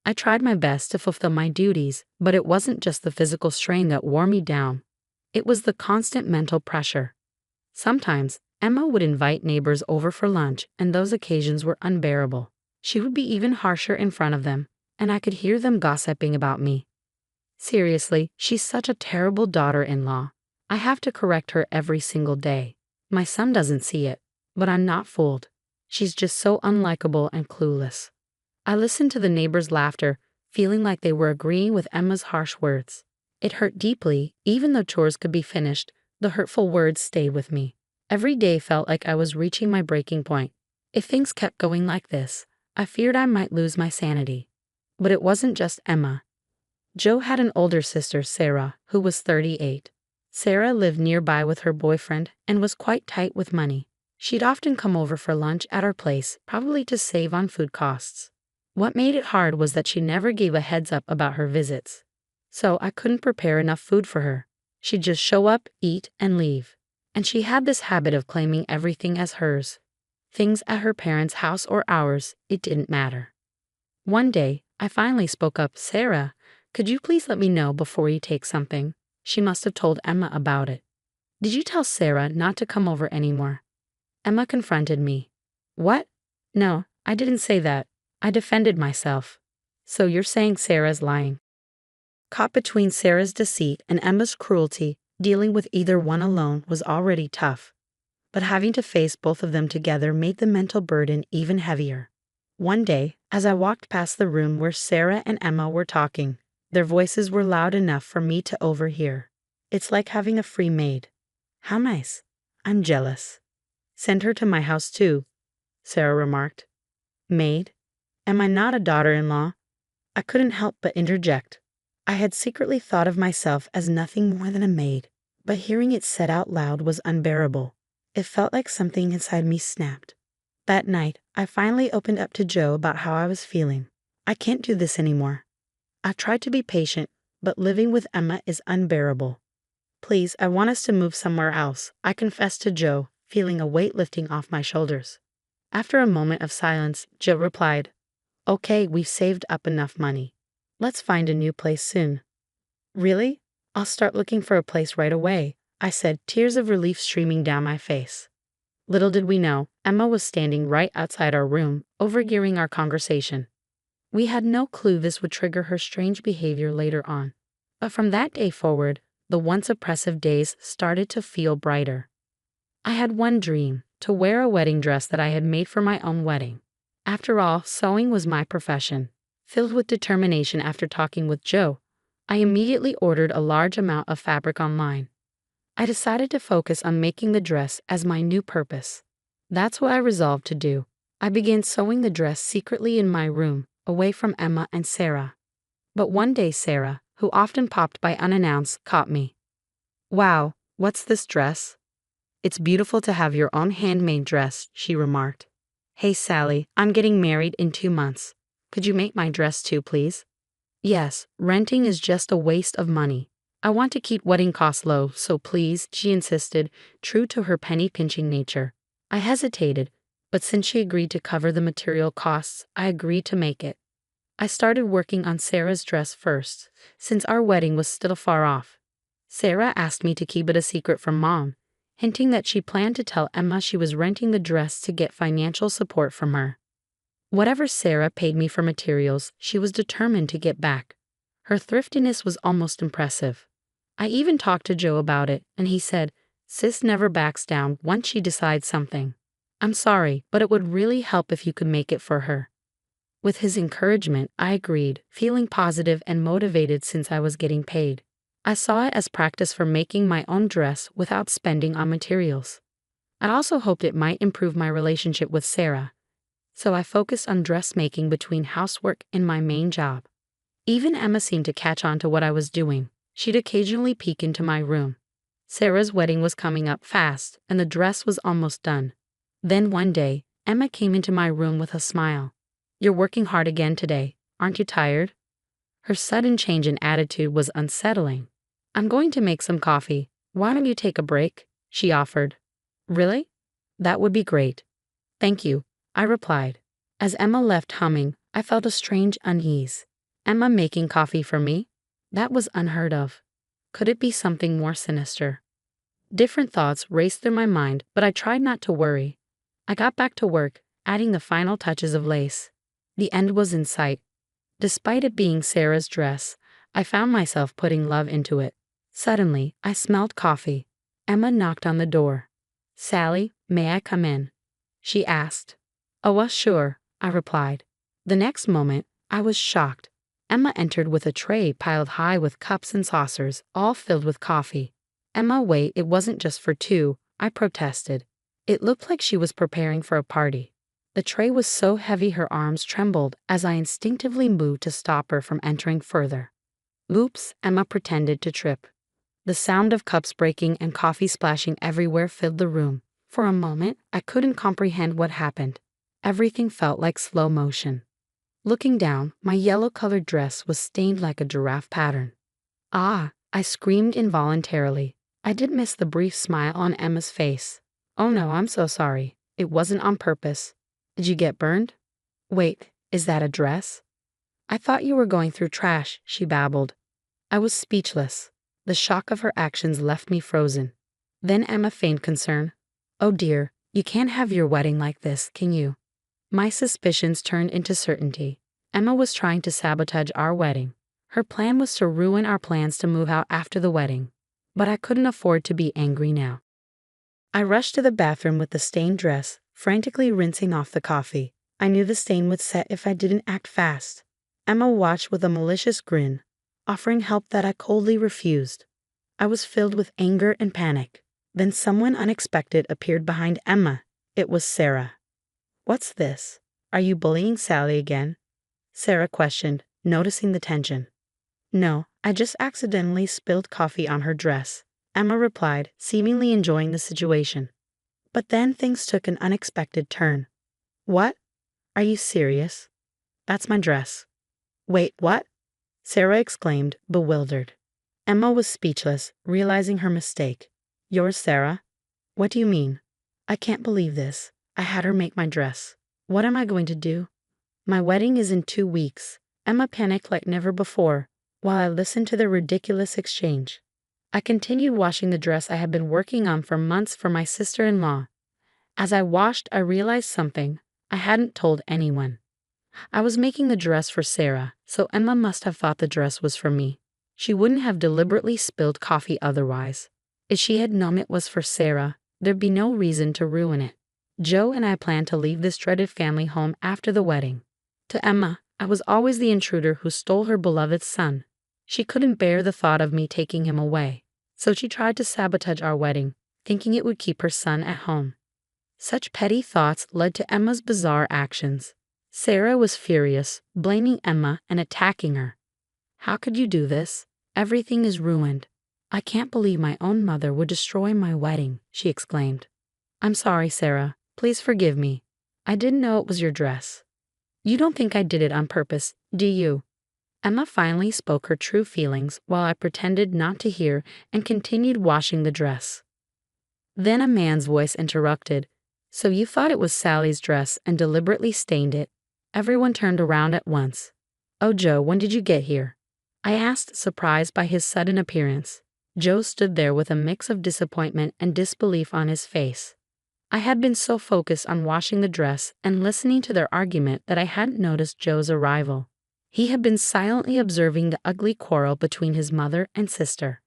I tried my best to fulfill my duties, but it wasn't just the physical strain that wore me down. It was the constant mental pressure. Sometimes, Emma would invite neighbors over for lunch, and those occasions were unbearable. She would be even harsher in front of them, and I could hear them gossiping about me. Seriously, she's such a terrible daughter-in-law. I have to correct her every single day. My son doesn't see it. But I'm not fooled. She's just so unlikable and clueless. I listened to the neighbors' laughter, feeling like they were agreeing with Emma's harsh words. It hurt deeply, even though chores could be finished, the hurtful words stayed with me. Every day felt like I was reaching my breaking point. If things kept going like this, I feared I might lose my sanity. But it wasn't just Emma. Jo had an older sister, Sarah, who was 38. Sarah lived nearby with her boyfriend and was quite tight with money. She'd often come over for lunch at our place, probably to save on food costs. What made it hard was that she never gave a heads up about her visits. So I couldn't prepare enough food for her. She'd just show up, eat, and leave. And she had this habit of claiming everything as hers. Things at her parents' house or ours, it didn't matter. One day, I finally spoke up, "Sarah, could you please let me know before you take something?" She must have told Emma about it. "Did you tell Sarah not to come over anymore?" Emma confronted me. "What? No, I didn't say that." I defended myself. "So you're saying Sarah's lying?" Caught between Sarah's deceit and Emma's cruelty, dealing with either one alone was already tough. But having to face both of them together made the mental burden even heavier. One day, as I walked past the room where Sarah and Emma were talking, their voices were loud enough for me to overhear. "It's like having a free maid." "How nice." "I'm jealous." "Send her to my house too," Sarah remarked. "Maid? Am I not a daughter-in-law?" I couldn't help but interject. I had secretly thought of myself as nothing more than a maid, but hearing it said out loud was unbearable. It felt like something inside me snapped. That night, I finally opened up to Jo about how I was feeling. "I can't do this anymore. I've tried to be patient, but living with Emma is unbearable. Please, I want us to move somewhere else," I confessed to Jo, feeling a weight lifting off my shoulders. After a moment of silence, Jo replied, "Okay, we've saved up enough money. Let's find a new place soon." "Really? I'll start looking for a place right away," I said, tears of relief streaming down my face. Little did we know, Emma was standing right outside our room, overhearing our conversation. We had no clue this would trigger her strange behavior later on. But from that day forward, the once oppressive days started to feel brighter. I had one dream, to wear a wedding dress that I had made for my own wedding. After all, sewing was my profession. Filled with determination after talking with Jo, I immediately ordered a large amount of fabric online. I decided to focus on making the dress as my new purpose. That's what I resolved to do. I began sewing the dress secretly in my room, away from Emma and Sarah. But one day Sarah, who often popped by unannounced, caught me. "Wow, what's this dress?" "It's beautiful to have your own handmade dress," she remarked. "Hey Sally, I'm getting married in 2 months. Could you make my dress too, please?" "Yes, renting is just a waste of money. I want to keep wedding costs low, so please," she insisted, true to her penny-pinching nature. I hesitated, but since she agreed to cover the material costs, I agreed to make it. I started working on Sarah's dress first, since our wedding was still far off. Sarah asked me to keep it a secret from Mom, hinting that she planned to tell Emma she was renting the dress to get financial support from her. Whatever Sarah paid me for materials, she was determined to get back. Her thriftiness was almost impressive. I even talked to Jo about it, and he said, "Sis never backs down once she decides something. I'm sorry, but it would really help if you could make it for her." With his encouragement, I agreed, feeling positive and motivated since I was getting paid. I saw it as practice for making my own dress without spending on materials. I also hoped it might improve my relationship with Sarah, so I focused on dressmaking between housework and my main job. Even Emma seemed to catch on to what I was doing. She'd occasionally peek into my room. Sarah's wedding was coming up fast, and the dress was almost done. Then one day, Emma came into my room with a smile. "You're working hard again today, aren't you tired?" Her sudden change in attitude was unsettling. "I'm going to make some coffee. Why don't you take a break?" she offered. "Really? That would be great. Thank you," I replied. As Emma left humming, I felt a strange unease. Emma making coffee for me? That was unheard of. Could it be something more sinister? Different thoughts raced through my mind, but I tried not to worry. I got back to work, adding the final touches of lace. The end was in sight. Despite it being Sarah's dress, I found myself putting love into it. Suddenly, I smelled coffee. Emma knocked on the door. "Sally, may I come in?" she asked. Oh, well, sure, I replied. The next moment, I was shocked. Emma entered with a tray piled high with cups and saucers, all filled with coffee. Emma, wait, it wasn't just for two, I protested. It looked like she was preparing for a party. The tray was so heavy her arms trembled as I instinctively moved to stop her from entering further. Oops, Emma pretended to trip. The sound of cups breaking and coffee splashing everywhere filled the room. For a moment, I couldn't comprehend what happened. Everything felt like slow motion. Looking down, my yellow-colored dress was stained like a giraffe pattern. Ah, I screamed involuntarily. I did miss the brief smile on Emma's face. Oh no, I'm so sorry. It wasn't on purpose. Did you get burned? Wait, is that a dress? I thought you were going through trash, she babbled. I was speechless. The shock of her actions left me frozen. Then Emma feigned concern. Oh dear, you can't have your wedding like this, can you? My suspicions turned into certainty. Emma was trying to sabotage our wedding. Her plan was to ruin our plans to move out after the wedding. But I couldn't afford to be angry now. I rushed to the bathroom with the stained dress, frantically rinsing off the coffee. I knew the stain would set if I didn't act fast. Emma watched with a malicious grin, offering help that I coldly refused. I was filled with anger and panic. Then someone unexpected appeared behind Emma. It was Sarah. What's this? Are you bullying Sally again? Sarah questioned, noticing the tension. No, I just accidentally spilled coffee on her dress, Emma replied, seemingly enjoying the situation. But then things took an unexpected turn. What? Are you serious? That's my dress. Wait, what? Sarah exclaimed, bewildered. Emma was speechless, realizing her mistake. Yours, Sarah? What do you mean? I can't believe this. I had her make my dress. What am I going to do? My wedding is in 2 weeks. Emma panicked like never before, while I listened to the ridiculous exchange. I continued washing the dress I had been working on for months for my sister-in-law. As I washed, I realized something I hadn't told anyone. I was making the dress for Sarah, so Emma must have thought the dress was for me. She wouldn't have deliberately spilled coffee otherwise. If she had known it was for Sarah, there'd be no reason to ruin it. Joe and I planned to leave this dreaded family home after the wedding. To Emma, I was always the intruder who stole her beloved son. She couldn't bear the thought of me taking him away, so she tried to sabotage our wedding, thinking it would keep her son at home. Such petty thoughts led to Emma's bizarre actions. Sarah was furious, blaming Emma and attacking her. How could you do this? Everything is ruined. I can't believe my own mother would destroy my wedding, she exclaimed. I'm sorry, Sarah. Please forgive me. I didn't know it was your dress. You don't think I did it on purpose, do you? Emma finally spoke her true feelings while I pretended not to hear and continued washing the dress. Then a man's voice interrupted. So you thought it was Sally's dress and deliberately stained it? Everyone turned around at once. Oh, Joe, when did you get here? I asked, surprised by his sudden appearance. Joe stood there with a mix of disappointment and disbelief on his face. I had been so focused on washing the dress and listening to their argument that I hadn't noticed Joe's arrival. He had been silently observing the ugly quarrel between his mother and sister.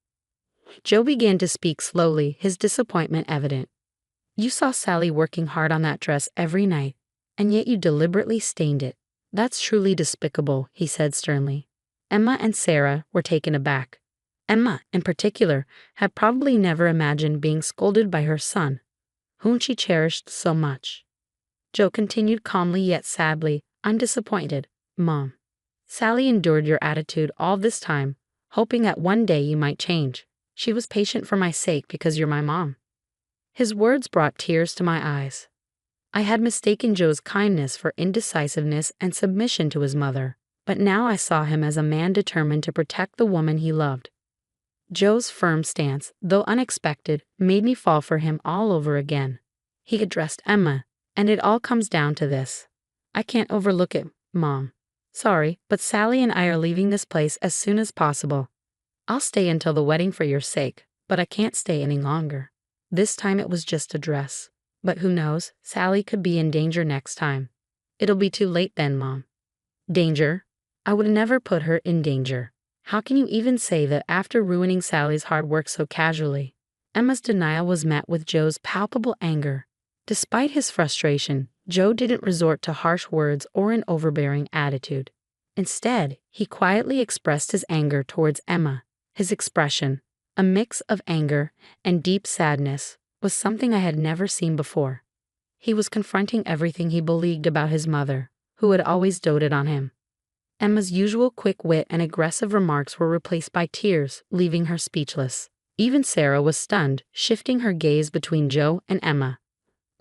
Joe began to speak slowly, his disappointment evident. You saw Sally working hard on that dress every night, and yet you deliberately stained it. That's truly despicable, he said sternly. Emma and Sarah were taken aback. Emma, in particular, had probably never imagined being scolded by her son, whom she cherished so much. Joe continued calmly yet sadly, I'm disappointed, Mom. Sally endured your attitude all this time, hoping that one day you might change. She was patient for my sake because you're my mom. His words brought tears to my eyes. I had mistaken Joe's kindness for indecisiveness and submission to his mother, but now I saw him as a man determined to protect the woman he loved. Joe's firm stance, though unexpected, made me fall for him all over again. He addressed Emma, and it all comes down to this. I can't overlook it, Mom. Sorry, but Sally and I are leaving this place as soon as possible. I'll stay until the wedding for your sake, but I can't stay any longer. This time it was just a dress. But who knows, Sally could be in danger next time. It'll be too late then, Mom. Danger? I would never put her in danger. How can you even say that after ruining Sally's hard work so casually? Emma's denial was met with Joe's palpable anger. Despite his frustration, Joe didn't resort to harsh words or an overbearing attitude. Instead, he quietly expressed his anger towards Emma. His expression, a mix of anger and deep sadness, was something I had never seen before. He was confronting everything he believed about his mother, who had always doted on him. Emma's usual quick wit and aggressive remarks were replaced by tears, leaving her speechless. Even Sarah was stunned, shifting her gaze between Joe and Emma.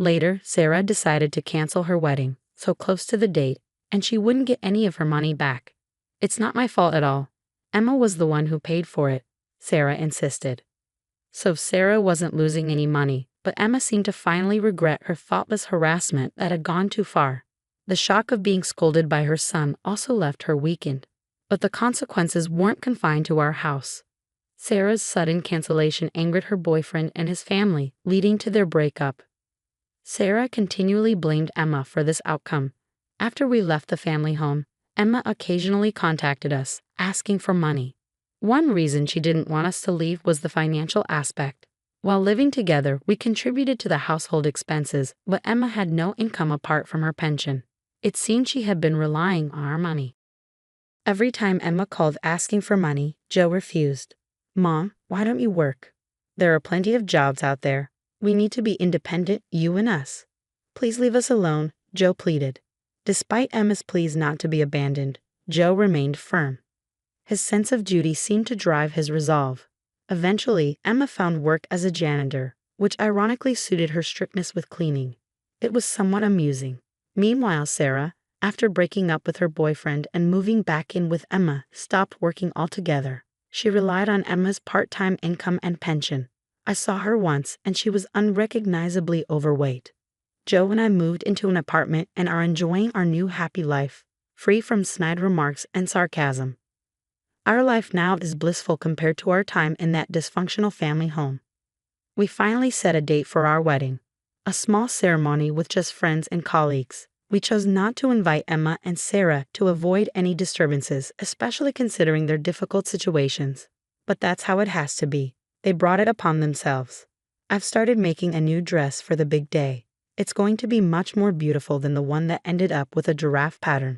Later, Sarah decided to cancel her wedding, so close to the date, and she wouldn't get any of her money back. "It's not my fault at all. Emma was the one who paid for it," Sarah insisted. So Sarah wasn't losing any money, but Emma seemed to finally regret her thoughtless harassment that had gone too far. The shock of being scolded by her son also left her weakened. But the consequences weren't confined to our house. Sarah's sudden cancellation angered her boyfriend and his family, leading to their breakup. Sarah continually blamed Emma for this outcome. After we left the family home, Emma occasionally contacted us, asking for money. One reason she didn't want us to leave was the financial aspect. While living together, we contributed to the household expenses, but Emma had no income apart from her pension. It seemed she had been relying on our money. Every time Emma called asking for money, Joe refused. "Mom, why don't you work? There are plenty of jobs out there. We need to be independent, you and us. Please leave us alone," Joe pleaded. Despite Emma's pleas not to be abandoned, Joe remained firm. His sense of duty seemed to drive his resolve. Eventually, Emma found work as a janitor, which ironically suited her strictness with cleaning. It was somewhat amusing. Meanwhile, Sarah, after breaking up with her boyfriend and moving back in with Emma, stopped working altogether. She relied on Emma's part-time income and pension. I saw her once, and she was unrecognizably overweight. Joe and I moved into an apartment and are enjoying our new happy life, free from snide remarks and sarcasm. Our life now is blissful compared to our time in that dysfunctional family home. We finally set a date for our wedding, a small ceremony with just friends and colleagues. We chose not to invite Emma and Sarah to avoid any disturbances, especially considering their difficult situations. But that's how it has to be. They brought it upon themselves. I've started making a new dress for the big day. It's going to be much more beautiful than the one that ended up with a giraffe pattern.